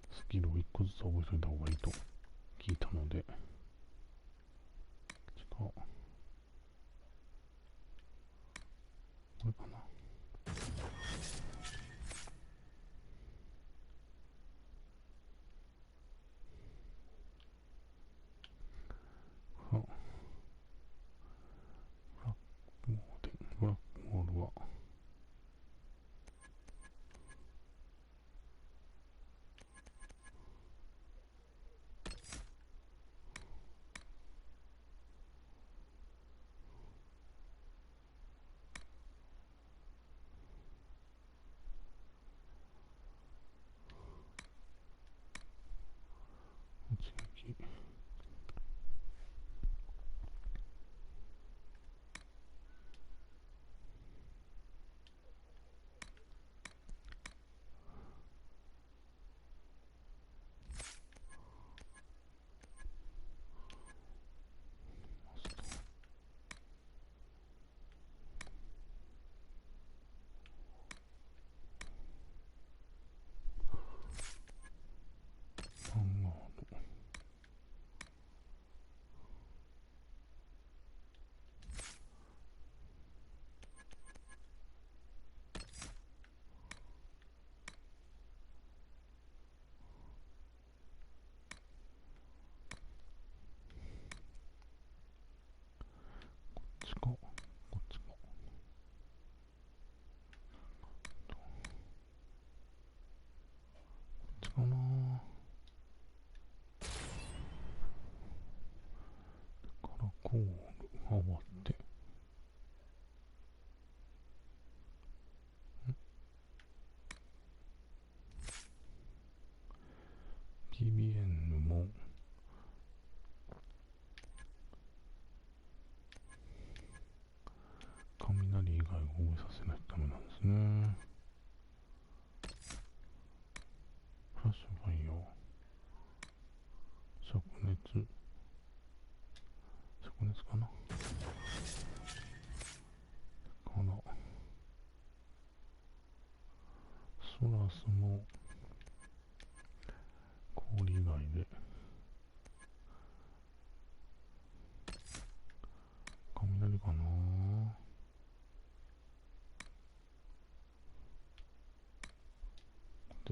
スキルを1個ずつ覚えておいた方がいいと聞いたので、ちょっとこれかな。ブラックホールは一撃。コールが終わって、PBN も雷以外を覚えさせないためなんですね。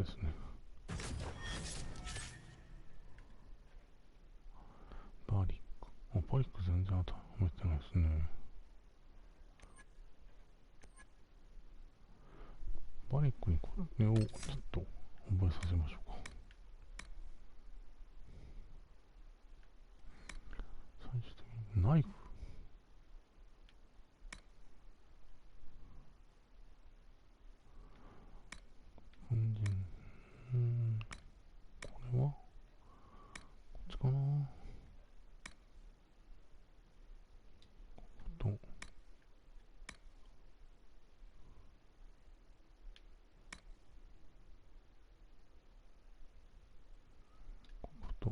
ですね。バリック。あ、バリック全然試してないですね。バリックにこれをちょっと覚えさせましょうか。最終的にナイフ。これはこっちかな。ここと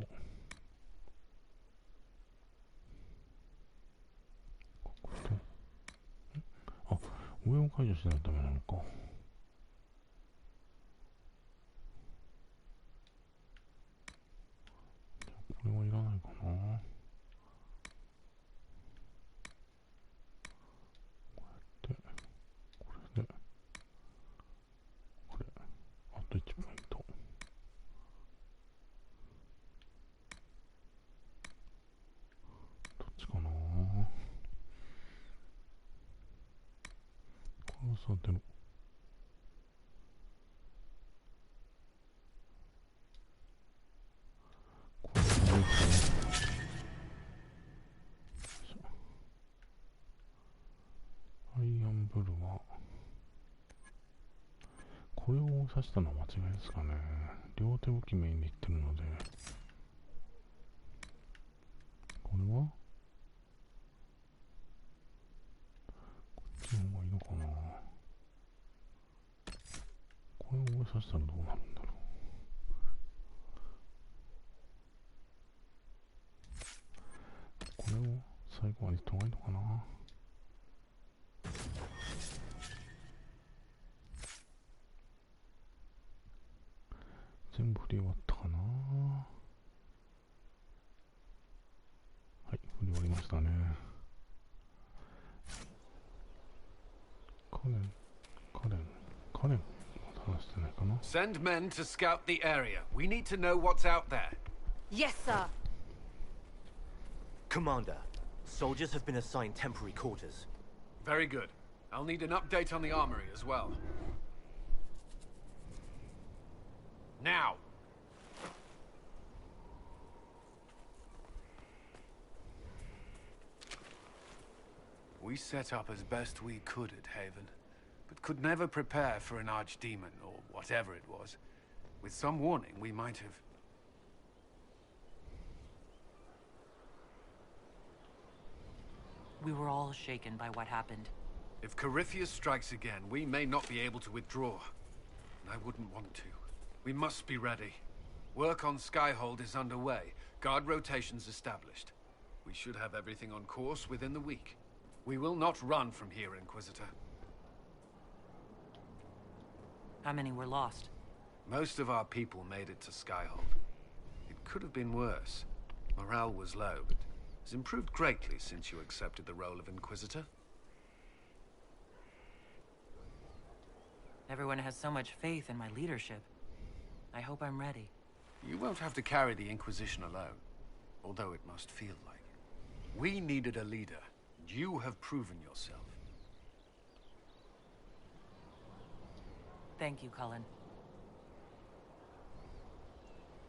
あ、上を解除しないとダメなのか。これはいらないかな。こうやってこれでこれあと1ポイント。どっちかな。これを育てる。これがいいですね。アイアンブルはこれを刺したのは間違いですかね。両手武器メインでいってるので、これはこっちの方がいいのかな。これを刺したらどうなるんだろう。これを最後までいった方がいいのかな。全部振り終わったかな。はい、振り終わりましたね。カレン話してないかな。 Send men to scout the area. We need to know what's out there. Yes, sir. Commander, soldiers have been assigned temporary quarters. Very good. I'll need an update on the armory as well. Now! We set up as best we could at Haven, but could never prepare for an archdemon, or whatever it was. With some warning, we might have... We were all shaken by what happened. If Corypheus strikes again, we may not be able to withdraw. And I wouldn't want to. We must be ready. Work on Skyhold is underway. Guard rotations established. We should have everything on course within the week. We will not run from here, Inquisitor. How many were lost? Most of our people made it to Skyhold. It could have been worse. Morale was low, but has improved greatly since you accepted the role of Inquisitor. Everyone has so much faith in my leadership. I hope I'm ready. You won't have to carry the Inquisition alone, although it must feel like it. We needed a leader, and you have proven yourself. Thank you, Cullen.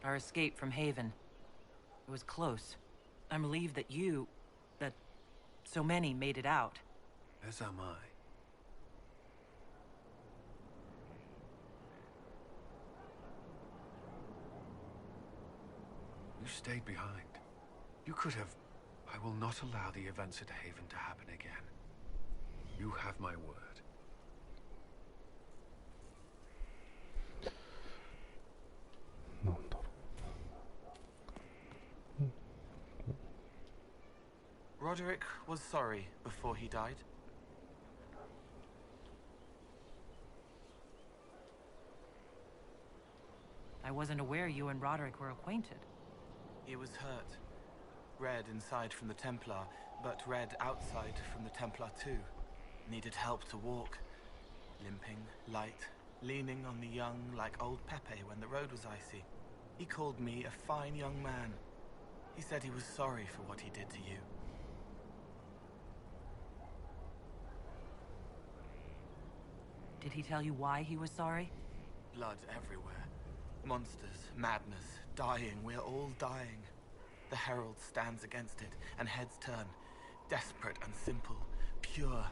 Our escape from Haven. It was close. I'm relieved that that so many made it out. As am I. You stayed behind. You could have... I will not allow the events at Haven to happen again. You have my word. Roderick was sorry before he died. I wasn't aware you and Roderick were acquainted. He was hurt. Red inside from the Templar, but red outside from the Templar too. Needed help to walk. Limping, light, leaning on the young like old Pepe when the road was icy. He called me a fine young man. He said he was sorry for what he did to you. Did he tell you why he was sorry? Blood everywhere. Monsters, madness, dying. We're all dying. The Herald stands against it, and heads turn. Desperate and simple, pure.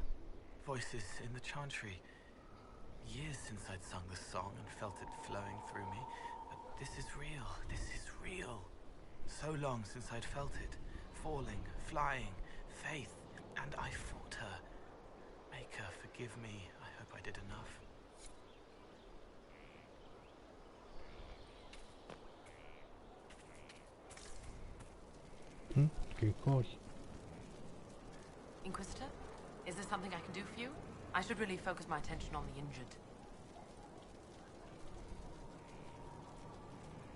Voices in the chantry. Years since I'd sung the song and felt it flowing through me. But this is real. This is real. So long since I'd felt it. Falling, flying, faith. And I fought her. Make her forgive me. I hope I did enough. Inquisitor? Is there something I can do for you? I should really focus my attention on the injured.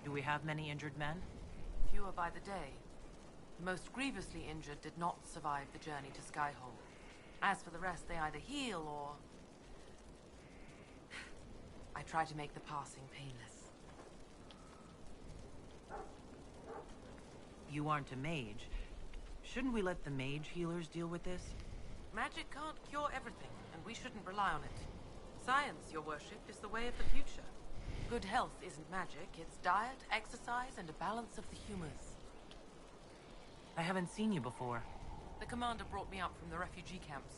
Do we have many injured men? Fewer by the day. The most grievously injured did not survive the journey to Skyhold. As for the rest, they either heal or... I try to make the passing painless. You aren't a mage. Shouldn't we let the mage healers deal with this? Magic can't cure everything, and we shouldn't rely on it. Science, your worship, is the way of the future. Good health isn't magic, it's diet, exercise, and a balance of the humors. I haven't seen you before. The commander brought me up from the refugee camps.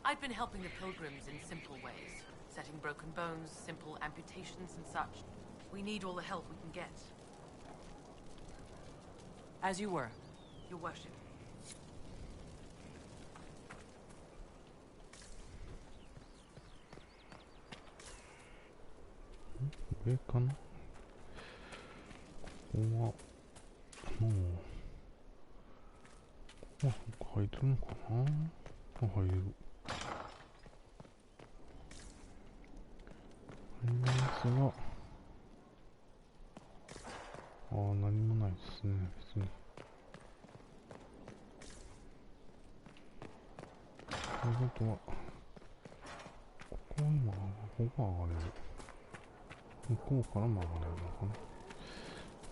I've been helping the pilgrims in simple ways. Setting broken bones, simple amputations and such. We need all the help we can get. As you were. Your worship.上かな。ここはもうここ入るのかな。入る。入りますが、何もないですね、別に。ということは、ここ今、ここが上がれる。向こうからも上がれるのかな。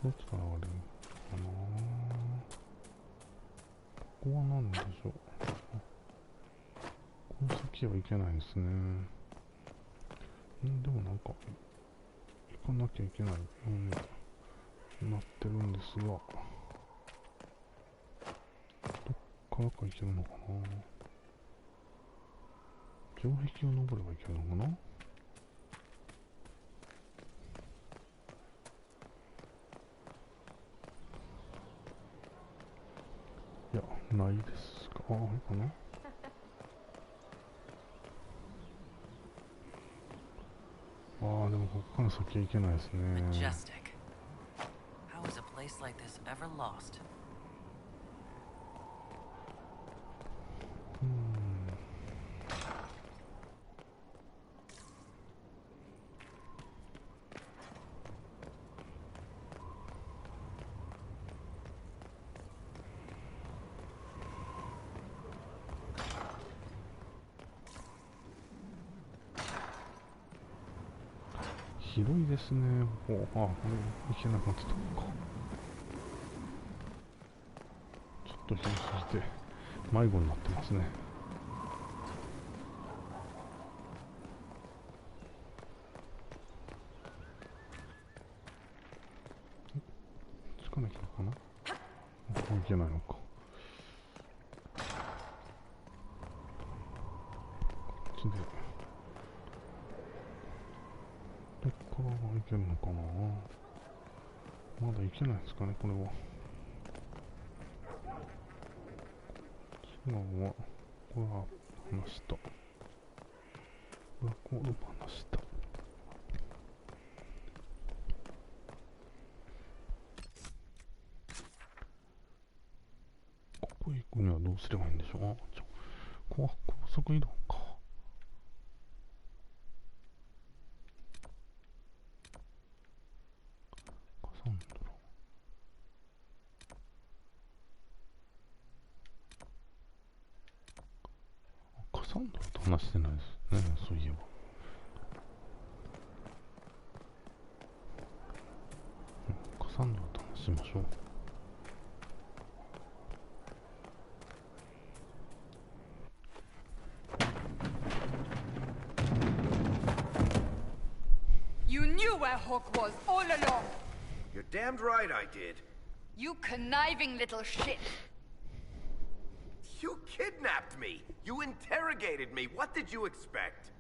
どっちから上がれるのかな。ここは何でしょう。この先はいけないですね。でもなんか、行かなきゃいけないようになってるんですが、どっからか行けるのかな。城壁を登ればいけるのかな。いや、ないですか。あれかな。でもここから先は行けないですね。Majestic. How is a place like this ever lost? 広いですね。これ行けなかったとこか。ちょっと広すぎて迷子になってますね。つかなきゃかな。ここ行けないのか。こっちでどっから行けるのかな。まだ行けないですかね、これは。違うわ。これは話した。ブラックホール話した。ここへ行くにはどうすればいいんでしょう。高速移動か。カサンドラと話してないですね、そういえば。サンドラと話しましょう。You knew where Hawk was all along. You're damned right I did. You conniving little shit. You kidnapped me. You interrogated me. What did you expect?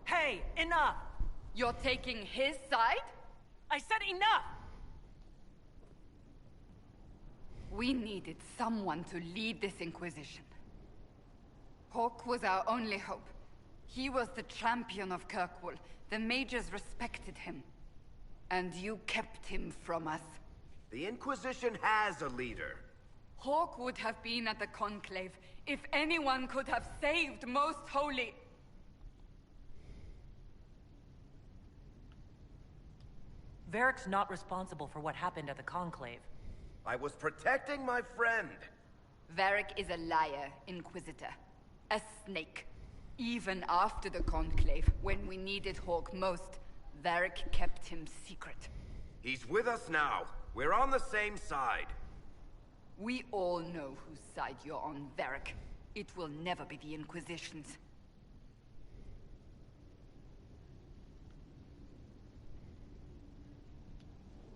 Hey, enough! You're taking his side? I said enough! We needed someone to lead this Inquisition. Hawk was our only hope. He was the champion of Kirkwall. The mages respected him. And you kept him from us. The Inquisition has a leader. Hawk would have been at the Conclave if anyone could have saved Most Holy. Varric's not responsible for what happened at the Conclave. I was protecting my friend. Varric is a liar, Inquisitor. A snake. Even after the Conclave, when we needed Hawk most, Varric kept him secret. He's with us now. We're on the same side. We all know whose side you're on, Varric. It will never be the Inquisition's.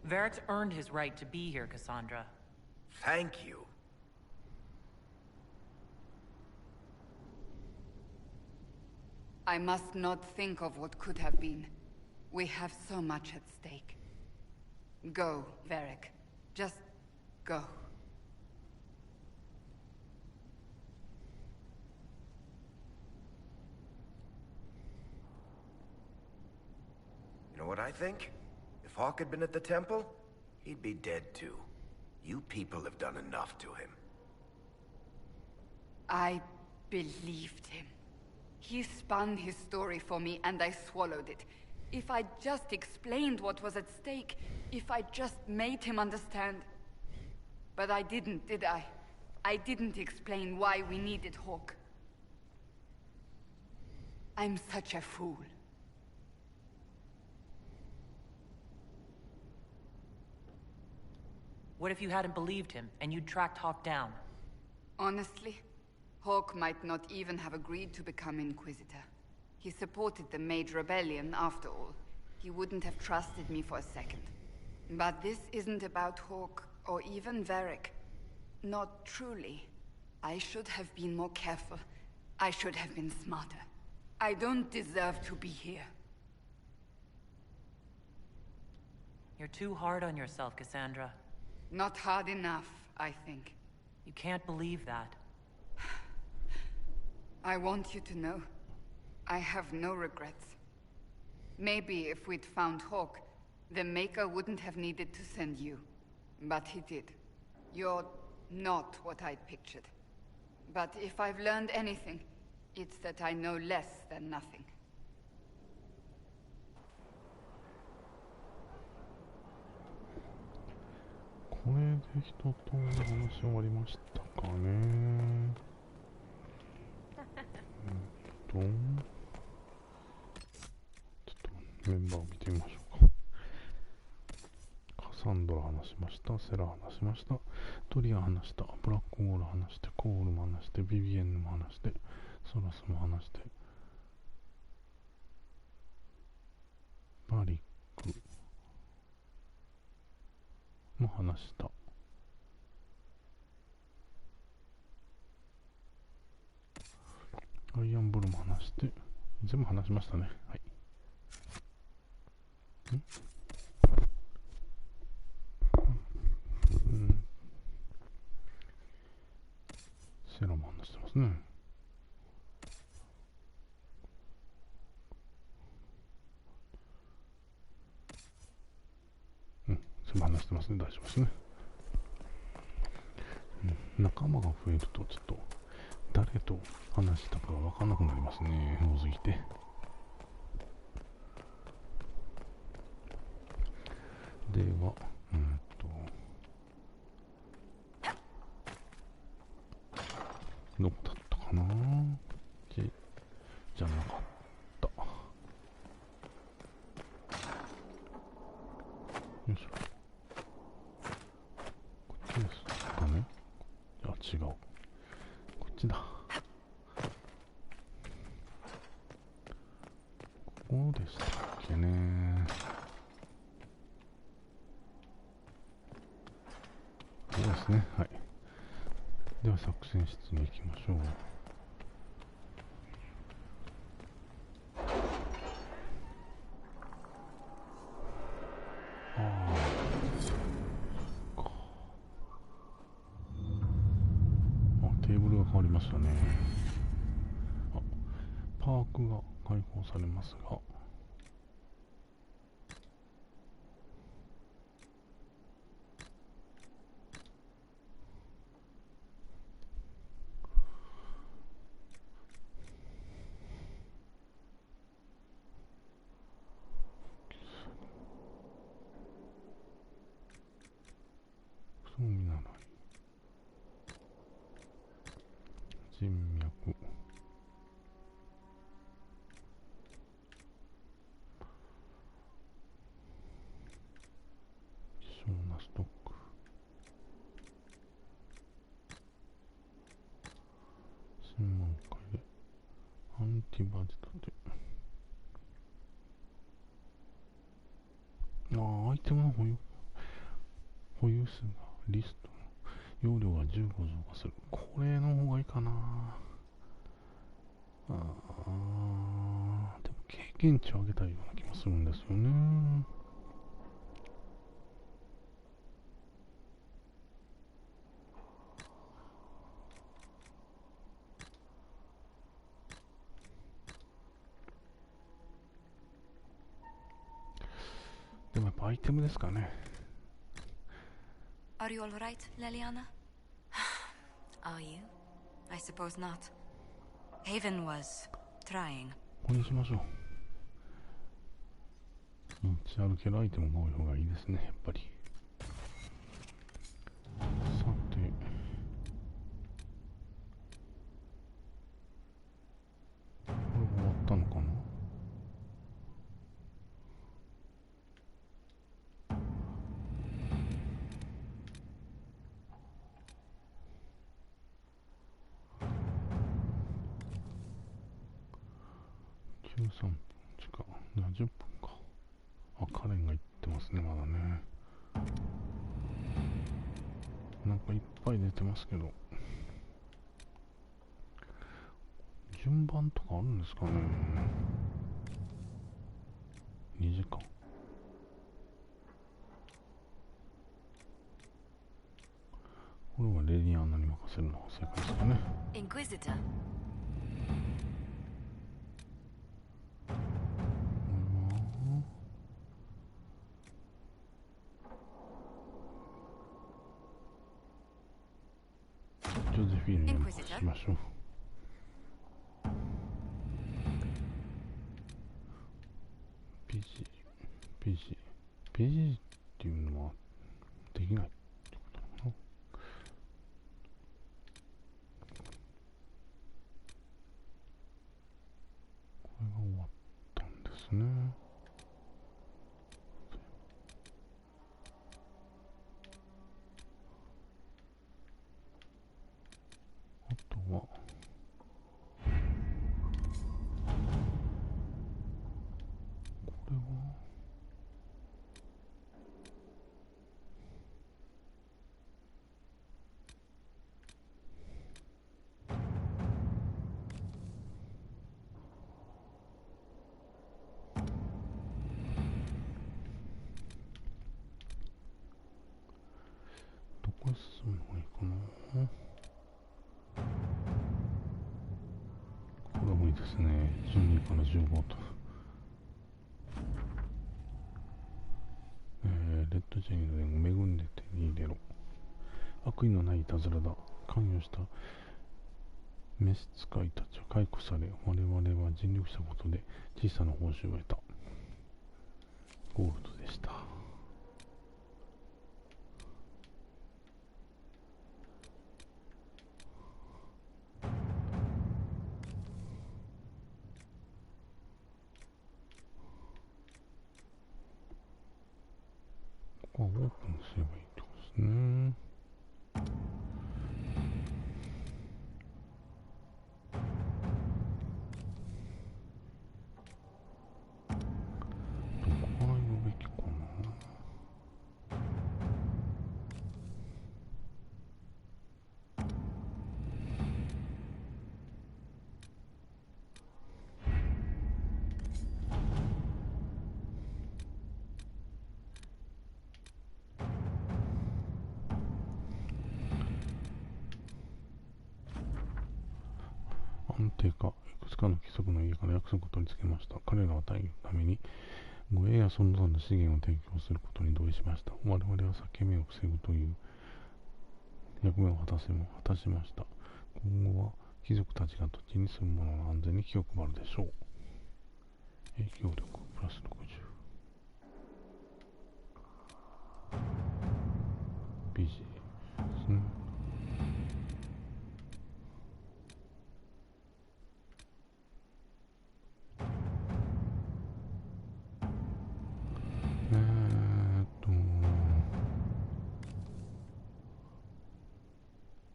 Varric's earned his right to be here, Cassandra. Thank you. I must not think of what could have been. We have so much at stake. Go, Varric. Just go. You know what I think? If Hawk had been at the temple, he'd be dead too. You people have done enough to him. I believed him. He spun his story for me and I swallowed it. If I just explained what was at stake, if I just made him understand. But I didn't, did I? I didn't explain why we needed Hawk. I'm such a fool. What if you hadn't believed him, and you'd tracked Hawk down? Honestly, Hawk might not even have agreed to become Inquisitor. He supported the Mage Rebellion, after all. He wouldn't have trusted me for a second. But this isn't about Hawk, or even Varric. Not truly. I should have been more careful. I should have been smarter. I don't deserve to be here. You're too hard on yourself, Cassandra. Not hard enough, I think. You can't believe that. I want you to know, I have no regrets. Maybe if we'd found Hawk, the Maker wouldn't have needed to send you. But he did. You're not what I'd pictured. But if I've learned anything, it's that I know less than nothing. これで一通り話終わりましたかね。ちょっとメンバーを見てみましょうか。カサンドラ話しました、セラ話しました、トリア話した、ブラックホール話して、コールも話して、ビビエンヌも話して、ソラスも話して、バリックも話した。アイアンブルも話して、全部話しましたね。はい。セラも話してますね。全部話してますね。大丈夫ですね。仲間が増えるとちょっと誰と話したか分かんなくなりますね。多すぎて。では、どこだったかな。じゃなかった。ちだ。ここでしたっけね。そうですね。はい。では作戦室に行きましょう。テーブルが変わりましたね。パークが開放されますが、そう見習い、人脈、希少なストック、専門会でアンティバジタで、アイテムの保有数がリストの容量が15増加する。これの方がいいかな。でも経験値を上げたいような気もするんですよね。でもやっぱアイテムですかね。Are you all right, Leliana? Are you? I suppose not. Haven was trying. ここにしましょう。持ち歩けるアイテムが多い方がいいですね、やっぱり。さて、これが終わったのかな。13分時間70分か。カレンが言ってますね、まだね。なんかいっぱい出てますけど、順番とかあるんですかね。2時間。これはレディアンナに任せるのが正解ですかね。Inquisitor. ジョゼフィーヌに任せしましょう。PG っていうのはできないってことなのかな。これが終わったんですね。あとはこれはどこへ進むのがいいかな。これもいいですね。12から15と。レッドジェニーの伝を恵んで手に入れろ。悪意のないいたずらだ。関与した召使いたちは解雇され、我々は尽力したことで小さな報酬を得た。ゴールドでした。ここはオープンすればいいってことですね。探偵かいくつかの貴族の家から約束を取り付けました。彼らは大義のために護衛やその他の資源を提供することに同意しました。我々は裂け目を防ぐという役目を果たしました。今後は貴族たちが土地に住む者の安全に気を配るでしょう。影響力プラス60。ビジですね。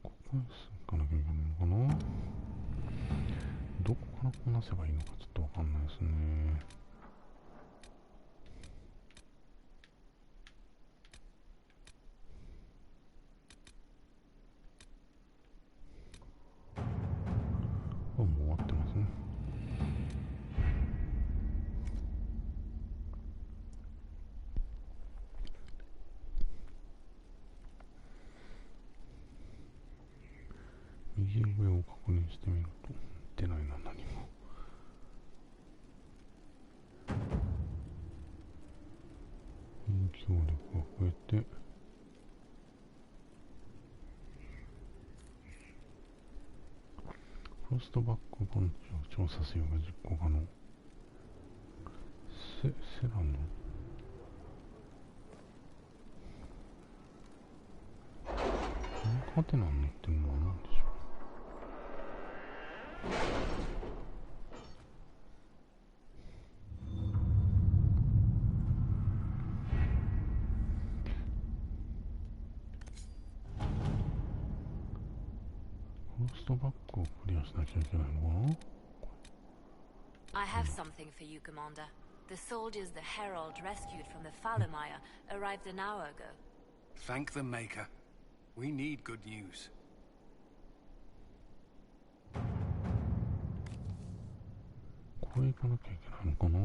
ここに行かなきゃいけないのかな。どこからこなせばいいのかちょっとわかんないですね。もう終わってますね。右上を確認してみると出ないな、何も。影響力が増えてフロストバックパンチを調査せよが実行可能。セラのハテナになってるのは何でしょう。フロストバックをクリアしなきゃいけないのかな。I have something for you, Commander. The soldiers the Herald rescued from the Fallermire arrived an hour ago. Thank the Maker. We need good news. これ行かなきゃいけないのかな。行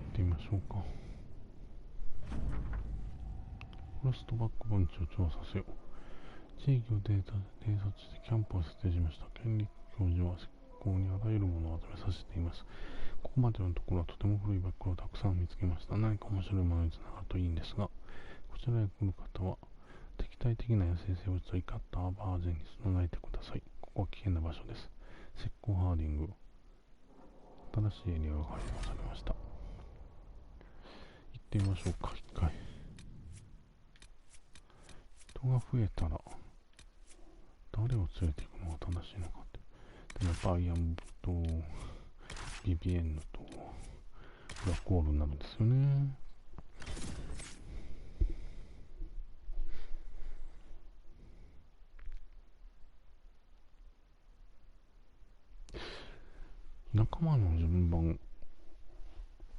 ってみましょうか。フロストバックパンチを調査せよ。地域を偵察してキャンプを設定しました。権力教授は石膏にあらゆるものを集めさせています。ここまでのところはとても古いバッグをたくさん見つけました。何か面白いものにつながるといいんですが、こちらへ来る方は敵対的な野生生物を怒ったアバーゼンに備えてください。ここは危険な場所です。石膏ハーディング。新しいエリアが開放されました。行ってみましょうか、一回。人が増えたら誰を連れていくのが正しいのかって。でもやっぱアイアンとビビエンヌとブラックホールになるんですよね。仲間の順番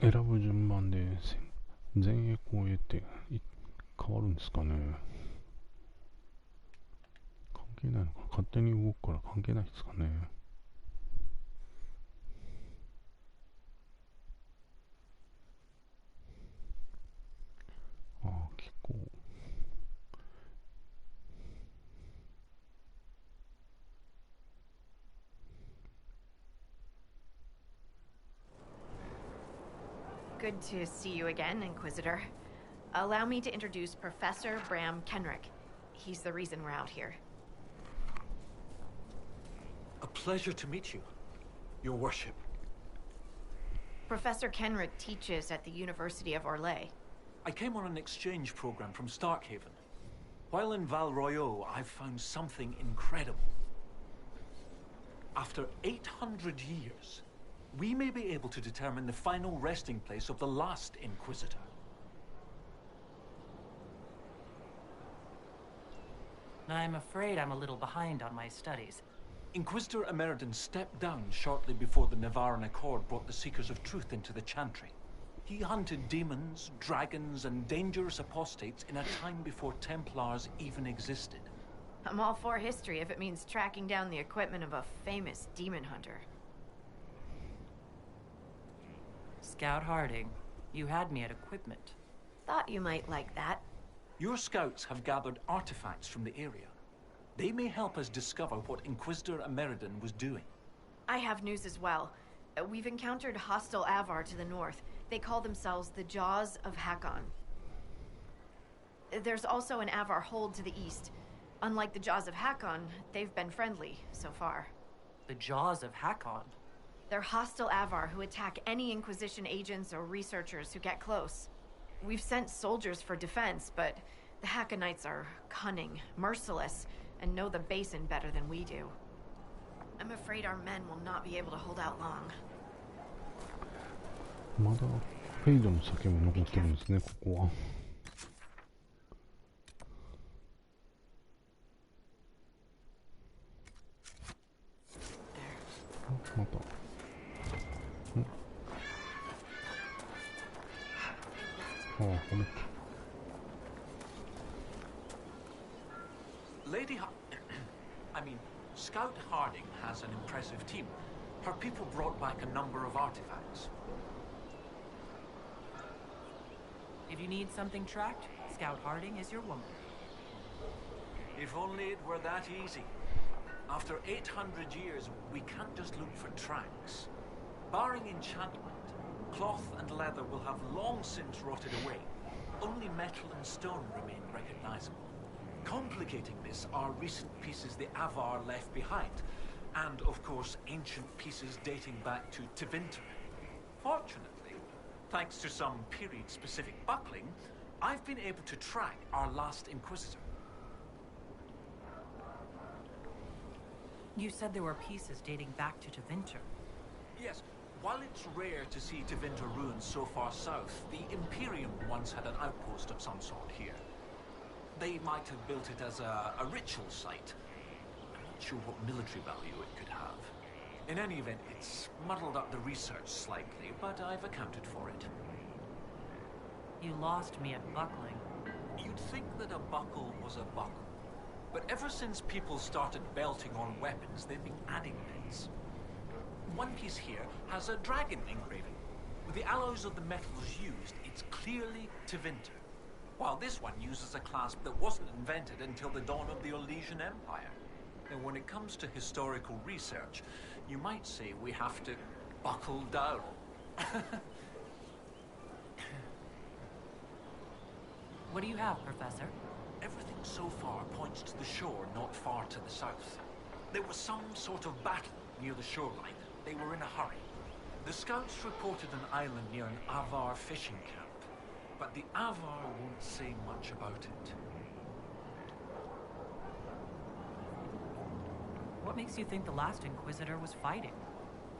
選ぶ順番で前衛後衛って変わるんですかね。関係ないのか、勝手に動くから関係ないですかね。ああ、結構Good to see you again, Inquisitor. Allow me to introduce Professor Bram Kenrick. He's the reason we're out here. A pleasure to meet you, Your Worship. Professor Kenrick teaches at the University of Orlais. I came on an exchange program from Starkhaven. While in Val Royeaux, I've found something incredible. After 800 years, we may be able to determine the final resting place of the last Inquisitor. I'm afraid I'm a little behind on my studies. Inquisitor Emeritus stepped down shortly before the Nevarran Accord brought the Seekers of Truth into the Chantry. He hunted demons, dragons, and dangerous apostates in a time before Templars even existed. I'm all for history if it means tracking down the equipment of a famous demon hunter. Scout Harding, you had me at equipment. Thought you might like that. Your scouts have gathered artifacts from the area. They may help us discover what Inquisitor Ameridan was doing. I have news as well. We've encountered hostile Avar to the north. They call themselves the Jaws of Hakon. There's also an Avar hold to the east. Unlike the Jaws of Hakon, they've been friendly so far. The Jaws of Hakon? They're hostile Avar who attack any Inquisition agents or researchers who get close. We've sent soldiers for defense, but the Hakonites are cunning, merciless, and know the basin better than we do. I'm afraid our men will not be able to hold out long. まだフェイドの酒も残ってるんですね、ここは。また。ああ、これ。Scout Harding has an impressive team. Her people brought back a number of artifacts. If you need something tracked, Scout Harding is your woman. If only it were that easy. After 800 years, we can't just look for tracks. Barring enchantment, cloth and leather will have long since rotted away. Only metal and stone remain recognizable. Complicating this are recent pieces the Avar left behind, and of course ancient pieces dating back to Tevinter. Fortunately, thanks to some period-specific buckling, I've been able to track our last Inquisitor. You said there were pieces dating back to Tevinter. Yes, while it's rare to see Tevinter ruins so far south, the Imperium once had an outpost of some sort here. They might have built it as a ritual site. I'm not sure what military value it could have. In any event, it's muddled up the research slightly, but I've accounted for it. You lost me at buckling. You'd think that a buckle was a buckle. But ever since people started belting on weapons, they've been adding bits. One piece here has a dragon engraving. With the alloys of the metals used, it's clearly Tevinter. While this one uses a clasp that wasn't invented until the dawn of the Elysian Empire. And when it comes to historical research, you might say we have to buckle down. What do you have, Professor? Everything so far points to the shore not far to the south. There was some sort of battle near the shoreline. They were in a hurry. The scouts reported an island near an Avar fishing camp. But the Avar won't say much about it. What makes you think the last Inquisitor was fighting?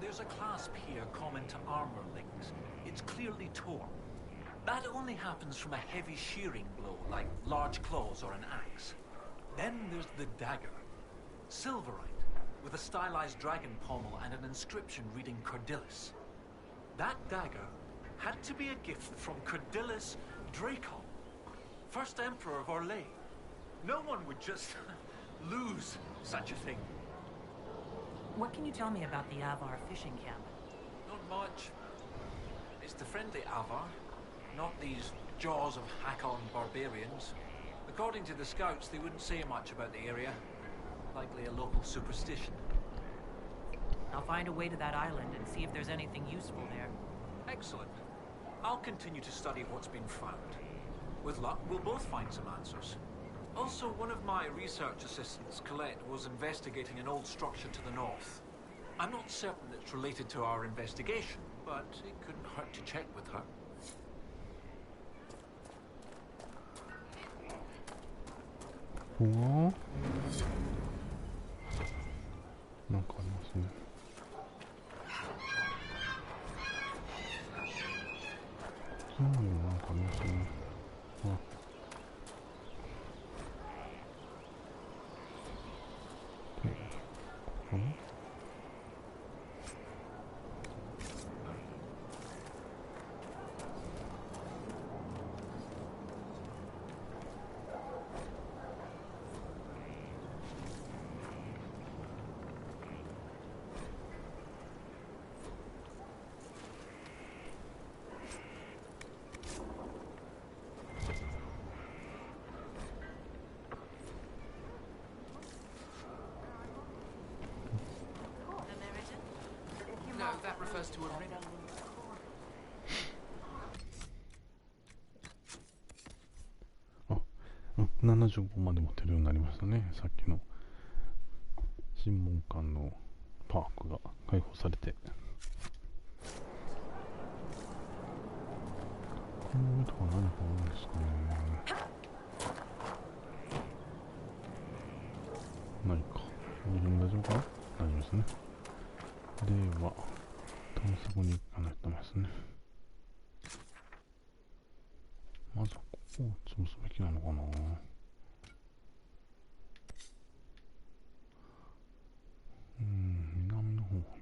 There's a clasp here common to armorlings. It's clearly torn. That only happens from a heavy shearing blow, like large claws or an axe. Then there's the dagger. Silverite, with a stylized dragon pommel and an inscription reading Cordilis. That dagger had to be a gift from Cordilis Dracon, first Emperor of Orlais. No one would just lose such a thing. What can you tell me about the Avar fishing camp? Not much. It's the friendly Avar, not these Jaws of Hakon barbarians. According to the scouts, they wouldn't say much about the area. Likely a local superstition. I'll find a way to that island and see if there's anything useful there. Excellent. I'll continue to study what's been found. With luck, we'll both find some answers. Also, one of my research assistants, Colette, was investigating an old structure to the north. I'm not certain it's related to our investigation, but it couldn't hurt to check with her. What? なんかありますね。そういうのなんかありますね。あ。で、ここかな。refers to a riddle. 75まで持てるようになりましたね。さっきの審問官のパークが解放されて、この上とか何かあるんですかね。ないか。大丈夫かな。大丈夫ですね。では探索に行かないとダメですね。まずはここを潰すべきなのかな。南の方がいいのかな。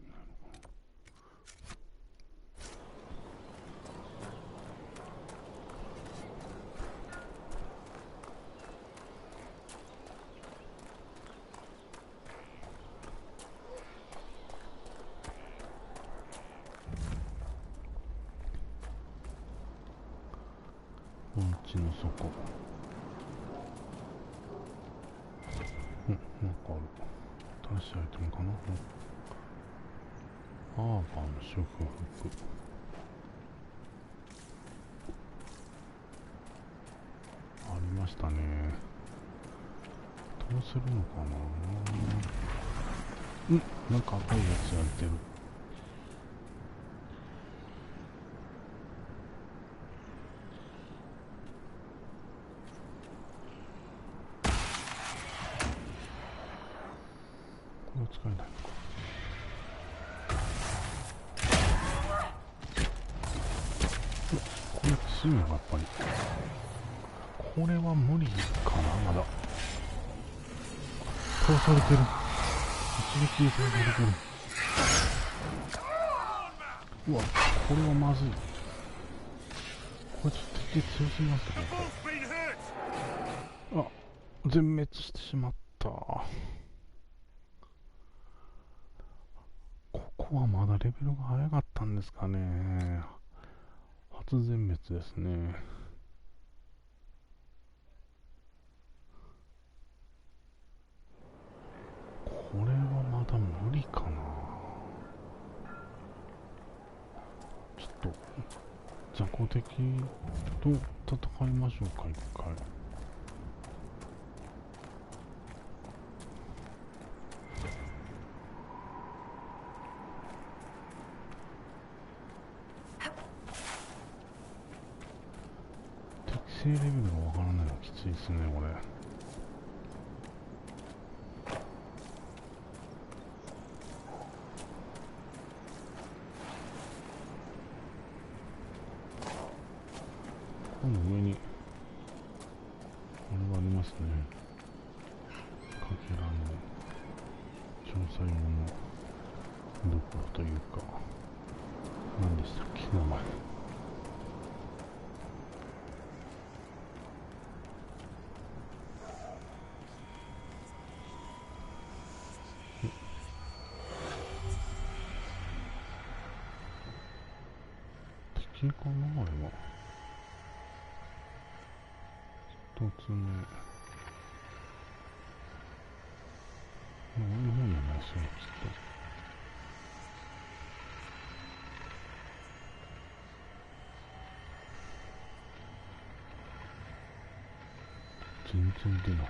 盆地の底。なんかある。新しいアイテムかな。アーバン祝福。ありましたね。どうするのかな。なんか赤いやつやってる。これは使えないのか。これ強いのかやっぱり。これは無理かな。まだ倒されてる。一撃で倒されてる。うわ、これはまずい。これちょっと敵強すぎますね。あ、全滅してしまった。ここはまだレベルが早かったんですかね。初全滅ですね。これはまだ無理かな。ちょっと雑魚敵と戦いましょうか、一回。適正レベルがわからないのはきついですね、これ。今度上にあれがありますね。かけらの調査用のどころというか、何でしたっけ、名前。敵かな、あれは。一つ目。上の方にはないですよね、きっと。全然出ない。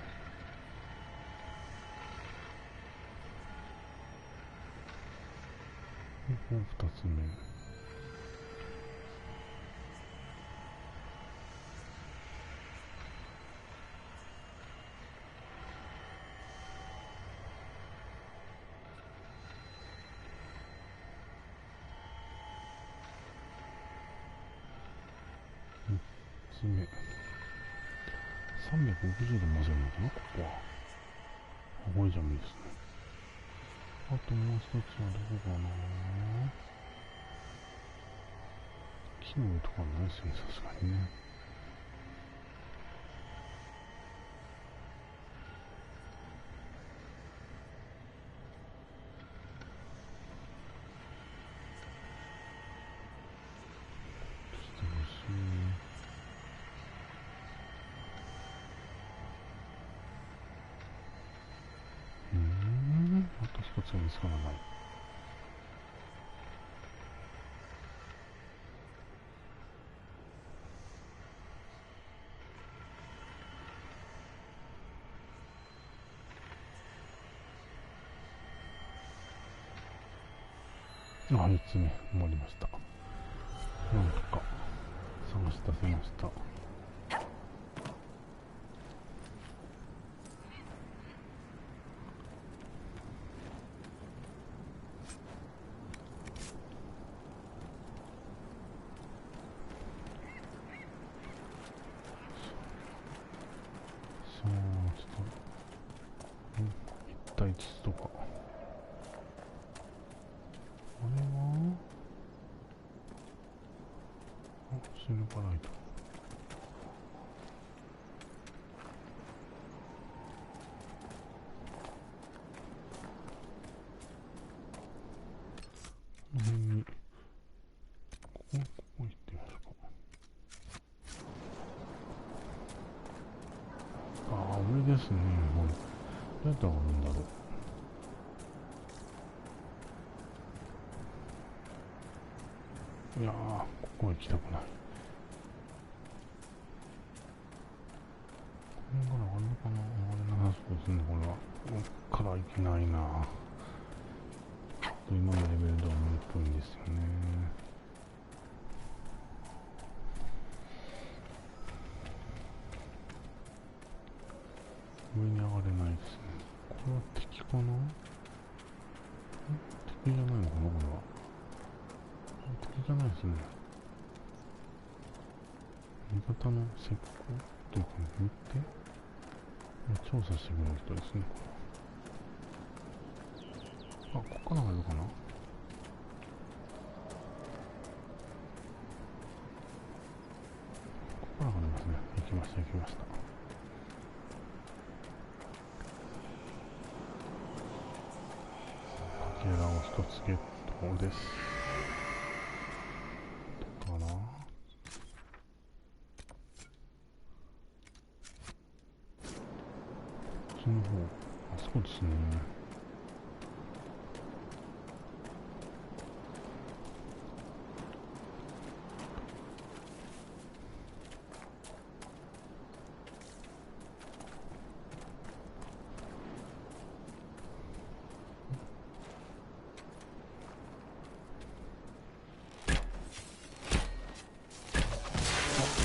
ここ二つ目。360で混ぜるのかな、ここは。あ、これじゃ無理ですね。あともう一つはどこかな。木の上とかないですよね、さすがにね。あと一つが見つからない。あ、4つ目終わりました。なんとか探し出せました。さあ、ちょっと一体筒とか、あれはシルバーライト。この辺にここ行ってみますか。ああ、上ですね。もうどうやって上がるんだろう。いやー、ここは行きたくない。これから上がるのかな。上がれなさそうですね、これは。こっから行けないな。今のレベルでは無理っぽいんですよね。上に上がれないですね。これは敵かな。敵じゃないのかな、これは。敵じゃないですね。味方の石膏というか見て調査してくれる人ですね。あ、ここから入るかな。ここから入りますね。行きました行きました。かけらを一つゲットです。どっかな。こっちの方、あそこですね。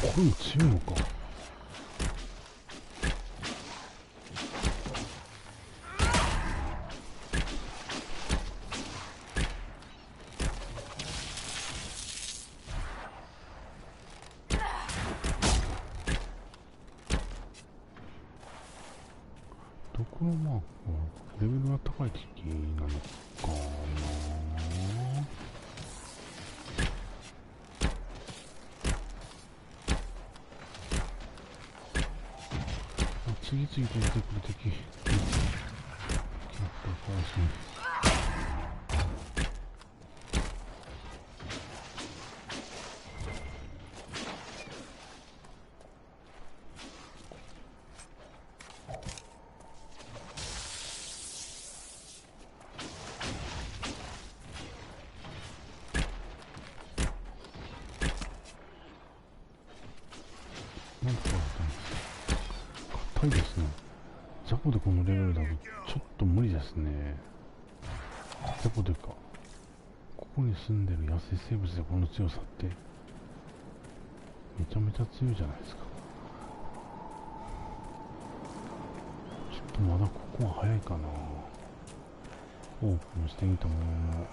これも強いのか。ドクロマークはレベルが高い敵なのかな。次々と出てくる敵。キャラクターかわいそうに。なんとかだったんです。硬いですね。雑魚でこのレベルだとちょっと無理ですね。雑魚でか。ここに住んでる野生生物でこの強さってめちゃめちゃ強いじゃないですか。ちょっとまだここは早いかな。オープンしてみたものの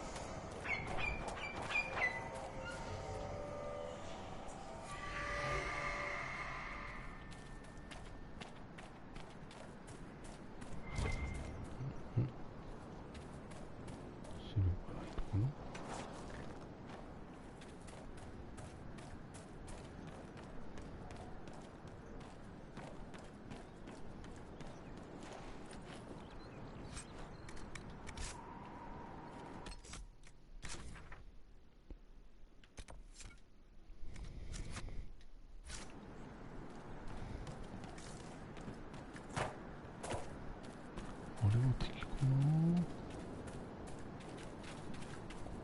あれは敵かな。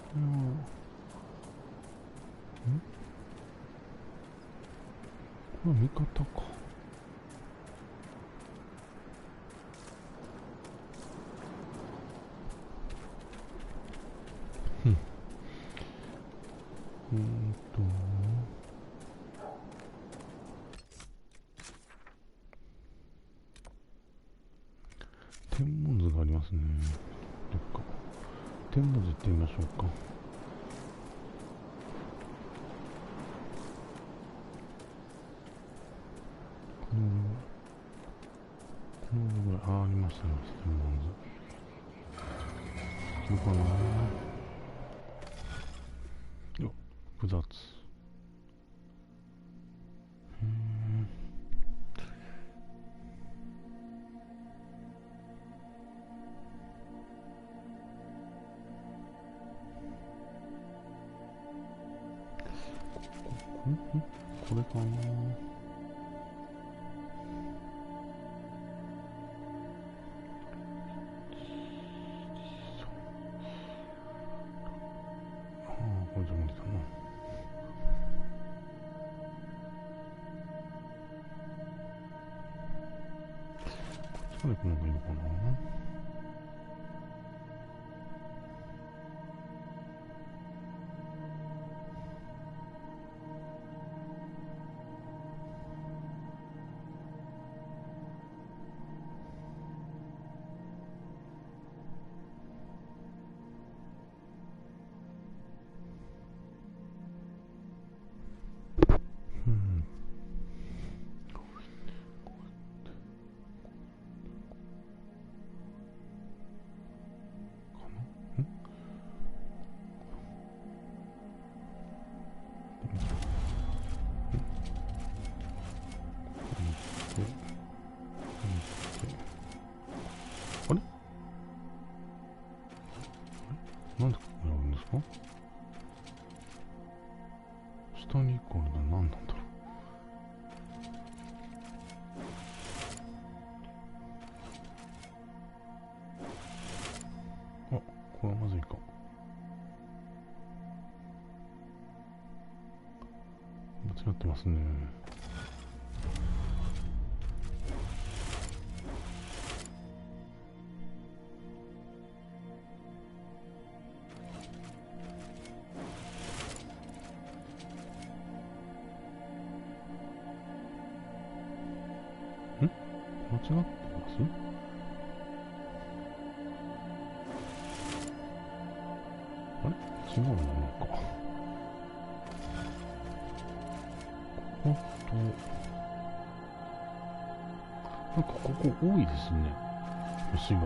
これはこれは味方か。天文図がありますね。どっか天文図行ってみましょうか。このぐらい、ありましたね、天文図。いるかな。よっ、複雑。これかな。これじゃ無理だな。こっちから行くのがいいのかな。あれなんでここにあるんですか。下に1個あるのは何なんだろう。あ、これはまずいか。間違ってますね。間違ってます？あれ？違うのか。こことなんかここ多いですね、星が。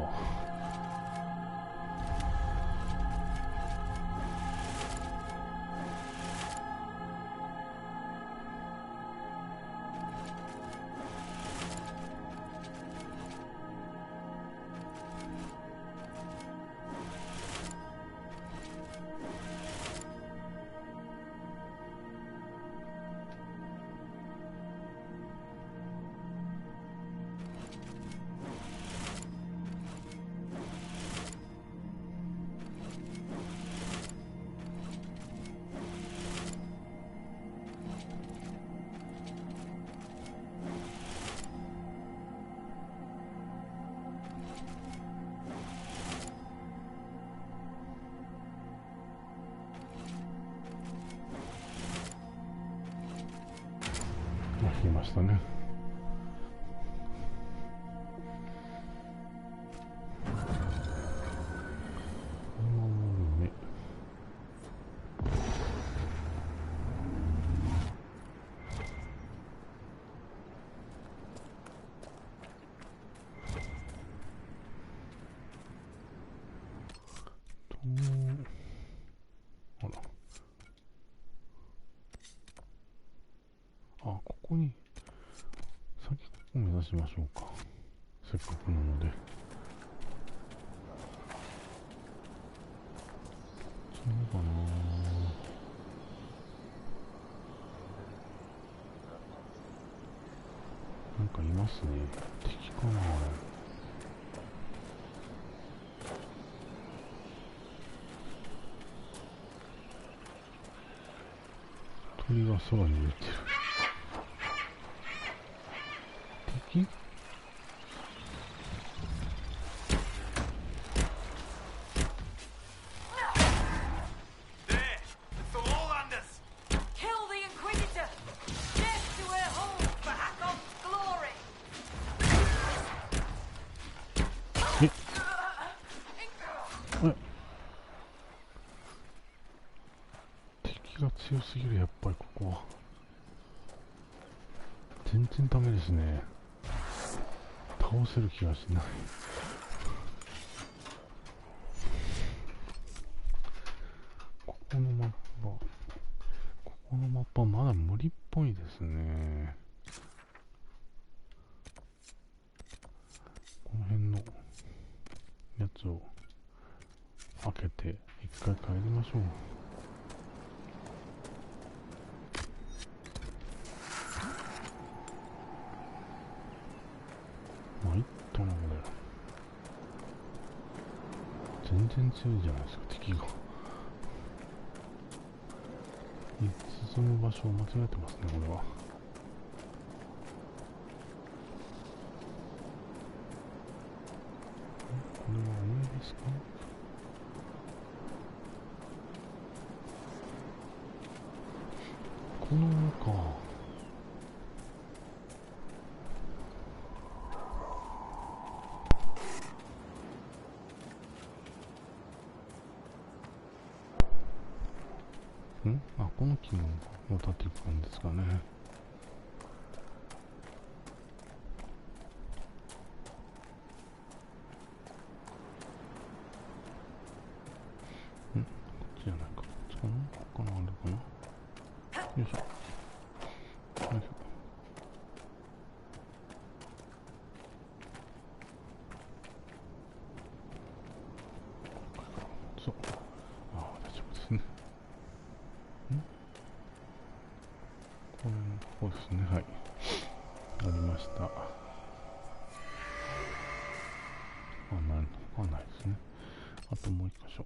冷えましたね。あら。あ、ここに先ここ目指しましょうか。せっかくなので。そうかな。なんかいますね。敵かな。鳥が空に浮いてる。敵？ぱりここは全然ダメですね。倒せる気がしない。ここのマップはまだ無理っぽいですね。この辺のやつを開けて一回帰りましょう。参ったなこれ。全然強いじゃないですか敵が。進む場所を間違えてますねこれは。これは上ですか。この上か。あ、この木の渡っていく感じですかね。こっちじゃないか。こっちかな。ここからあるかな。よいしょ。よいしょ。そう。ああ、大丈夫ですね。ここですね。はい。ありました。ないですね。あともう一箇所。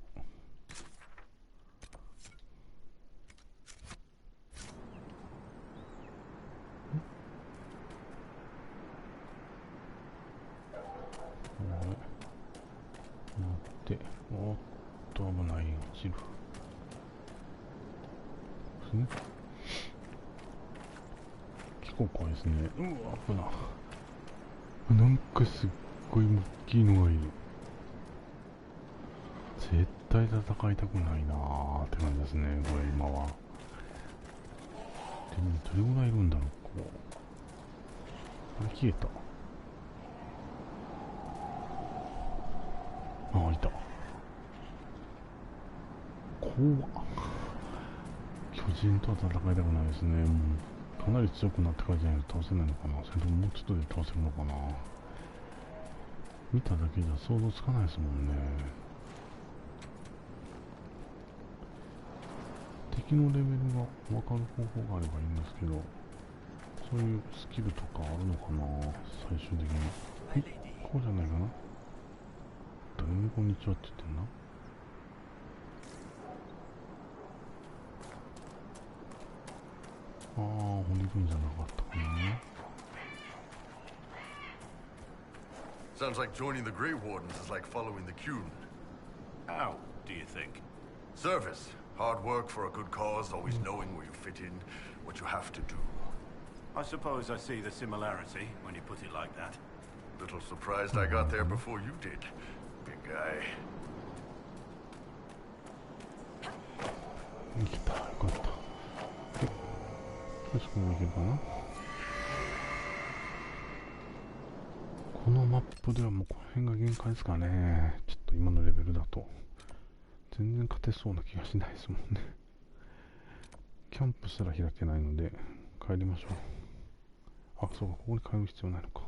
待って、おっと危ない、落ちる。ですね。結構怖いですね。うわ、危な。なんかすっごい大きいのがいる。絶対戦いたくないなーって感じですね、これ今は。でもどれぐらいいるんだろう、ここ。あれ消えた。ああ、いた。怖っ。巨人とは戦いたくないですね。もうかなり強くなってからじゃないと倒せないのかな。それとももうちょっとで倒せるのかな。見ただけじゃ想像つかないですもんね。敵のレベルが分かる方法があればいいんですけど、そういうスキルとかあるのかな、最終的に。はい、こうじゃないかな。誰にこんにちはって言ってんな。ああ、降りるんじゃなかったかな。Sounds like joining the Grey Wardens is like following the Qun. How, do you think? Service. Hard work for a good cause, always knowing where you fit in, what you have to do. I suppose I see the similarity when you put it like that. Little surprised I got there before you did, big guy. できた、よかった。よし、これいけるかな。このマップではもうこの辺が限界ですかね。ちょっと今のレベルだと全然勝てそうな気がしないですもんね。キャンプすら開けないので帰りましょう。あ、そうか、ここに帰る必要ないのか。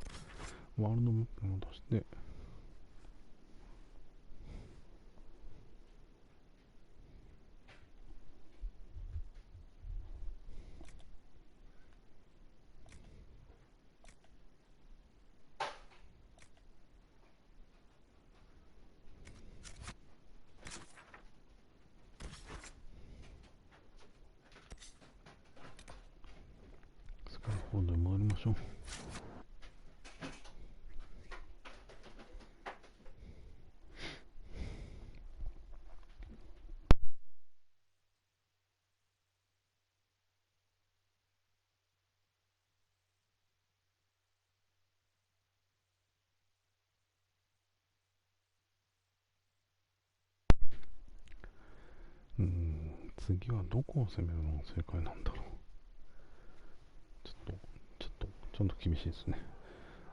ワールドマップに戻して、スカイホールドに戻りましょう。次はどこを攻めるのが正解なんだろう。ちょっと厳しいですね。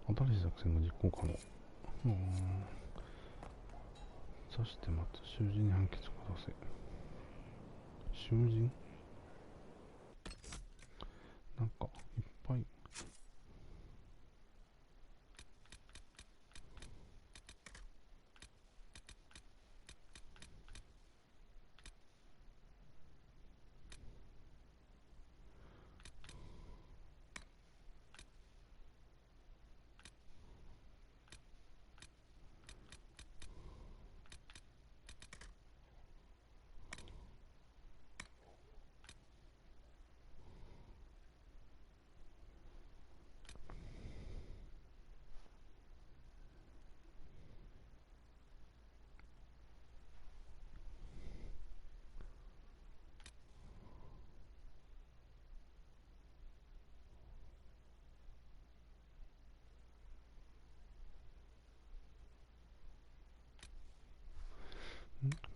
新しい作戦が実行可能。刺して待つ。囚人に判決を出せ。囚人なんかいっぱい。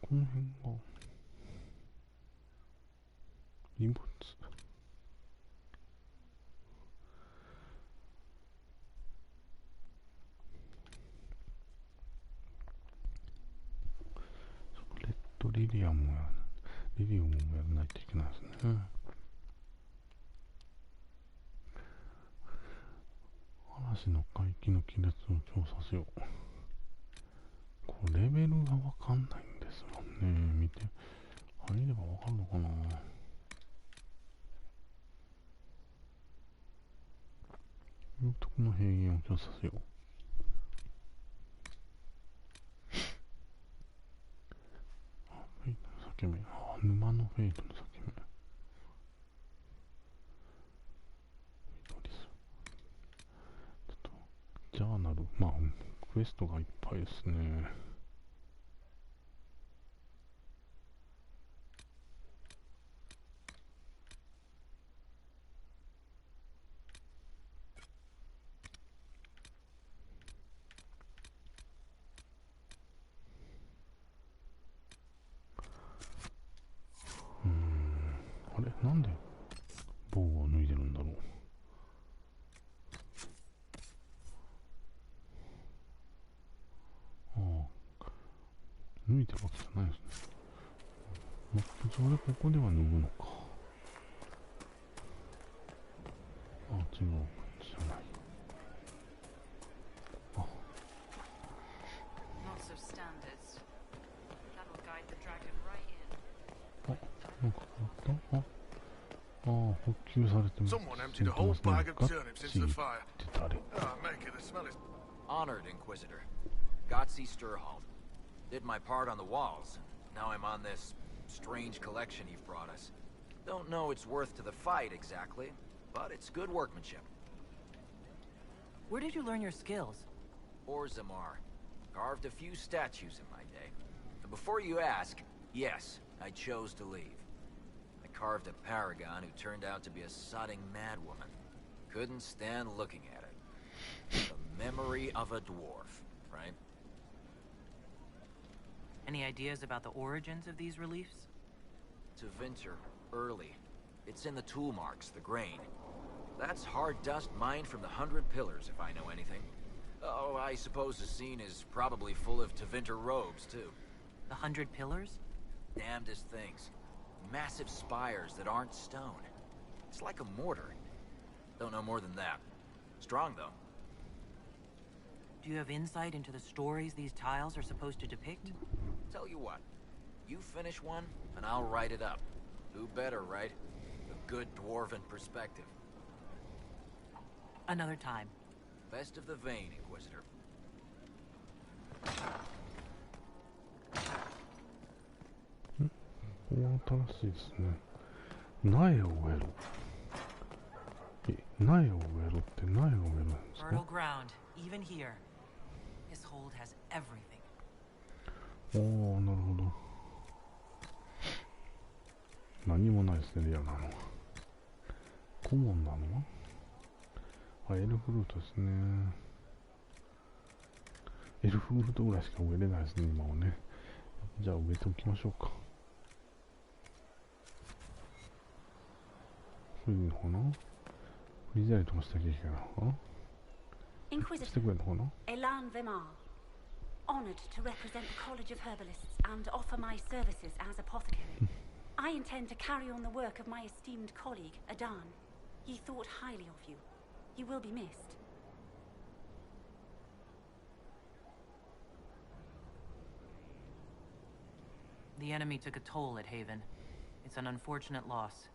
この辺が荷物。レッドリリアムもリリオムもやらないといけないですね。嵐の海域の亀裂を調査しよう。こうレベルがわかんないんですもんね。見て入ればわかるのかな。いうとこの平原を調査しよう。フェイトの裂け目。沼のフェイトの裂け目。ちょっとジャーナル、クエストがいっぱいですね。あれなんで棒を脱いでるんだろう。脱いでるわけじゃないですね。マップ上でここでは脱ぐのか。違う、こっちじゃない。なんか変わった？補給されてます。Honored Inquisitor. Gotzi Sturholm. Did my part on the walls. Now I'm on this strange collection you've brought us. Don't know its worth to the fight exactly, but it's good workmanship. Where did you learn your skills? Orzammar. Carved a few statues in my day. And before you ask, yes, I chose to leave. I carved a paragon who turned out to be a sodding madwoman. Couldn't stand looking at it. The memory of a dwarf, right? Any ideas about the origins of these reliefs? Tevinter, early. It's in the tool marks, the grain. That's hard dust mined from the 100 Pillars, if I know anything. Oh, I suppose the scene is probably full of Tevinter robes, too. The 100 Pillars? Damnedest things. Massive spires that aren't stone. It's like a mortar. Don't know more than that. Strong, though. Do you have insight into the stories these tiles are supposed to depict? Tell you what. You finish one, and I'll write it up. Who better, right? A good dwarven perspective. Another time. Best of the vein, Inquisitor. ここは新しいですね。苗を植える。苗を植えるって苗を植えるんですか？ Fertile ground, even here. This hold has everything. おー、なるほど。何もないですね、リアルなのは。コモンなのはエルフルートですね。エルフルートぐらいしか植えれないですね、今はね。じゃあ植えておきましょうか。これいいのかな？フリーザリとかしたらいいかな。してくれるのかな。 Elan Vimar. Honored to represent the College of Herbalists and offer my services as apothecary. I intend to carry on the work of my esteemed colleague, Adan. He thought highly of you. You will be missed. The enemy took a toll at Haven. It's an unfortunate loss.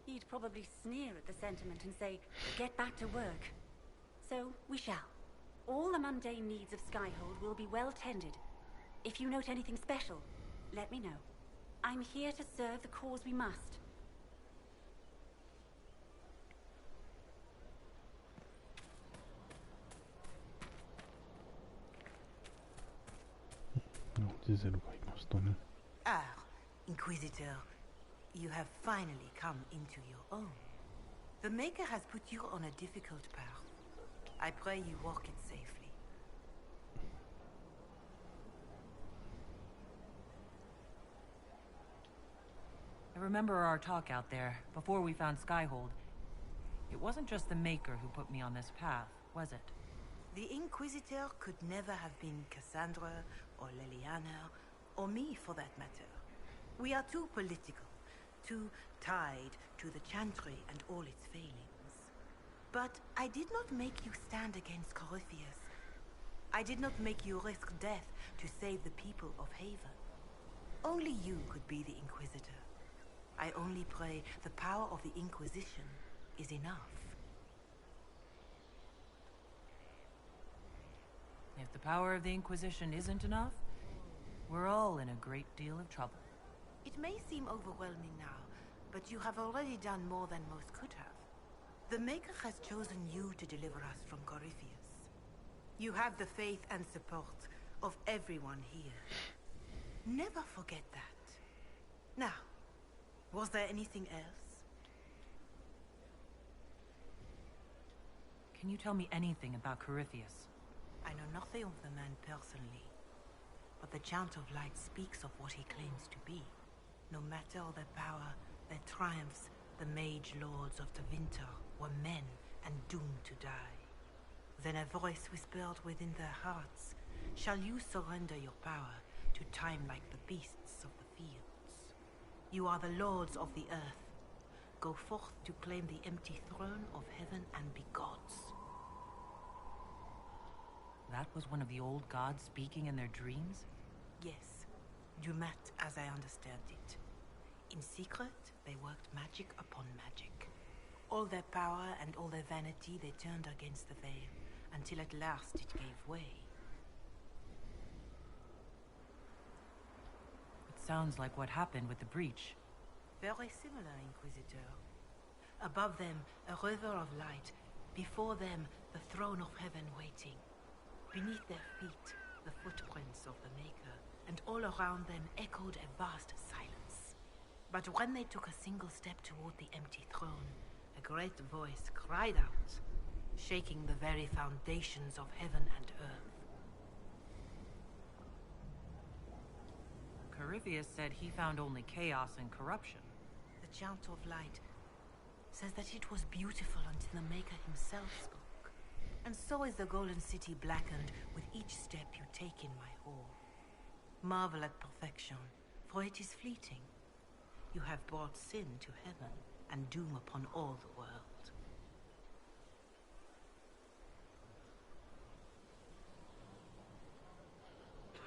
He'd probably sneer at the sentiment and say, get back to work. So, we shall. All the mundane needs of Skyhold will be well tended. If you note anything special, let me know. I'm here to serve the cause we must. Ah, Inquisitor, you have finally come into your own. The Maker has put you on a difficult path. I pray you walk it safely. I remember our talk out there, before we found Skyhold. It wasn't just the Maker who put me on this path, was it? The Inquisitor could never have been Cassandra, or Liliana, or me for that matter. We are too political, too tied to the Chantry and all its failings. But I did not make you stand against Corypheus. I did not make you risk death to save the people of Haven. Only you could be the Inquisitor. I only pray the power of the Inquisition is enough. If the power of the Inquisition isn't enough, we're all in a great deal of trouble. It may seem overwhelming now, but you have already done more than most could have. The Maker has chosen you to deliver us from Corypheus. You have the faith and support of everyone here. Never forget that. Now, was there anything else? Can you tell me anything about Corypheus? I know nothing of the man personally, but the Chant of Light speaks of what he claims to be. No matter their power, their triumphs, the mage lords of the winter were men and doomed to die. Then a voice whispered within their hearts, "Shall you surrender your power to time like the beasts of the fields? You are the lords of the earth. Go forth to claim the empty throne of heaven and be gods." That was one of the old gods speaking in their dreams? Yes. Dumat, as I understand it. In secret, they worked magic upon magic. All their power and all their vanity they turned against the veil, until at last it gave way. It sounds like what happened with the breach. Very similar, Inquisitor. Above them, a river of light. Before them, the throne of heaven waiting. Beneath their feet, the footprints of the Maker, and all around them echoed a vast silence. But when they took a single step toward the empty throne, a great voice cried out, shaking the very foundations of heaven and earth. Corypheus said he found only chaos and corruption. The Chant of Light says that it was beautiful until the Maker himself spoke. And so is the Golden City blackened with each step you take in my hall. Marvel at perfection, for it is fleeting. You have brought sin to heaven and doom upon all the world.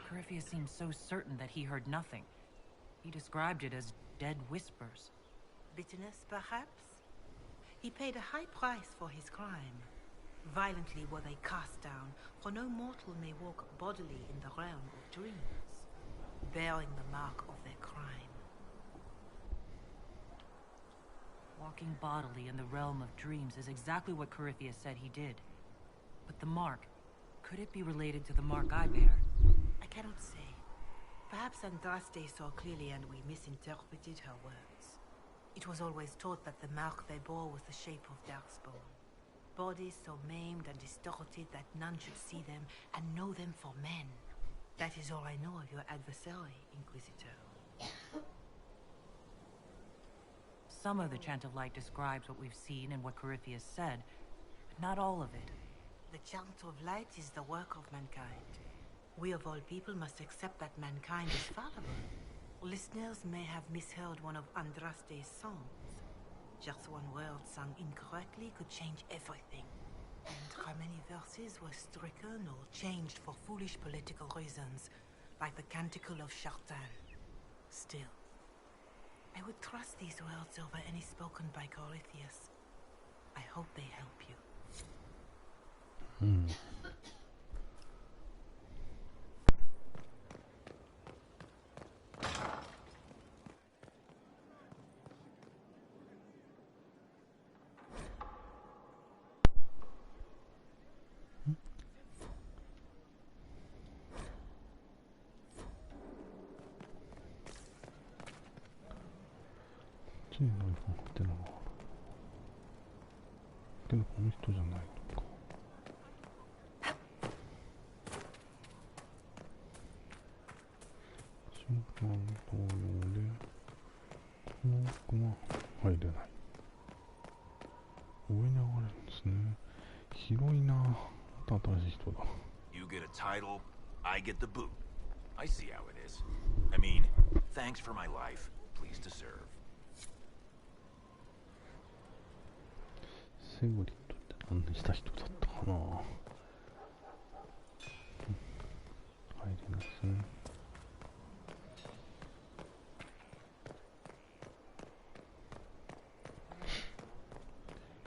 Corypheus seemed so certain that he heard nothing. He described it as dead whispers. Bitterness, perhaps? He paid a high price for his crime. Violently were they cast down, for no mortal may walk bodily in the realm of dreams, bearing the mark of their crime. Walking bodily in the realm of dreams is exactly what Corypheus said he did. But the mark, could it be related to the mark I bear? I cannot say. Perhaps Andraste saw clearly and we misinterpreted her words. It was always taught that the mark they bore was the shape of Darkspawn. Bodies so maimed and distorted that none should see them and know them for men. That is all I know of your adversary, Inquisitor. Some of the Chant of Light describes what we've seen and what Corypheus said, but not all of it. The Chant of Light is the work of mankind. We of all people must accept that mankind is fallible. Listeners may have misheard one of Andraste's songs. Just one word sung incorrectly could change everything. And how many verses were stricken or changed for foolish political reasons, like the Canticle of Chartan. Still, I would trust these words over any spoken by Corypheus. I hope they help you.けどこの人じゃないとか。瞬間同様でこの奥は入れない。上に上がれるんですね。広いな。また新しい人だ。 You get a title, I get the boot. I see how it is. I mean, thanks for my life. Pleased to serve. セグリッドって何した人だったかな。入れないですね。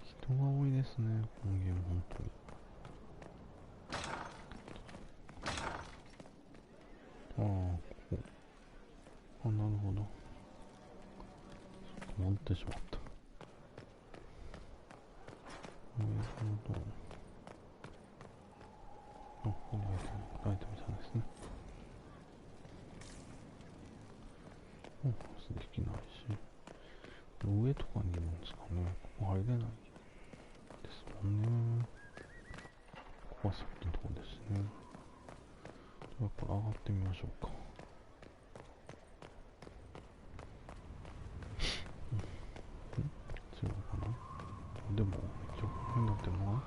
人が多いですね、このゲーム本当に。ああ、ここ。あ、なるほど。戻ってしまった。なるほど。あ、ここにアイテムさんですね。できないし。上とかにいるんですかね。ここ入れないですもんね。ここはさっきのところですね。じゃあこれ上がってみましょうか。違うかな。でも一応ここになってるのは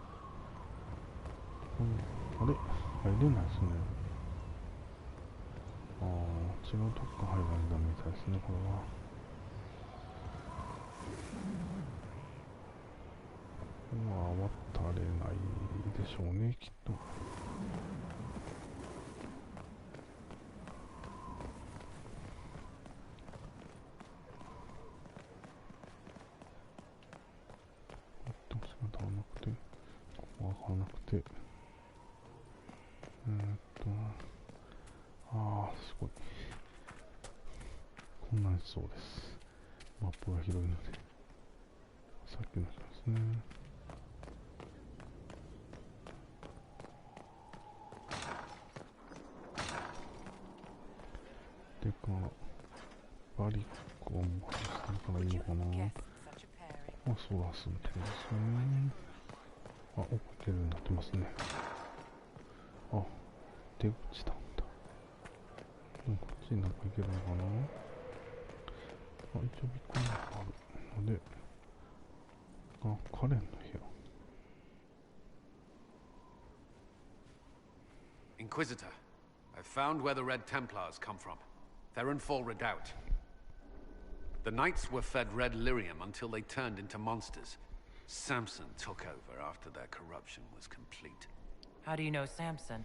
あれ入れないですね。ああ、違うとこから入らないとダメみたいですね、これは。渡れないでしょうね、きっと。仕方がなくて、ここが開かなくて。ああ、すごい。混乱しそうです。マップが広いので。さっきの人ですね。でか、バリックをもしてるからいいのかな。あ、ソラスみたいですね。あ、奥行けるようになってますね。あ、出口だった。でもこっちになんか行けるのかな。あ、一応ビッグマークあるので、あ、カレンの部屋。Inquisitor, I've found where the Red Templars come from. They're in Fall Redoubt. The Knights were fed red lyrium until they turned into monsters. Samson took over after their corruption was complete. How do you know Samson?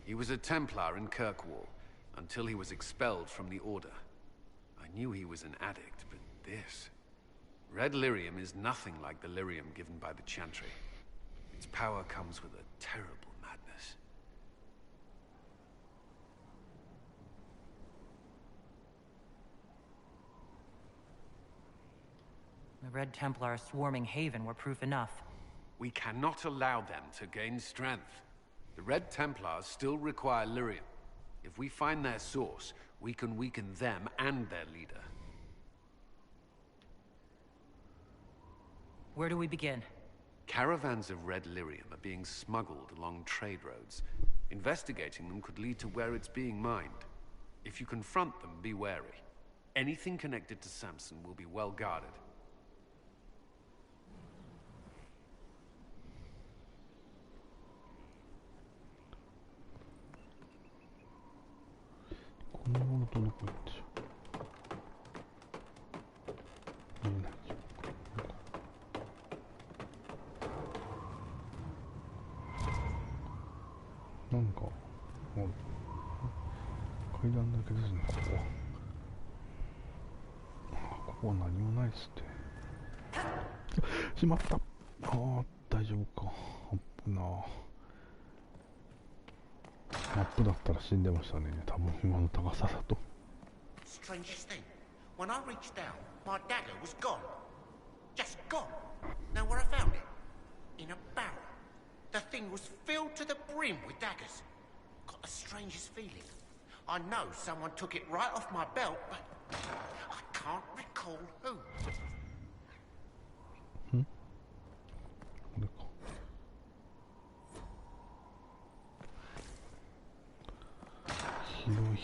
He was a Templar in Kirkwall, until he was expelled from the Order. I knew he was an addict, but this... Red lyrium is nothing like the lyrium given by the Chantry. Its power comes with a terrible madness. The Red Templar swarming Haven were proof enough. We cannot allow them to gain strength. The Red Templars still require lyrium. If we find their source, we can weaken them and their leader. Where do we begin? Caravans of red lyrium are being smuggled along trade roads. Investigating them could lead to where it's being mined. If you confront them, be wary. Anything connected to Samson will be well guarded. とどこ行ってしょう。見えないじゃん。なんかある。階段だけですね、ここは。ここは何もないっすって。しまった。ああ、大丈夫か。危な。マップだったら死んでましたね、多分今の高さだと。Strangest thing, when I reached down, my dagger was gone. Just gone. Know where I found it? In a barrel. The thing was filled to the brim with daggers. Got the strangest feeling. I know someone took it right off my belt, but I can't recall who. これか。広い。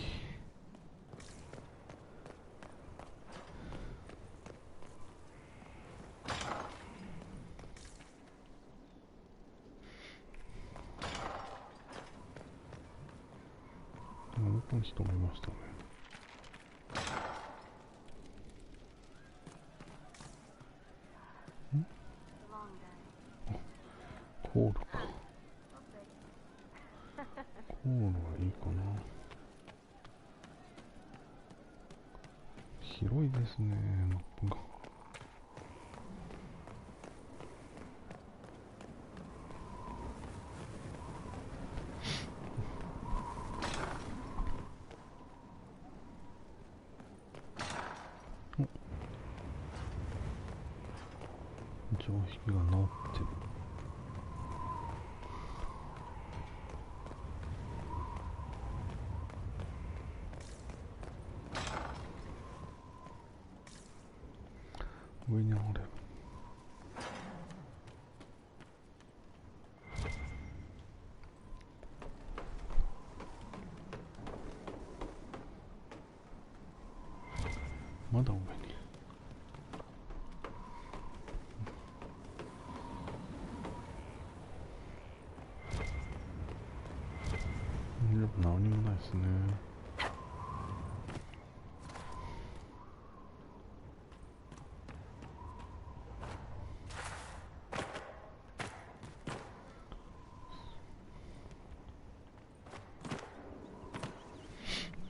向こうに人もいましたね。コールか。コールはいいかな。広いですね、マップが。城壁が直ってる。上に上がれる。まだ上に。やっぱ何もないですね。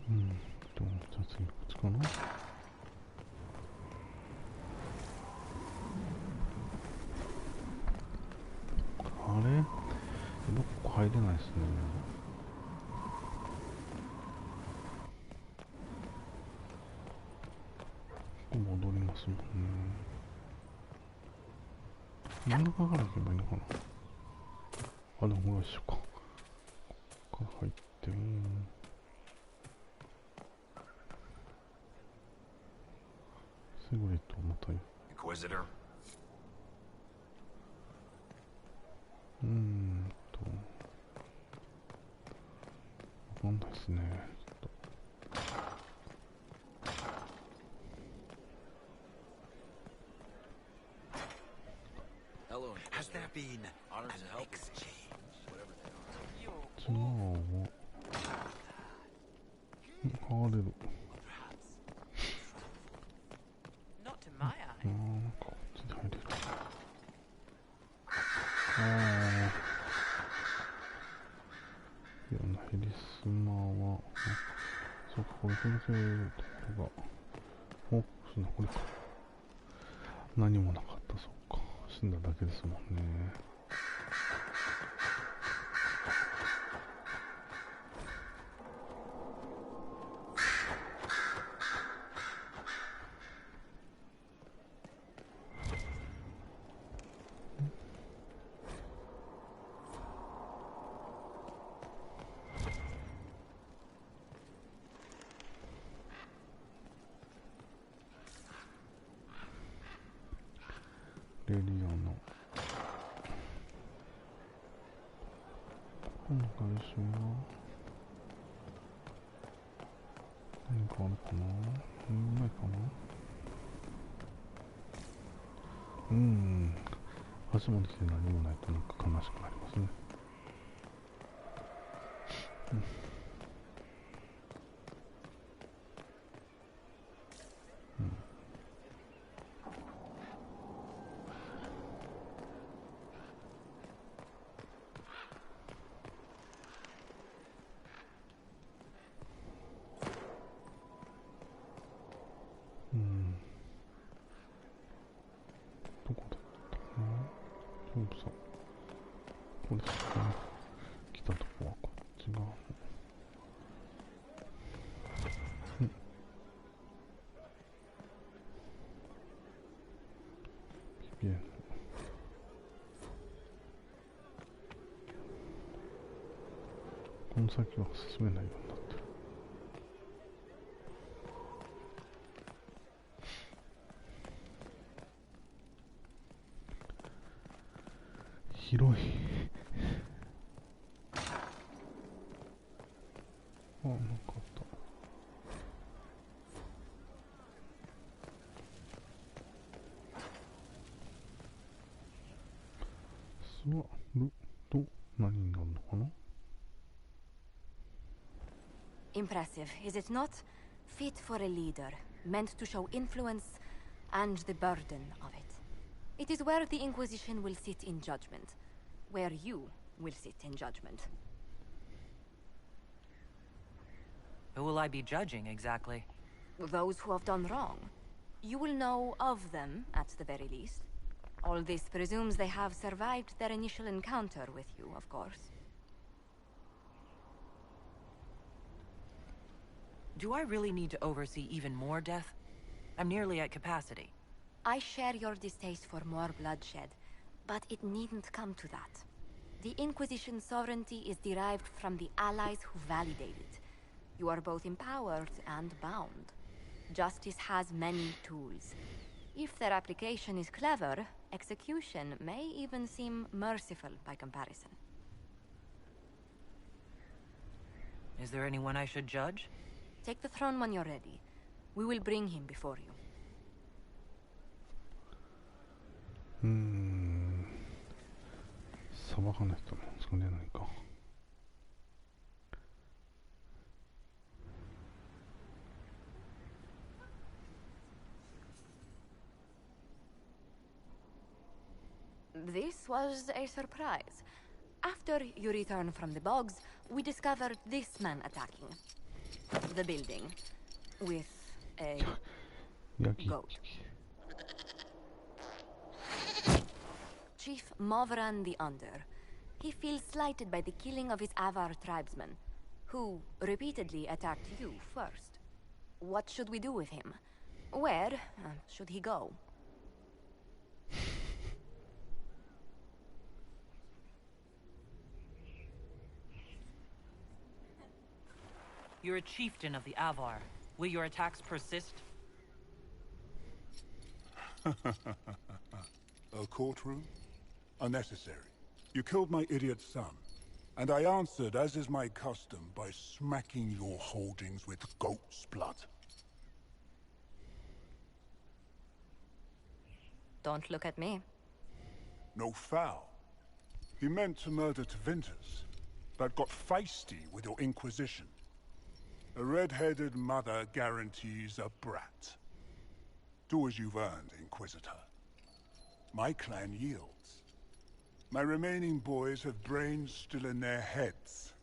じゃあ次こっちかな。あれ？ここ入れないですね。ここ戻りますもんね。真ん中から行けばいいのかな。あ、でもこれは一緒か。ここから入って、セグレットまたよ。Inquisitor? わかんないですね。Has there been an exchange? 角を剥がれる。なんかこっちで入れる。いやな、ヘリスマは、そうか、これ届けるところが、お、そうだ、これか。何もなかった、そうか。死んだだけですもんね。レリアのこの会社は何かあるかな。ないかな。橋まで来て何もないとなんか悲しくなりますね。そうそう。これですね。来たとこはこっち側の。ピピエン。この先は進めないようになってる。広い。あ、なんかあった。座ると何になるのかな。Impressive, is it not? Fit for a leader, meant to show influence and the burden of it. It is where the Inquisition will sit in judgment. Where you will sit in judgment. Who will I be judging, exactly? Those who have done wrong. You will know of them, at the very least. All this presumes they have survived their initial encounter with you, of course. Do I really need to oversee even more death? I'm nearly at capacity. I share your distaste for more bloodshed, but it needn't come to that. The Inquisition's sovereignty is derived from the allies who validate it. You are both empowered and bound. Justice has many tools. If their application is clever, execution may even seem merciful by comparison. Is there anyone I should judge? Take the throne when you're ready. We will bring him before you. 裁かない人なんですかね、何か。This was a surprise. After you return from the bogs, we discovered this man attacking the building with a goat. Chief Movran the Under. He feels slighted by the killing of his Avar tribesmen, who repeatedly attacked you first. What should we do with him? Where should he go? You're a chieftain of the Avar. Will your attacks persist? A courtroom? Unnecessary. You killed my idiot son, and I answered, as is my custom, by smacking your holdings with goat's blood. Don't look at me. No foul. He meant to murder Tevinters, but got feisty with your Inquisition. A red-headed mother guarantees a brat. Do as you've earned, Inquisitor. My clan yields. My remaining boys have brains still in their heads.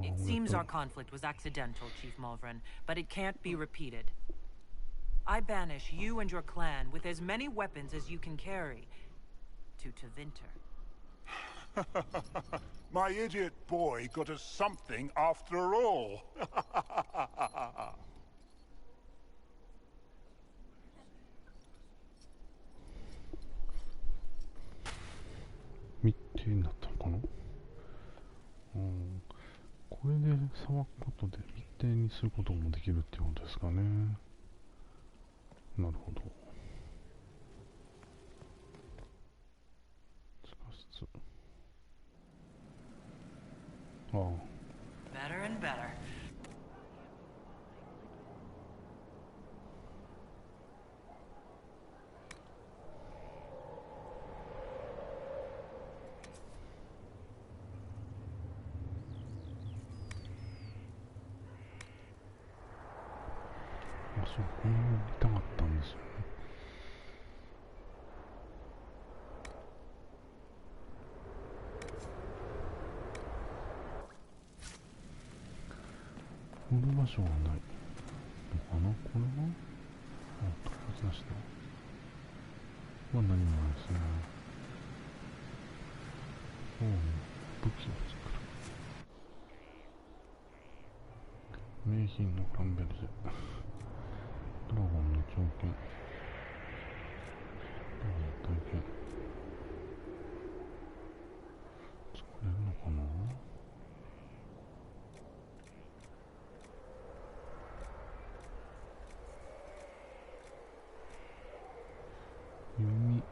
It seems our conflict was accidental, Chief Malvern, but it can't be repeated. I banish you and your clan with as many weapons as you can carry to Tevinter. My idiot boy got us something after all.これでさばくことで密偵にすることもできるっていうことですかね。なるほど。地下室。ああ。Better and better. そう、この見たかったんですよね。乗る場所がないのかな。これは取り出したは何もないですね。武器を作る。名品のクランベルゼ、ドラゴンの長剣、ドラゴンの体験、作れるのかな。弓、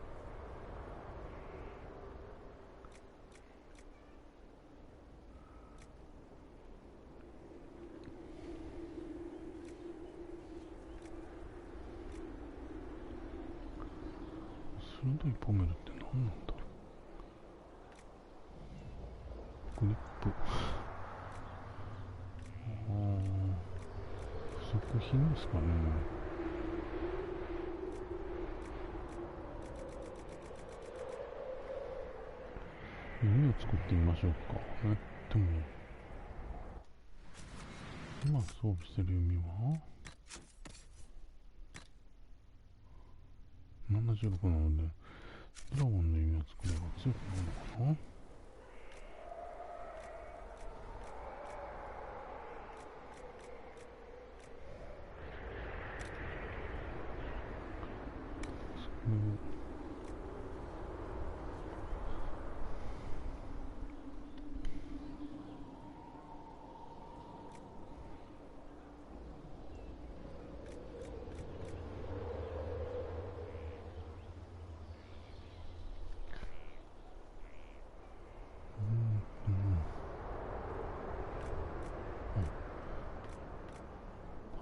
鋭いポメルって何なんだろう。グリップ、不足品ですかね。弓を作ってみましょうか。でも今装備してる弓は76なので、ドラゴンの弓を作れば強くなるのかな。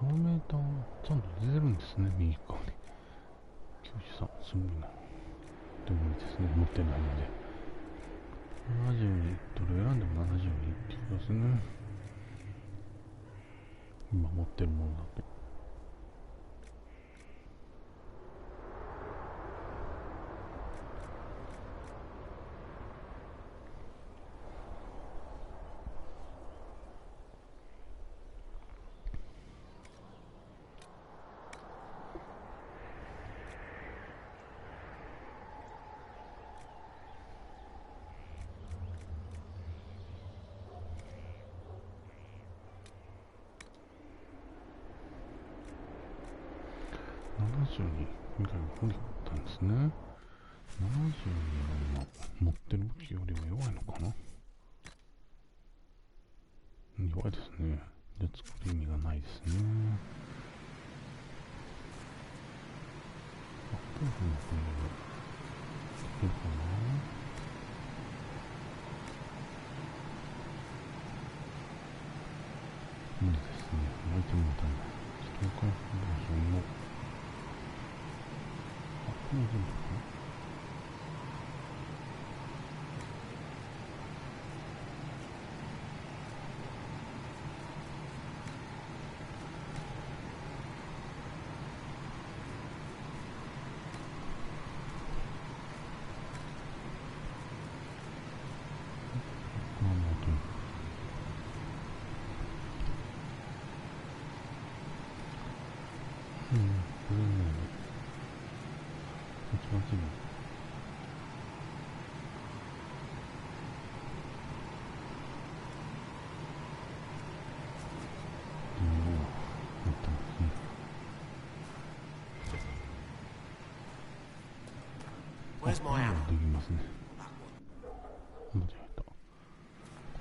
パラメーターちゃんと出てるんですね、右側に。93、すごいな。でもいいですね、持ってないので。72、どれ選んでも72ってことですね。今持ってるものだと。72みたいな無理だったんですね。72は持ってる武器よりは弱いのかな。弱いですね。じゃあ作る意味がないですね。どういうふうにこれで作るかな。無理ですね。アイテムみたいな機械開発バージョンのこれ全部かな。これね、一番強い。Where's my ammo? できますね。間違えた。こ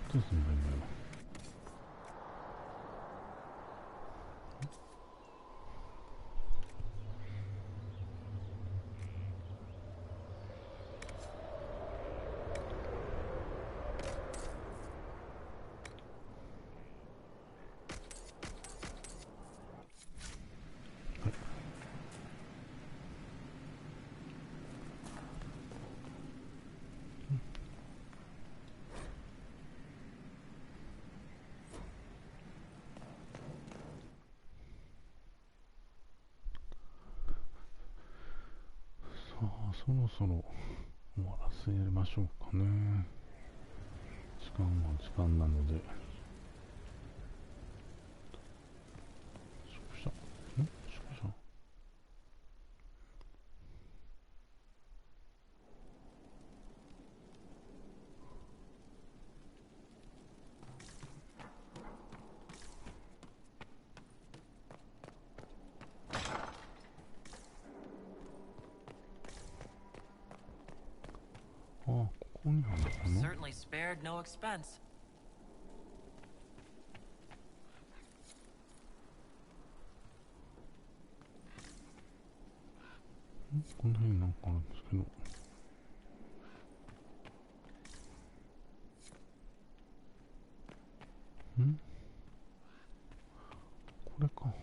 っちですね、今。そろそろ終わらせましょうかね。時間は時間なので。宿舎Certainly spared no expense. この辺なんかあるんですけど。これか。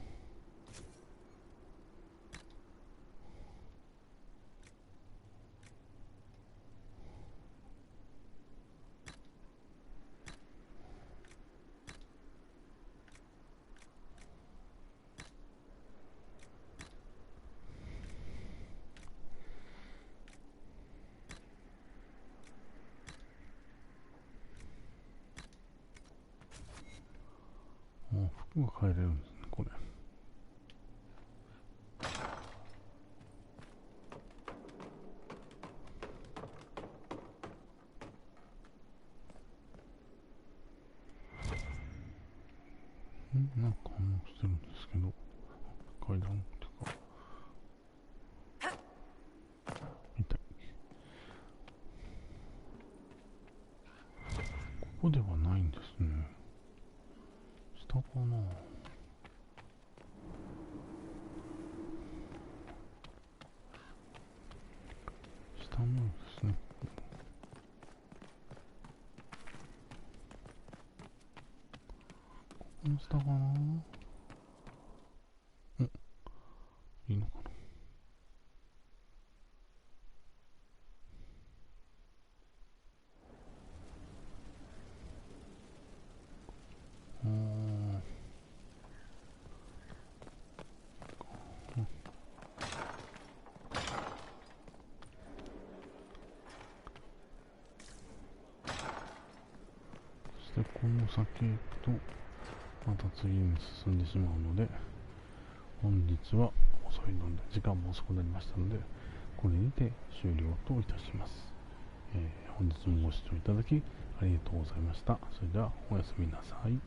服が変えれるんですね、これ。なんか反応してるんですけど、階段っていうか、痛い。ここではないんですね。下かな。下のようですね。ここの下かな。いいのかな。そしてこの先へ行くとまた次に進んでしまうので、本日は遅いので時間も遅くなりましたので、これにて終了といたします。本日もご視聴いただきありがとうございました。それではおやすみなさい。